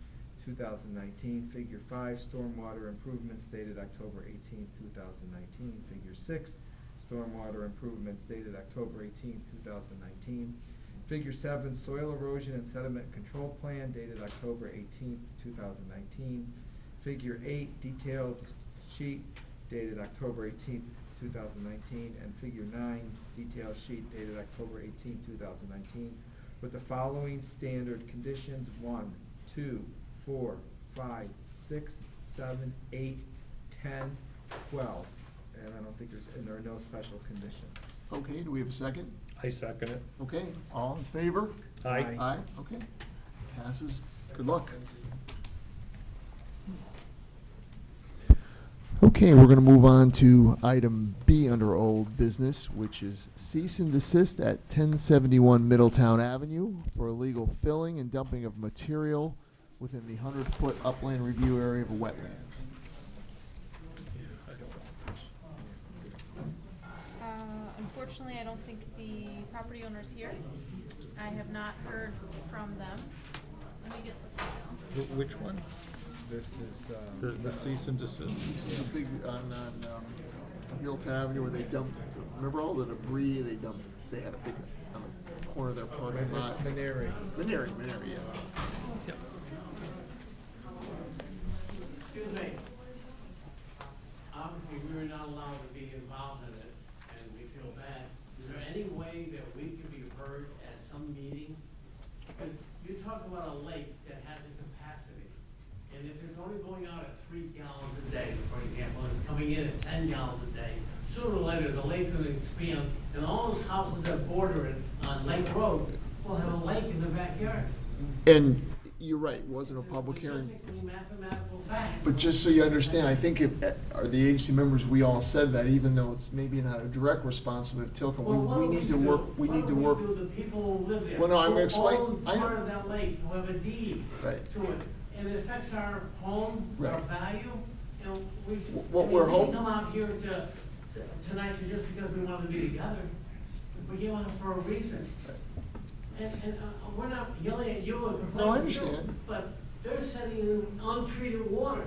2019. Figure 5, stormwater improvements dated October 18, 2019. Figure 6, stormwater improvements dated October 18, 2019. Figure 7, soil erosion and sediment control plan dated October 18, 2019. Figure 8, detailed sheet dated October 18, 2019. And Figure 9, detailed sheet dated October 18, 2019, with the following standard conditions: 1, 2, 4, 5, 6, 7, 8, 10, 12. And I don't think and there are no special conditions. Okay, do we have a second? I second it. Okay, all in favor? Aye. Aye, okay. Passes. Good luck. Okay, we're gonna move on to item B under old business, which is cease and desist at 1071 Middletown Avenue for illegal filling and dumping of material within the 100-foot upland review area of wetlands. Unfortunately, I don't think the property owner's here. I have not heard from them. Let me get the file. Which one? This is, The cease and desist? This is the big, on Middletown Avenue where they dumped, remember all the debris they dumped? They had a big, on the corner of their parking lot. Maneri. Maneri, yes. Yep. Excuse me. Obviously, we were not allowed to be involved in it, and we feel bad. Is there any way that we could be heard at some meeting? Because you talk about a lake that has a capacity, and if it's only going out at 3 gallons a day, for example, and it's coming in at 10 gallons a day, sooner or later, the lake's gonna expand, and all those houses that border it on Lake Road will have a lake in the backyard. And you're right, it wasn't a public hearing. Statistically mathematical fact. But just so you understand, I think if, are the agency members, we all said that, even though it's maybe not a direct responsibility of Tilcon, Well, what we do need to do? work, we need to What work. do we do, the people who live there? Well, no, I'm gonna explain- Who own I know. part of that lake, who have a deed Right. to it, and it affects our home, our Right. value, you know, we. What we're we hoping- didn't come out here tonight just because we wanted to be together. We came out for a reason. And we're not yelling at you and complaining. No, I at you, understand. But they're setting in untreated water.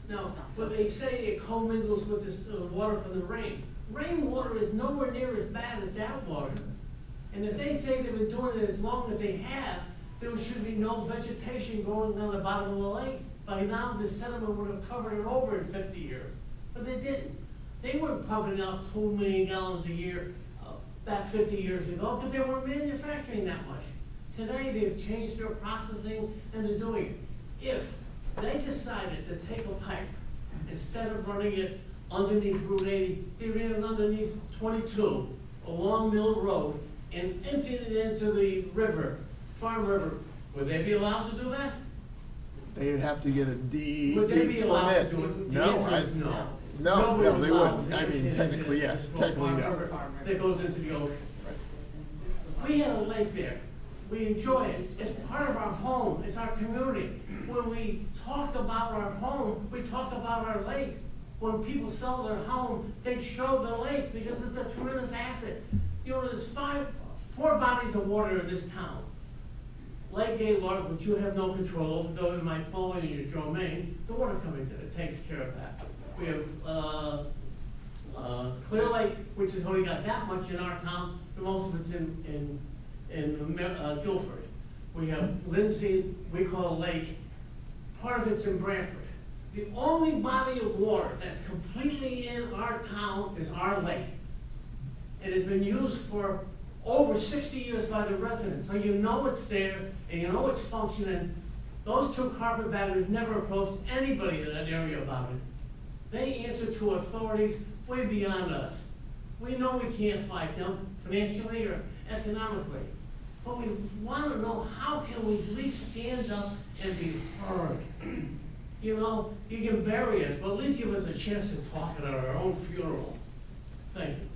Now, but they say it commingles with this water from the rain. Rainwater is nowhere near as bad as that water. And if they say they've been doing it as long as they have, there should be no vegetation growing on the bottom of the lake. By now, the sediment would have covered it over in 50 years, but they didn't. They weren't pumping out 2 million gallons a year back 50 years ago because they weren't manufacturing that much. Today, they've changed their processing and they're doing it. If they decided to take a pipe, instead of running it underneath Route 80, they ran it underneath 22 along Mill Road and emptied it into the river, Farm River, would they be allowed to do that? They'd have to get a DEP Would they be allowed to permit. do it? The No, answer is no. no, Nobody's they allowed wouldn't. to I do mean, anything technically, yes, to technically, Farm no. River That goes into the ocean. We have a lake there. We enjoy it. It's part of our home. It's our community. When we talk about our home, we talk about our lake. When people sell their home, they show the lake because it's a tremendous asset. You know, there's 4 bodies of water in this town. Lake Gaylord, which you have no control over, though it might fall in your domain, the water coming to it takes care of that. We have, Clear Lake, which has only got that much in our town, the most of it's in Guilford. We have Lindsay, we call Lake, part of it's in Branford. The only body of water that's completely in our town is our lake. It has been used for over 60 years by the residents, so you know it's there, and you know it's functioning. Those two carpetbaggers never approached anybody in that area about it. They answer to authorities way beyond us. We know we can't fight them financially or economically, but we want to know how can we at least stand up and be heard. You know, you can bury us, but at least give us a chance to talk at our own funeral. Thank you.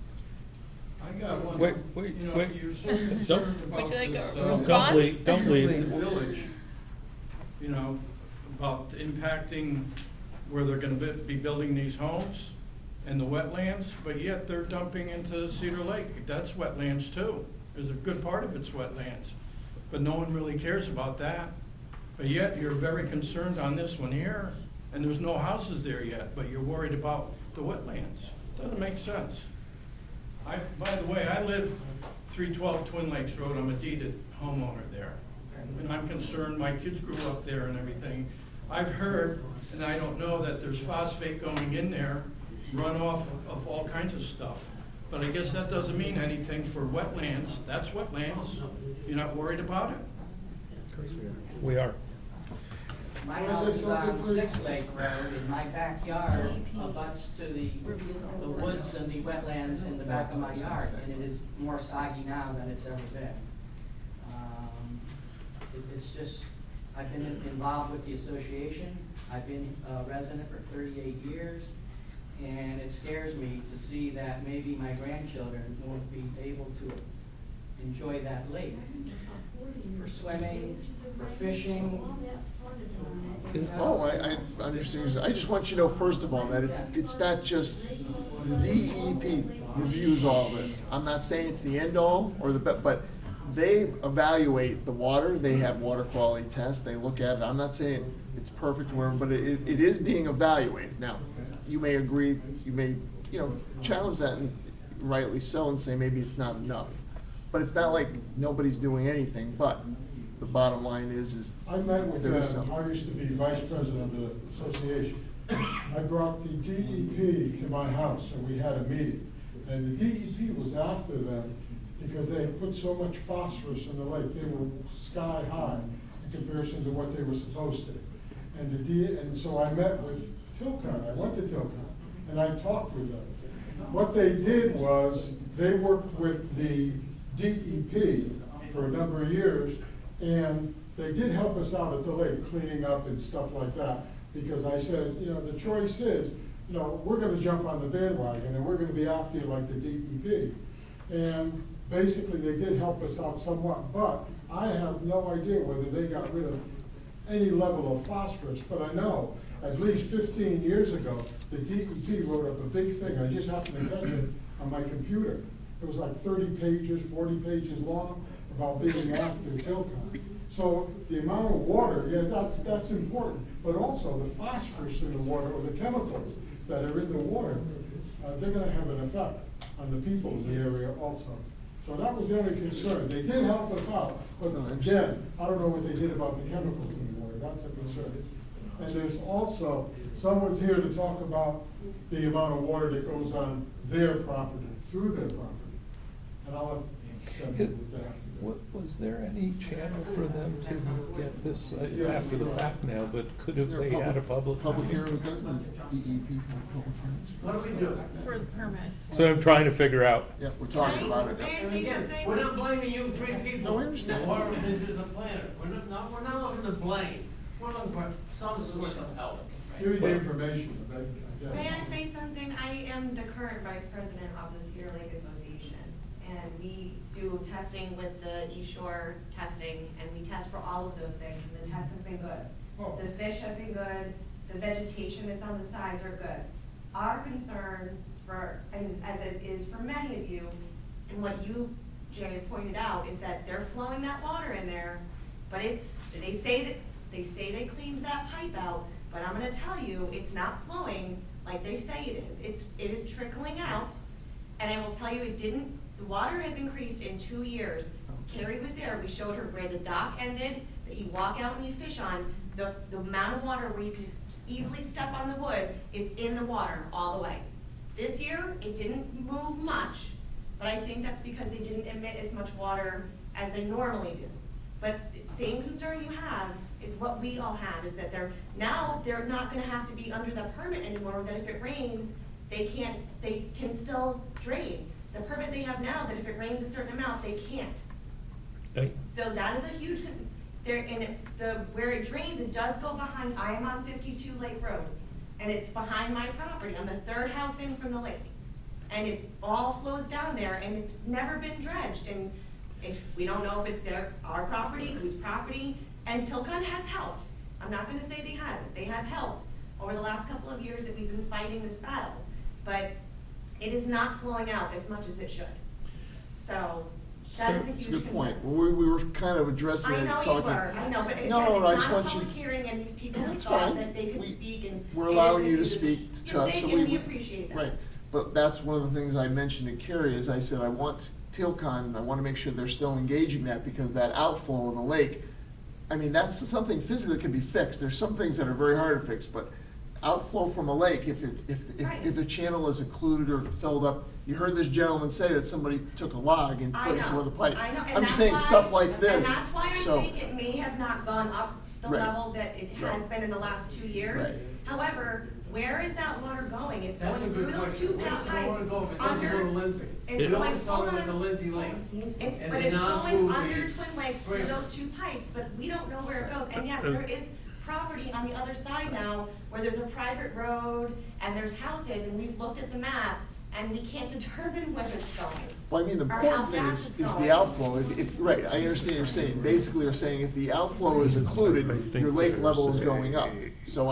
I got one. Wait, You know, wait. you're so concerned about Would you like this, a uh, response? Don't leave. Village, you know, about impacting where they're gonna be building these homes and the wetlands, but yet they're dumping into Cedar Lake. That's wetlands too. There's a good part of it's wetlands, but no one really cares about that. But yet you're very concerned on this one here, and there's no houses there yet, but you're worried about the wetlands. Doesn't make sense. By the way, I live 312 Twin Lakes Road. I'm a deeded homeowner there. And I'm concerned, my kids grew up there and everything. I've heard, and I don't know, that there's phosphate going in there, runoff of all kinds of stuff. But I guess that doesn't mean anything for wetlands. That's wetlands. You're not worried about it? We are. My house is on Six Lake Road, and my backyard abuts to the woods and the wetlands in the back of my yard, and it is more soggy now than it's ever been. It's just, I've been involved with the association, I've been a resident for 38 years, and it scares me to see that maybe my grandchildren won't be able to enjoy that lake for swimming, for fishing. Oh, I understand. I just want you to know, first of all, that it's not just the DEP reviews all this. I'm not saying it's the end all or the, but they evaluate the water. They have water quality tests. They look at it. I'm not saying it's perfect, wherever, but it is being evaluated. Now, you may agree, you may, challenge that, and rightly so, and say maybe it's not enough. But it's not like nobody's doing anything, but the bottom line is I met with there is them. some. I used to be vice president of the association. I brought the DEP to my house and we had a meeting. And the DEP was after them because they had put so much phosphorus in the lake. They were sky high in comparison to what they were supposed to. And so I met with Tilcon. I went to Tilcon and I talked with them. What they did was they worked with the DEP for a number of years, and they did help us out at the lake, cleaning up and stuff like that, because I said, the choice is, we're gonna jump on the bandwagon and we're gonna be after you like the DEP. And basically they did help us out somewhat, but I have no idea whether they got rid of any level of phosphorus, but I know at least 15 years ago, the DEP wrote up a big thing. I just happened to catch it on my computer. It was like 30 pages, 40 pages long about being after Tilcon. So the amount of water, yeah, that's important, but also the phosphorus in the water or the chemicals that are in the water, they're gonna have an effect on the people in the area also. So that was the only concern. They did help us out, but again, I don't know what they did about the chemicals in the water. That's a concern. And there's also, someone's here to talk about the amount of water that goes on their property, through their property. And I'll let them deal with that. Was there any channel for them to get this, it's after the fact now, but could have they had a public hearings, doesn't DEP have public hearings? What do we do? For the permit. So I'm trying to figure out. Yeah, we're talking about it. And again, we're not blaming you three people. No, I understand. The water is the planner. We're not looking to blame. We're looking for some source of help. Give me the information. May I say something? I am the current vice president of the Cedar Lake Association, and we do testing with the East Shore testing, and we test for all of those things, and the tests have been good. The fish have been good, the vegetation that's on the sides are good. Our concern for, and as it is for many of you, and what you, Jay, had pointed out, is that they're flowing that water in there, but they say they cleaned that pipe out, But I'm gonna tell you, it's not flowing like they say it is. It is trickling out, and I will tell you, the water has increased in 2 years. Carrie was there, we showed her where the dock ended, that you walk out and you fish on. The amount of water where you can just easily step on the wood is in the water all the way. This year, it didn't move much, but I think that's because they didn't emit as much water as they normally do. But same concern you have is what we all have, is that they're not gonna have to be under the permit anymore, that if it rains, they can still drain. The permit they have now, that if it rains a certain amount, they can't. So that is a huge, where it drains, it does go behind, I am on 52 Lake Road, and it's behind my property, I'm the third house in from the lake. And it all flows down there, and it's never been dredged, and we don't know if it's our property, whose property, and Tilcon has helped. I'm not gonna say they haven't, they have helped over the last couple of years that we've been fighting this battle, but it is not flowing out as much as it should. So, that is a huge concern. That's a good point. We were kind of addressing it, talking. I know, but again, No, I it's just not a want you. public hearing, and these people That's thought fine. that they could speak, and. We're it is allowing a you to huge- speak to us, so And we appreciate that. Right, but that's one of the things I mentioned to Carrie, is I said, I want Tilcon, I wanna make sure they're still engaging that, because that outflow in the lake, I mean, that's something physically that can be fixed. There's some things that are very hard to fix, but outflow from a lake, if the channel is occluded or filled up, you heard this gentleman say that somebody took a log and put it to the pipe. I know, and I'm that's just saying why- stuff like this, And that's why I so. think it may have not gone up the Right. level that it has Right. been in the last 2 years. Right. However, where is that water going? It's That's a going through good those question. two Where does the pipes water go if it doesn't go to under. Lindsay? It's It going, always hold started at the on. Lindsay Lake. And But then it's on going to under the Twin Lakes through Branford. those two pipes, but we don't know where it goes. And yes, there is property on the other side now where there's a private road and there's houses, and we've looked at the map and we can't determine where it's going. Well, I mean, the or how important thing fast is it's the going. outflow. Right, I understand you're saying, basically you're saying if the outflow is included, your lake level is going up. So,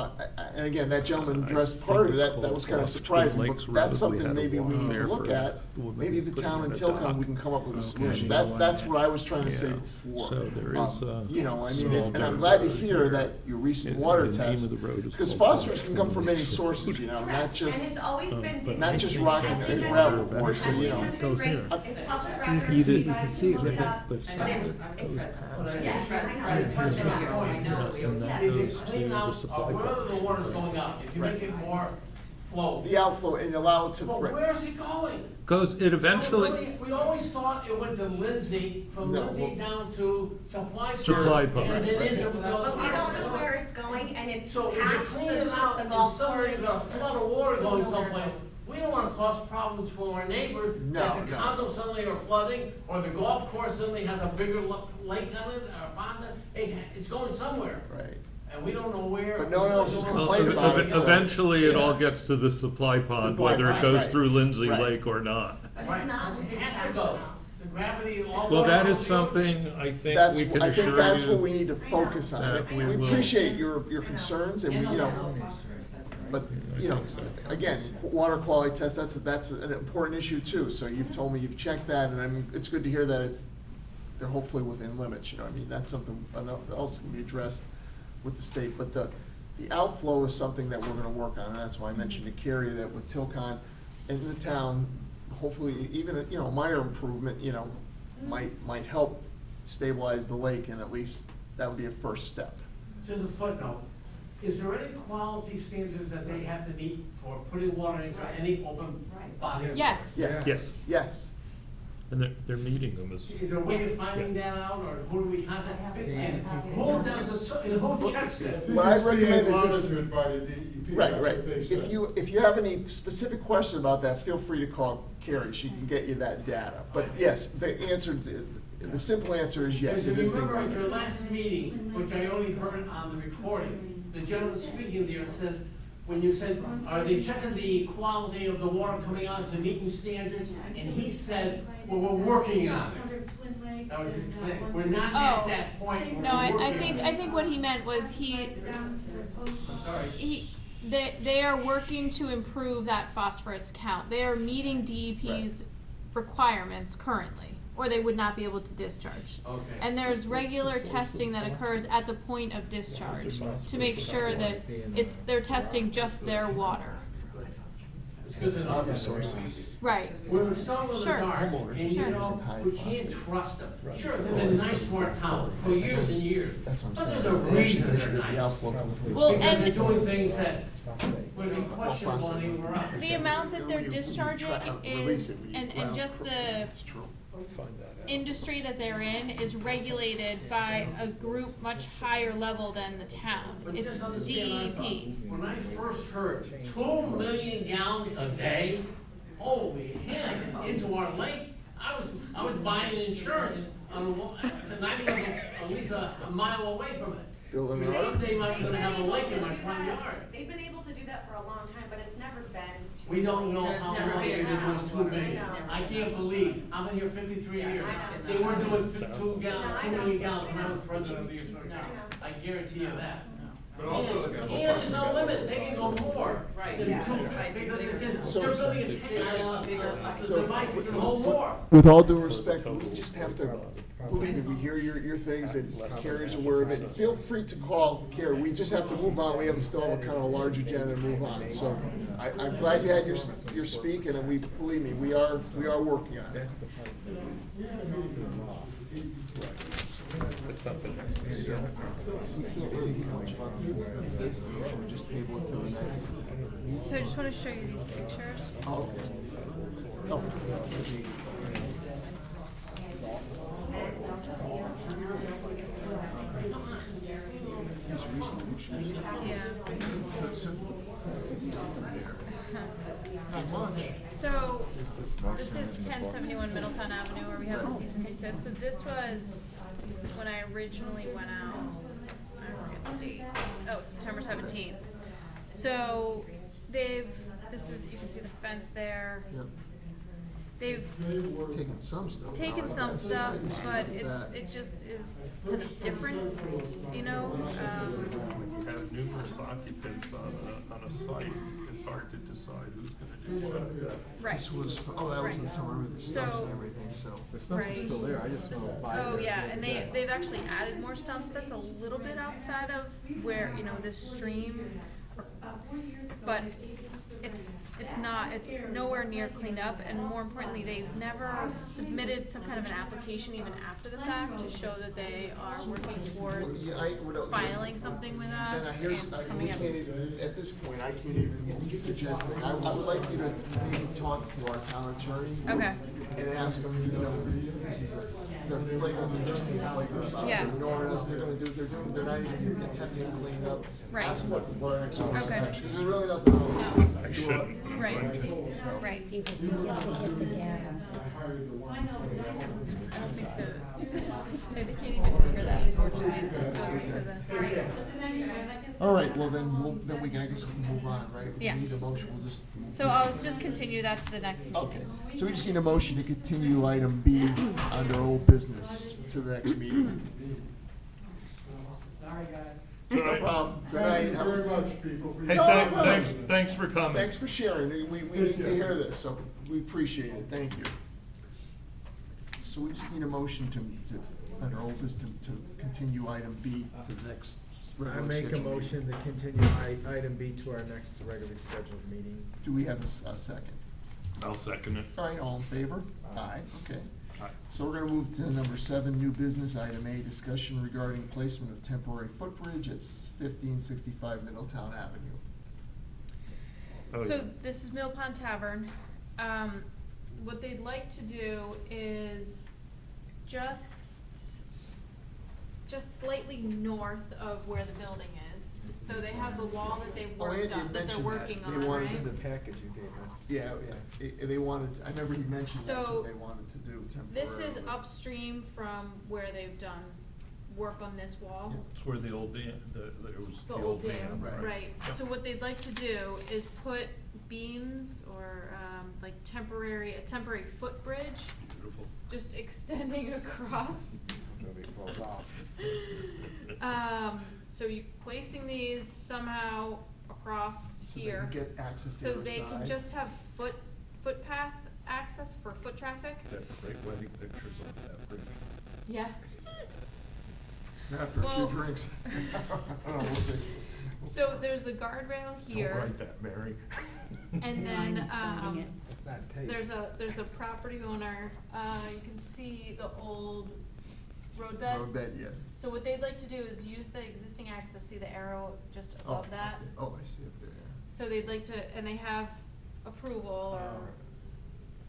and again, that gentleman addressed part of it, that was kind of surprising, but that's something maybe we need to look at. Maybe the town and Tilcon, we can come up with a solution. That's what I was trying to say before. So there is a You know, I mean, small and I'm glad to dirt hear road. that your recent And water the name test, of the road is because called phosphorus can come from many Branford. sources, you know, not just, And it's always been. not just it's rock been- and it's gravel, been- or so, you know. It's been great. It's public record. You You can guys see it, look but- up, but but some it's- of it it's- goes past. Yes, I know. Touch on that point. And that If you goes to clean the out, supply wherever the box. water's going up, if you make it more flow. The outflow and allow it to. But where's it going? Goes, it eventually, We always thought it went to Lindsay, from No, Lindsay down to Supply. Supply Pond, Pond. And then into. But we don't know where it's going, and it So if you has clean the it out, the and golf suddenly course. there's a flood of water We don't going know where it someplace, goes. we don't wanna cause problems for our neighbor, No, that the no. condos suddenly are flooding, or the golf course suddenly has a bigger lake on it, or a pond, it's going somewhere. Right. And we don't know where. But no one else is Well, complaining about it, so- eventually it all Yeah. gets to the supply pond, The whether it goes right. through Lindsay Right. Lake or not. But Right, it's not. it has to go. The gravity all. Well, that over is the- something I think That's, we can I think assure that's what we you. need to focus on. that we We will- appreciate your concerns, and we, you know, but, you know, again, water quality test, that's an important issue too. So you've told me you've checked that, and it's good to hear that they're hopefully within limits, you know, I mean, that's something else can be addressed with the state. But the outflow is something that we're gonna work on, and that's why I mentioned to Carrie that with Tilcon and the town, hopefully even, you know, minor improvement, you know, might help stabilize the lake, and at least that would be a first step. Just a footnote, is there any quality standards that they have to meet for putting water into any open body? Yes. Yes. Yes. And they're meeting them as. Is there a way of finding that out, or who do we contact? And who does it, and who checks it? What I recommend is this. Monitored by the DEP, Right, that's right. what they said. If you have any specific question about that, feel free to call Carrie, she can get you that data. But yes, the simple answer is yes, Because it if is you being remember at your monitored. last meeting, which I only heard on the recording, the gentleman speaking there says, when you said, are they checking the quality of the water coming out to meeting standards? And he said, well, we're working on it. That was his claim. We're not at Oh. that point. We're No, I working on it. think what he meant was I'm sorry. they are working to improve that phosphorus count. They are meeting DEP's requirements currently. or they would not be able to discharge. Okay. And there's regular testing that occurs at the point of discharge to make sure that they're testing just their water. It's good enough. Other sources. Right. We're so in the Sure. dark, Homeowners and you are know, using high we can't phosphate. trust them. Sure, they've been nice to our town for years and years. That's what I'm But saying. there's a They actually reason measure they're the nice. outflow coming from the. Well, Because and- they're doing things that would be questionable anywhere else. The amount that they're You discharging release is, it when you and ground just the It's true. industry that they're in is regulated by a group much higher level than the town. But It's just understand our thought. DEP. When I first heard 2 million gallons a day, holy heck, into our lake, I was buying insurance on, and I live at least a mile away from it. Building I mean, an someday I'm gonna have a lake in my front yard. They've been able to do that for a long time, but it's never been. We don't know There's how never long been they've been enough. doing 2 million. I can't believe, I've been here 53 years. They weren't doing 2 million gallons when I was president of the association. I guarantee you that. And there's no limit, they can go more. Right, than yeah. 250, because they're So- building a 10 device that can hold more. With all due respect, we just have to, believe me, we hear your things and Carrie's aware of it. Feel free to call Carrie, we just have to move on, we have still have a kind of a large agenda to move on. So I'm glad you had your speak, and we, believe me, we are working on it. It's something. So, we can't really do much about this, we just table it till the next. So I just wanna show you these pictures. Oh. Oh. These are recent pictures. Yeah. That's simple. Not much. So, this is 1071 Middletown Avenue where we have the cease and desist. So this was when I originally went out, I forget the date, oh, September 17th. So, this is, you can see the fence there. Yep. They've Taken some stuff. taken some That's- stuff, I just but think it's, that- it just is kind of different, you know? When you have numerous occupants on a site, it's hard to decide who's gonna do what. Right. This was, that was in the summer with the stumps and So- everything, so. The stumps are Right. still there, I just This- went by Oh, there yeah, the and other day. they've actually added more stumps, that's a little bit outside of where, you know, this stream. But it's nowhere near cleaned up, and more importantly, they've never submitted some kind of an application even after the fact to show that they are working towards Yeah, filing something with us And here's, and we coming up. can't even, at this point, I can't even suggest anything. I would like you to maybe talk to our town attorney. Okay. And ask them, you know, this is they're flagrant, they're just being flagrant about it. Yes. They're ignoring us, they're not even attempting to clean up. Right. That's what our next course of Okay. action, because there's really nothing else. I shouldn't. Right, right. I don't think they can't even hear that unfortunately, it's goes to the. All right, well then we can, I guess we can move on, right? If we Yes. need a motion, we'll just. So I'll just continue that to the next meeting. Okay, so we just need a motion to continue item B under old business to the next meeting. Sorry, guys. No problem. Good night. Thank you very much, people. for Hey, your- thanks for coming. Thanks for sharing. We need to hear this, so we appreciate it. Thank you. So we just need a motion to under old business, to continue item B to the next I regular make a scheduled motion meeting. to continue item B to our next regularly scheduled meeting. Do we have a second? I'll second it. All right, all in favor? Aye, okay. Aye. So we're gonna move to number 7, new business, item A, discussion regarding placement of temporary footbridge at 1565 Middletown Avenue. Oh, So yeah. this is Mill Pond Tavern. What they'd like to do is just slightly north of where the building is. So they have the wall that they've Oh, worked Andy on, had that they're mentioned that. working They on, wanted right? to- package you gave us. Yeah, they wanted, I remember he mentioned that's So, what they wanted to do temporarily. This is upstream from where they've done work on this wall. It's where the old dam, there was The old dam, right. Yep. So what they'd like to do is put beams or, like a temporary footbridge, Beautiful. just extending across. So you placing these somehow across So they here. can get access to So the they can side. just have footpath access for foot traffic. They have great wedding pictures off that bridge. Yeah. After a few Well- drinks. We'll see. So there's a guardrail here. Don't write that, Mary. And then, It's not tape. there's a property owner, you can see the old roadbed. Roadbed, yeah. So what they'd like to do is use the existing access, see the arrow just Oh, above that? okay. Oh, I see up there, yeah. So they'd like to, and they have approval or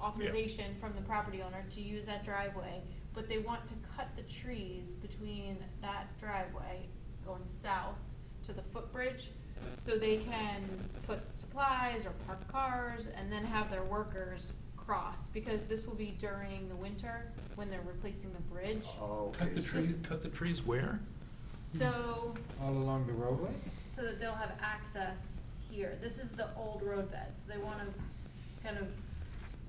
authorization from the property owner to use that driveway, but they want to cut the trees between that driveway going south to the footbridge, so they can put supplies or park cars and then have their workers cross, because this will be during the winter when they're replacing the bridge. Oh, Cut the trees where? So, All along the roadway? so that they'll have access here. This is the old roadbed, so they wanna kind of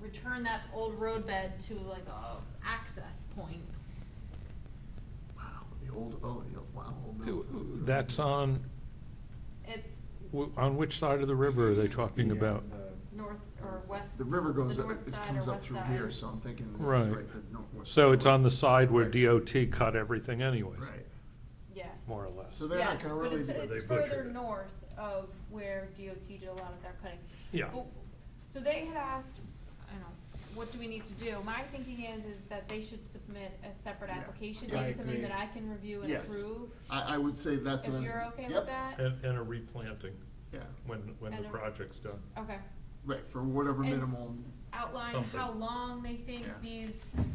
return that old roadbed to like a access point. Wow, the old, wow. old That's on, It's on which side of the river are they talking about? north or west. The river goes, the up- north it side comes or up west through side. here, so I'm thinking it's Right. right for northwest. So it's on the side where Right. DOT cut everything anyways, Right. Yes. more or less. So they're not Yes, gonna but really. it's, They it's butchered further it. north of where DOT did a lot of their cutting. Yeah. But- So they had asked, I don't know, what do we need to do? My thinking is that they should submit a separate Yeah. application, Yeah, I maybe something agree. that I can review and Yes. approve. I would say that's what I If was. you're okay Yep. with that? And a replanting Yeah, when the And a- project's done. Okay. right, for whatever And- minimal, Outline Something. how long they think Yeah.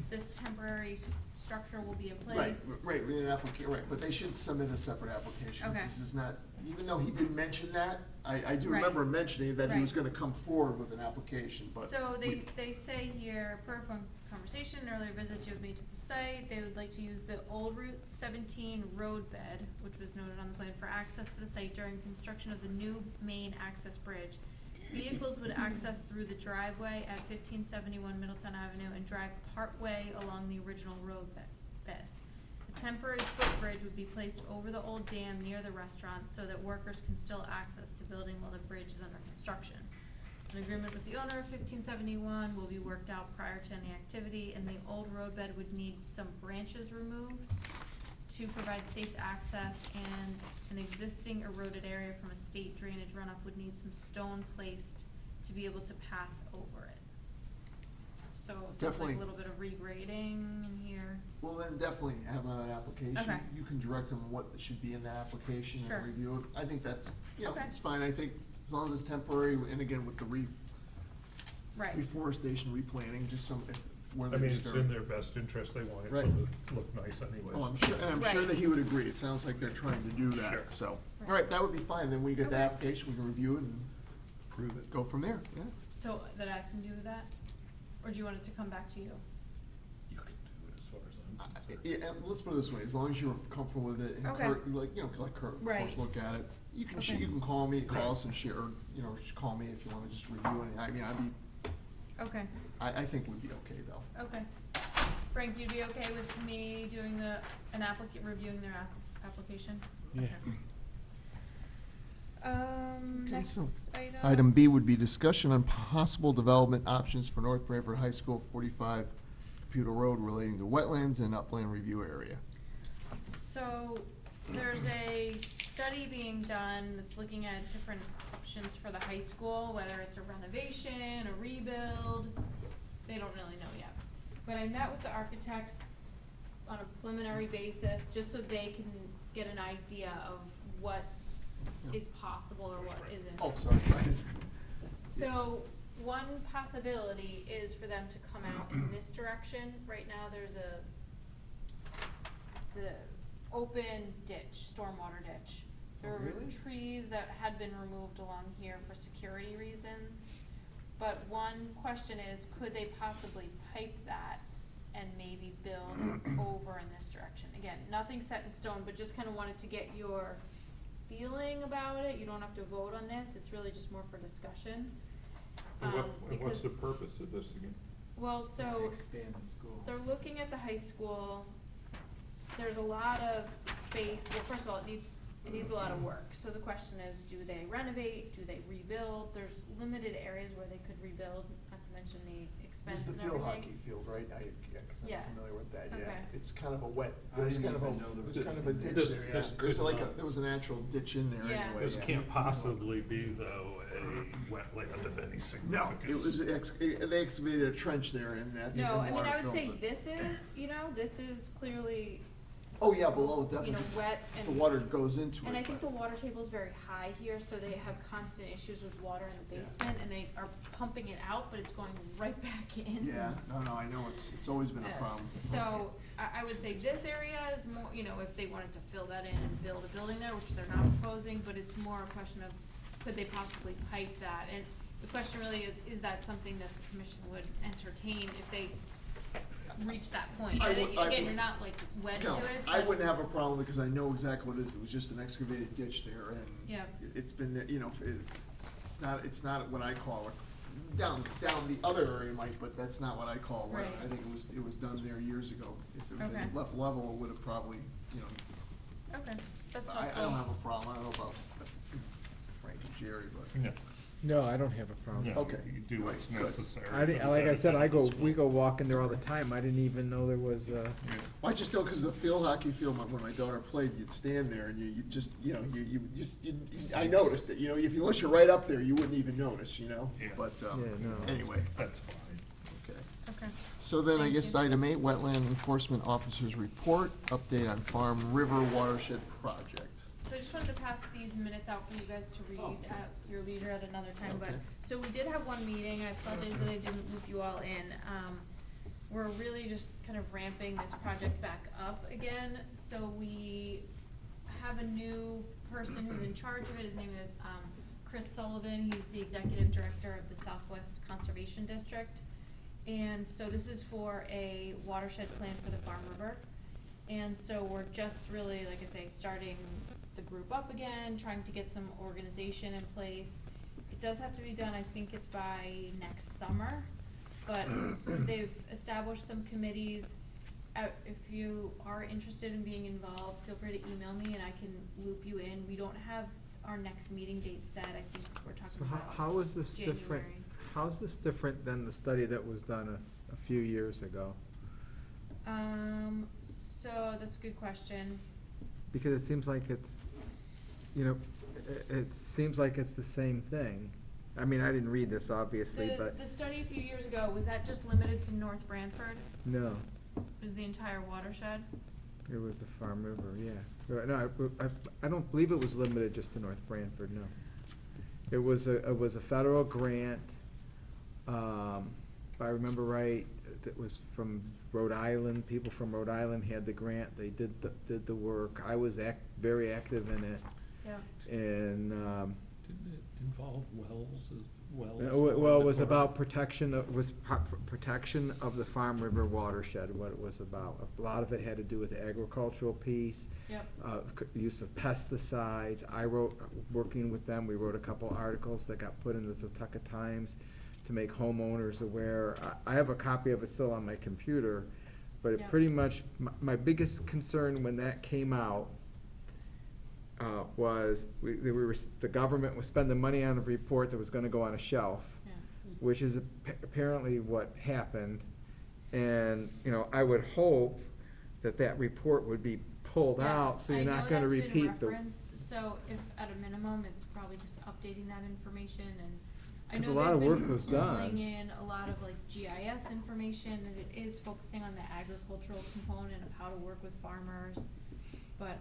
this temporary structure will be in right, place. right, with an application, right, but they should submit a separate application. Okay. This is not, even though he didn't mention that, I do Right. remember him mentioning that he was Right. gonna come forward with an application, but. So we- they say here, per phone conversation, and earlier visits you have made to the site, they would like to use the old Route 17 roadbed, which was noted on the plan, for access to the site during construction of the new main access bridge. Vehicles would access through the driveway at 1571 Middletown Avenue and drive partway along the original roadbed. A temporary footbridge would be placed over the old dam near the restaurant so that workers can still access the building while the bridge is under construction. An agreement with the owner of 1571 will be worked out prior to any activity, and the old roadbed would need some branches removed to provide safe access, and an existing eroded area from a state drainage runoff would need some stone placed to be able to pass over it. So it sounds like Definitely. a little bit of regrading in here. Well, then definitely have an application. Okay. You can direct them what should be in the application Sure. and review it. I think that's, Okay. it's fine. I think as long as it's temporary, and again, with the Right. reforestation, replanting, just some, where I they mean, it's disturb. in their best interest, they want it Right. to look nice anyways. Oh, I'm sure, and I'm sure Right. that he would agree. It sounds like they're trying to do that, Sure. so. Right. All right, that would be fine. Then we get the Okay. application, we can review it and Prove it. go from there, yeah. So that I can do that? Or do you want it to come back to you? You can do it as far as I'm concerned. Yeah, and let's put it this way, as long as you're comfortable with it, and Okay. Kurt, like, let Kurt, of Right. course, look at it. You can, Okay. you can call me, call Right. us and share, or, just call me if you wanna just review it. I mean, Okay, I think we'd be okay, though. okay. Frank, you'd be okay with me doing reviewing their application? Yeah. Okay. Okay, so, Next item. Item B would be discussion on possible development options for North Branford High School, 45 Computer Road, relating to wetlands and upland review area. So, there's a study being done that's looking at different options for the high school, whether it's a renovation, a rebuild, they don't really know yet. But I met with the architects on a preliminary basis, just so they can get an idea of what is possible or what isn't. Oh, sorry. So, one possibility is for them to come out in this direction. Right now, it's a open ditch, stormwater ditch. There Oh, were really? trees that had been removed along here for security reasons. But one question is, could they possibly pipe that and maybe build over in this direction? Again, nothing set in stone, but just kinda wanted to get your feeling about it. You don't have to vote on this, it's really just more for discussion. And what's the Because- purpose of this again? Well, so, Expand the school. they're looking at the high school. There's a lot of space. Well, first of all, it needs a lot of work. So the question is, do they renovate? Do they rebuild? There's limited areas where they could rebuild, not to mention the fence It's the and field everything. hockey field, right? Because I'm Yes. familiar with that, yeah. Okay. It's kind of a wet, I there's didn't kind of a, even know there was there's kind of a anything ditch there. there, yeah. This There's could like not- there was an actual ditch in there Yeah. anyway. This yeah. can't possibly be, though, a wetland of any No, significance. it was, they excavated a trench there and that's. No, and I mean, water I would fills say it. this is, this is clearly, Oh, yeah, below, definitely. you know, just wet The and. water goes into it. And I think the but- water table is very high here, so they have constant issues with water in the basement, and they are pumping it out, but it's going right back in. Yeah, no, I know, it's always been a problem. So, I would say this area is more, if they wanted to fill that in and build a building there, which they're not proposing, but it's more a question of, could they possibly pipe that? And the question really is that something that the commission would entertain if they reach that point? I And would- I again, would- you're not like wed to No, it. I but- wouldn't have a problem because I know exactly what it is. It was just an excavated ditch there and Yeah. it's been, there, it's not what I call down the other area might, but that's not what I call wet. Right. I think it was done there years ago. If it had Okay. been left level, it would have probably, Okay, that's I helpful. don't have a problem. I don't know about Frank and Jerry, but. No. No, I don't have a problem. No, Okay. you do what's Good. necessary. I for didn't, the like I said, benefit of the we school. go walking there all the time. I didn't even know there was, Yeah. Well, I just know because the field hockey field, when my daughter played, you'd stand there and you just, I noticed it, unless you're right up there, you wouldn't even notice, Yeah. But, Yeah, no. anyway, That's fine. okay. Okay. So then I Thank guess you. item 8, Wetland Enforcement Officer's Report, update on Farm River Watershed Project. So I just wanted to pass these minutes out for you guys to read at your leisure at another time, but, Okay. so we did have one meeting, I apologize that I didn't loop you all in. We're really just kind of ramping this project back up again, so we have a new person who's in charge of it, his name is, Chris Sullivan, he's the executive director of the Southwest Conservation District. And so this is for a watershed plan for the Farm River. And so we're just really, like I say, starting the group up again, trying to get some organization in place. It does have to be done, I think it's by next summer, but they've established some committees. If you are interested in being involved, feel free to email me and I can loop you in. We don't have our next meeting date set, I think we're talking so about how is this different? January. How is this different than the study that was done a few years ago? So that's a good question. Because it seems like it's, it seems like it's the same thing. I mean, I didn't read this, obviously, but, The study a few years ago, was that just limited to North Branford? no, Was the entire watershed? it was the Farm River, yeah. No, I don't believe it was limited just to North Branford, no. It was a federal grant, if I remember right, it was from Rhode Island, people from Rhode Island had the grant, they did the work. I was very active in it, Yeah. and, Didn't it involve wells as well? well, it was about protection of the Farm River watershed, what it was about. A lot of it had to do with the agricultural piece. Yep. Use of pesticides. Working with them, we wrote a couple articles that got put in the Tucka Times to make homeowners aware. I have a copy of it still on my computer, but it Yeah. pretty much, my biggest concern when that came out was the government was spending money on a report that was gonna go on a shelf, Yeah. which is apparently what happened. And, I would hope that report would be pulled out, so you're not gonna repeat I know that's the. been referenced, so if, at a minimum, it's probably just updating that information, and I 'Cause know a lot of they've work been was done. pulling in a lot of like GIS information, and it is focusing on the agricultural component of how to work with farmers. But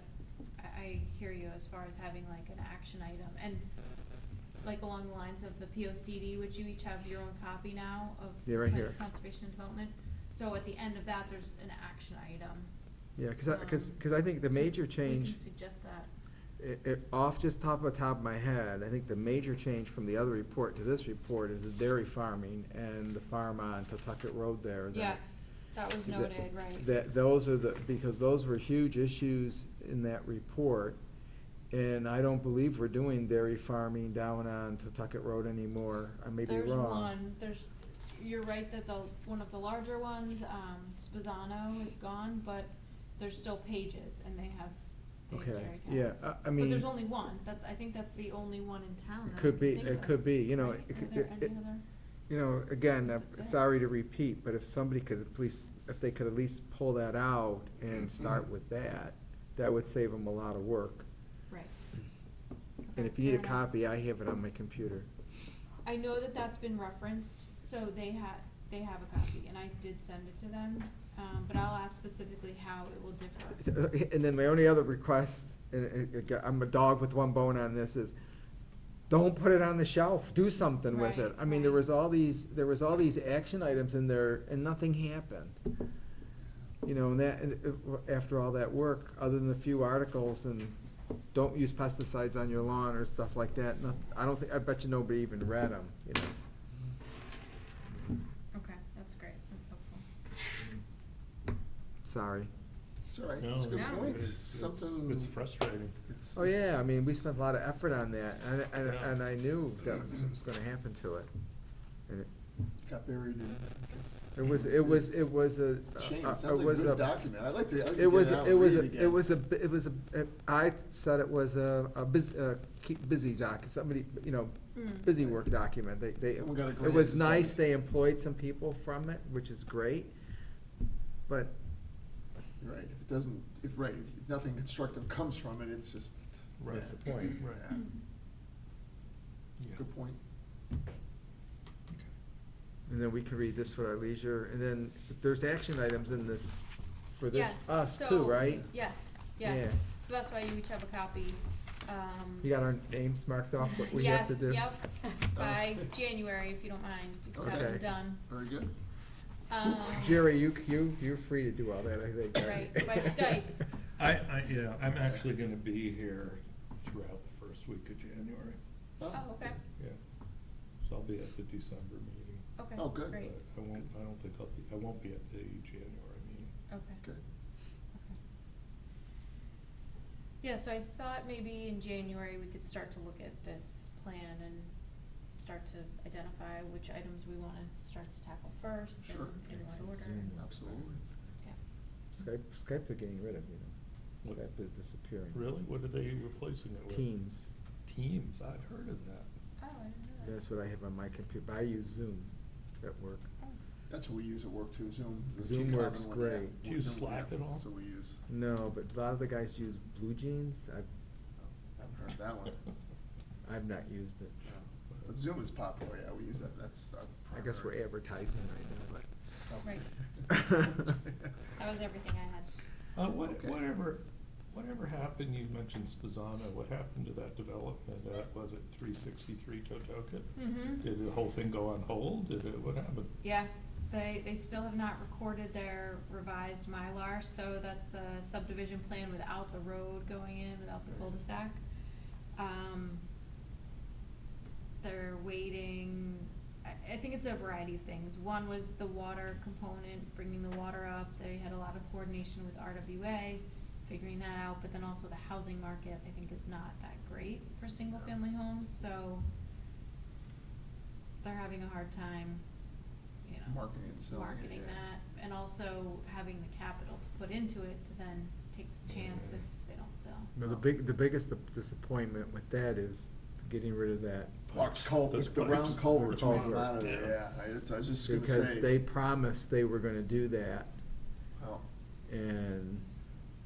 I hear you as far as having like an action item, and like along the lines of the POCD, which you each have your own copy now of. Yeah, right Plan here. of Conservation and Development, so at the end of that, there's an action item. Yeah, cause I think the So major We change. can suggest that. Off just top of my head, I think the major change from the other report to this report is the dairy farming and the farm on Tutucket Road there. Yes, that was noted, right. That those are because those were huge issues in that report. And I don't believe we're doing dairy farming down on Tutucket Road anymore. I may be wrong. You're right that one of the larger ones, Spezzano is gone, but there's still Pages, and they have Okay, dairy yeah, cows. I mean. But there's only one, I think that's the only one in town. It that I could can be, think it of. could be, Right? Are there any other? You know, again, That's it. sorry to repeat, but if somebody could at least, if they could at least pull that out and start with that, that would save them a lot of work. Right. And if you need a copy, I have it on my computer. I know that that's been referenced, so they have a copy, and I did send it to them, but I'll ask specifically how it will differ. And then my only other request, and I'm a dog with one bone on this, is don't put it on the shelf, do something with it. Right, I mean, there was all these action items in there and nothing happened. You know, and that, after all that work, other than a few articles and don't use pesticides on your lawn or stuff like that, I bet you nobody even read them, you know. Okay, that's great, that's helpful. Sorry. It's all right, No, it's a good No. point. It's Something. it's frustrating. it's- Oh, yeah, I it's- mean, we spent a lot of effort on that, Yeah. and I knew that was gonna happen to it. And it Got buried in, I guess. It was a, Shame, it sounds it like a was good document. I'd like to get it was, it out it and was, read it again. I said it was keep busy doc, somebody, you know, busy work document. Someone got a It grant was to nice, send. they employed some people from it, which is great, but. Right, if it doesn't, if nothing constructive comes from it, it's just. That's the point. Right. Yeah. Yeah. Good point. And then we can read this for our leisure, and then there's action items in this, for this, Yes, us too, so- right? Yes, Yeah. yes, so that's why you each have a copy. You got our names marked off, what we have to do? Yes, yep, by January, if you don't mind, we could have Okay. them done. Very good. Jerry, you're free to do all that, I think. Right, by Skype. Yeah, I'm actually gonna be here throughout the first week of January. Oh, okay, Yeah, so I'll be at the December meeting. okay, Oh, good. great, I won't be at the January meeting. okay. Good. Okay. Yeah, so I thought maybe in January we could start to look at this plan and start to identify which items we wanna start to tackle first and Sure. in what order. Zoom. Absolutely. Yeah. Skype they're getting rid of, you know. What? Skype is disappearing. Really? What are they replacing it with? Teams. Teams, I've heard of that. Oh, I didn't know that. That's what I have on my computer, but I use Zoom at work. Oh. That's what we use at work too, Zoom. is the Zoom common works one, great. yeah. Do you use Zoom, Slack yeah, at all? That's what we use. No, but a lot of the guys use Blue Jeans. Haven't heard that one. I've not used it. No. But Zoom is popular, yeah, we use that, that's our I guess we're primary. advertising right now, but. Right. That's That was everything I had. Okay. Whatever happened, you mentioned Spizano, what happened to that development, was it 363 Totoket? Mm-hmm. Did the whole thing go on hold, what happened? Yeah, they still have not recorded their revised Mylar, so that's the subdivision plan without the road going in, without the cul-de-sac. They're waiting, I think it's a variety of things. One was the water component, bringing the water up. They had a lot of coordination with RWA, figuring that out, but then also the housing market, I think, is not that great for single-family homes, so they're having a hard time, you know, Marketing and selling it, marketing yeah. that, and also having the capital to put into it to then take the chance if they don't sell. No, the biggest disappointment with that is getting rid of that. Box culvert, the round culverts, we want them out of there, yeah, I was just gonna say. Because they promised they were gonna do that, Oh, and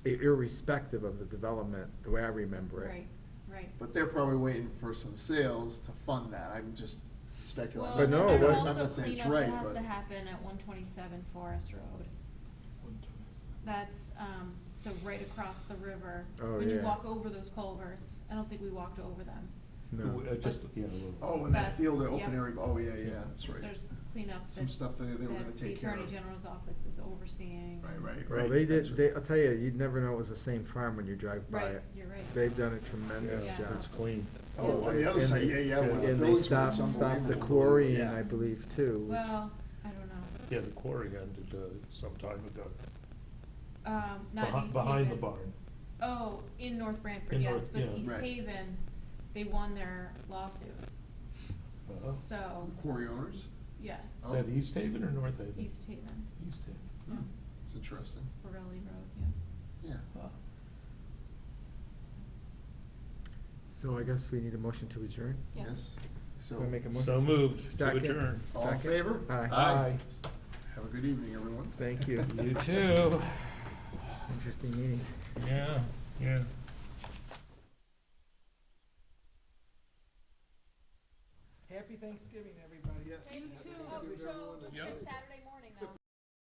irrespective of the development, the way I remember it. Right, right. but they're probably waiting for some sales to fund that, I'm just speculating. Well, But no, there's it I'm also not saying it's cleanup right, that has but. to happen at 127 Forest Road. That's, so right across the river. Oh, When you yeah. walk over those culverts, I don't think we walked over them. No. Just, yeah, a little. Oh, in that That's- field, the open yep. area, oh, yeah, yeah, that's right. There's cleanup Some that, stuff they were gonna that the take care Attorney of. General's office is overseeing. Right, Well, they did, I'll tell you, you'd never know it was the same farm when you drive by Right, it. you're right. They've done a tremendous Yeah. job. It's clean. Oh, on the other And side, they- yeah, when the And they buildings were, it's stopped the unbelievable. quarrying, Yeah. I believe, too. which- Well, I don't know. Yeah, the quarry ended some time ago. Not in East Behind the Haven. barn. Oh, in North Branford, In yes, North- but yeah. East Right. Haven, they won their lawsuit, Uh-huh. so, Quarry owners? yes. Is that East Haven or North Haven? East Haven, East Haven. yeah, It's interesting, Borelli Road, yeah. yeah. Huh. So I guess we need a motion to adjourn? Yeah. Yes, So, Wanna make a motion? So moved to Second. adjourn. all in Second. favor? Aye. Have a good evening, everyone. Thank you. You too. Interesting meeting. Yeah, yeah. Happy Thanksgiving, everybody. You too. Oh, so, Yep. Saturday morning, though.